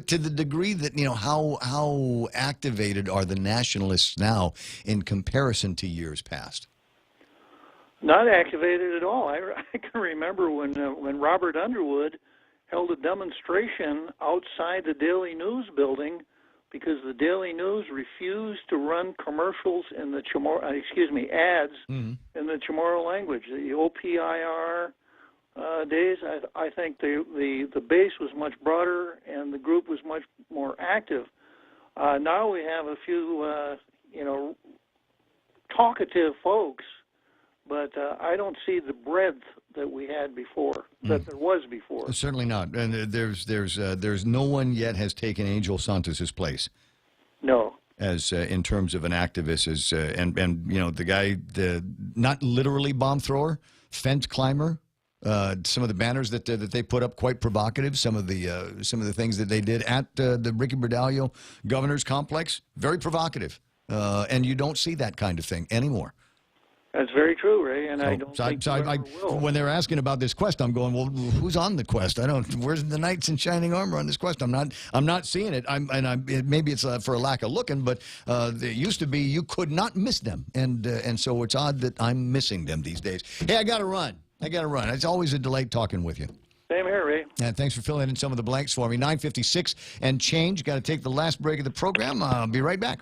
to the degree that, how activated are the nationalists now in comparison to years past? Not activated at all. I can remember when Robert Underwood held a demonstration outside the Daily News building because the Daily News refused to run commercials in the ads in the Chamorro language. The OPIR days, I think the base was much broader and the group was much more active. Now we have a few, talkative folks, but I don't see the breadth that we had before, that there was before. Certainly not. And there's no one yet has taken Angel Santos's place. No. As in terms of an activist, the guy, not literally bomb thrower, fence climber. Some of the banners that they put up quite provocative. Some of the things that they did at the Ricky Berdallo Governor's Complex, very provocative. And you don't see that kind of thing anymore. That's very true, Ray, and I don't think you ever will. When they're asking about this quest, I'm going, well, who's on the quest? Where's the knights in shining armor on this quest? I'm not seeing it. Maybe it's for a lack of looking, but there used to be you could not miss them, and so it's odd that I'm missing them these days. Hey, I got to run. It's always a delight talking with you. Same here, Ray. And thanks for filling in some of the blanks for me. 9:56 and change. Got to take the last break of the program. I'll be right back.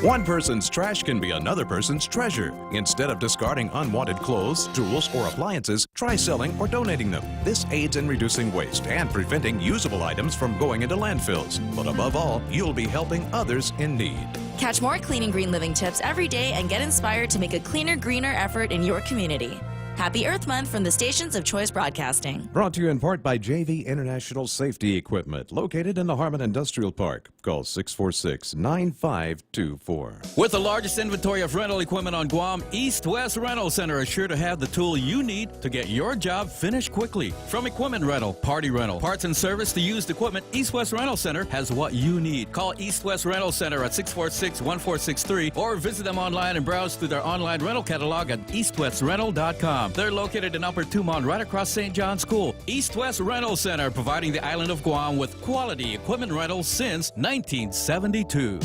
One person's trash can be another person's treasure. Instead of discarding unwanted clothes, tools, or appliances, try selling or donating them. This aids in reducing waste and preventing usable items from going into landfills. But above all, you'll be helping others in need. Catch more clean and green living tips every day and get inspired to make a cleaner, greener effort in your community. Happy Earth Month from the stations of Choice Broadcasting. Brought to you in part by JV International Safety Equipment, located in the Harmon Industrial Park. Call 646-9524. With the largest inventory of rental equipment on Guam, East West Rental Center is sure to have the tool you need to get your job finished quickly. From equipment rental, party rental, parts and service to used equipment, East West Rental Center has what you need. Call East West Rental Center at 646-1463 or visit them online and browse through their online rental catalog at eastwestrental.com. They're located in Upper Tumon, right across St. John's School. East West Rental Center, providing the island of Guam with quality equipment rentals since 1972.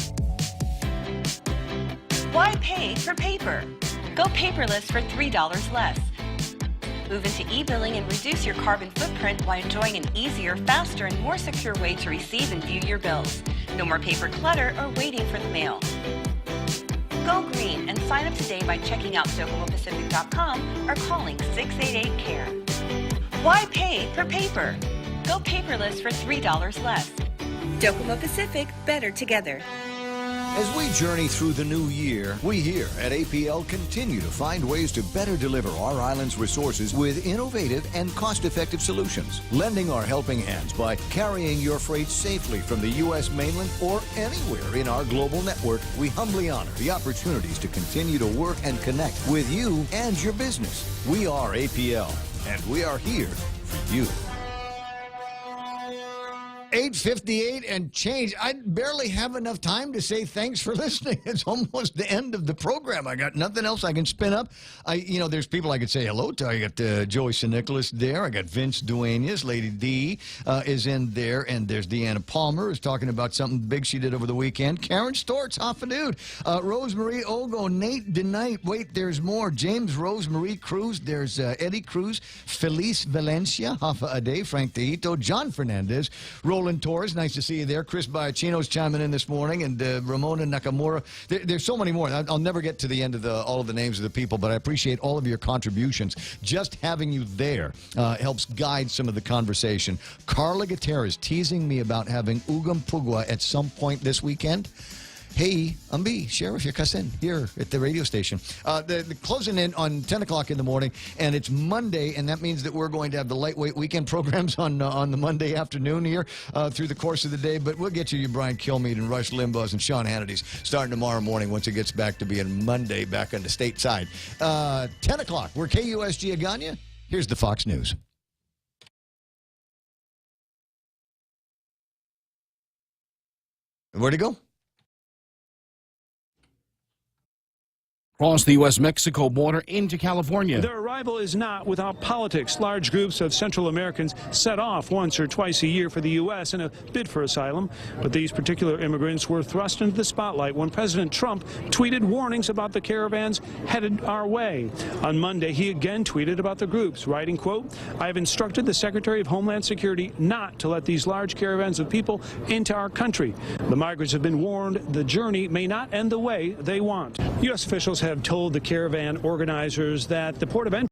Why pay for paper? Go paperless for $3 less. Move into e-billing and reduce your carbon footprint while enjoying an easier, faster, and more secure way to receive and view your bills. No more paper clutter or waiting for the mail. Go green and sign up today by checking out DocomoPacific.com or calling 688-CARE. Why pay for paper? Go paperless for $3 less. Docomo Pacific, better together. As we journey through the new year, we here at APL continue to find ways to better deliver our island's resources with innovative and cost-effective solutions, lending our helping hands by carrying your freight safely from the U.S. mainland or anywhere in our global network. We humbly honor the opportunities to continue to work and connect with you and your business. We are APL, and we are here for you. 8:58 and change. I barely have enough time to say thanks for listening. It's almost the end of the program. I got nothing else I can spin up. There's people I could say hello to. I got Joey St. Nicholas there. I got Vince Duenas. Lady D is in there. And there's Deanna Palmer who's talking about something big she did over the weekend. Karen Stortz, half a dude. Rosemary Ogo, Nate DeKnight. Wait, there's more. James Rosemary Cruz. There's Eddie Cruz. Felice Valencia, half a day. Frank Teito. John Fernandez. Roland Torres, nice to see you there. Chris Biachino's chiming in this morning, and Ramona Nakamura. There's so many more. I'll never get to the end of all of the names of the people, but I appreciate all of your contributions. Just having you there helps guide some of the conversation. Carla Gutierrez teasing me about having Ugam Pugwa at some point this weekend. Hey, Ambi, Sheriff, your cousin here at the radio station. The closing in on 10 o'clock in the morning, and it's Monday, and that means that we're going to have the lightweight weekend programs on the Monday afternoon here through the course of the day. But we'll get you your Brian Kilmeade and Rush Limbaugh's and Sean Hannity's starting tomorrow morning once it gets back to being Monday back on the state side. 10 o'clock, we're KUSG Agana. Here's the Fox News. Where'd it go? Across the U.S.-Mexico border into California. Their arrival is not without politics. Large groups of Central Americans set off once or twice a year for the U.S. in a bid for asylum. But these particular immigrants were thrust into the spotlight when President Trump tweeted warnings about the caravans headed our way. On Monday, he again tweeted about the groups, writing, quote, "I have instructed the Secretary of Homeland Security not to let these large caravans of people into our country. The migrants have been warned the journey may not end the way they want." U.S. officials have told the caravan organizers that the port of entry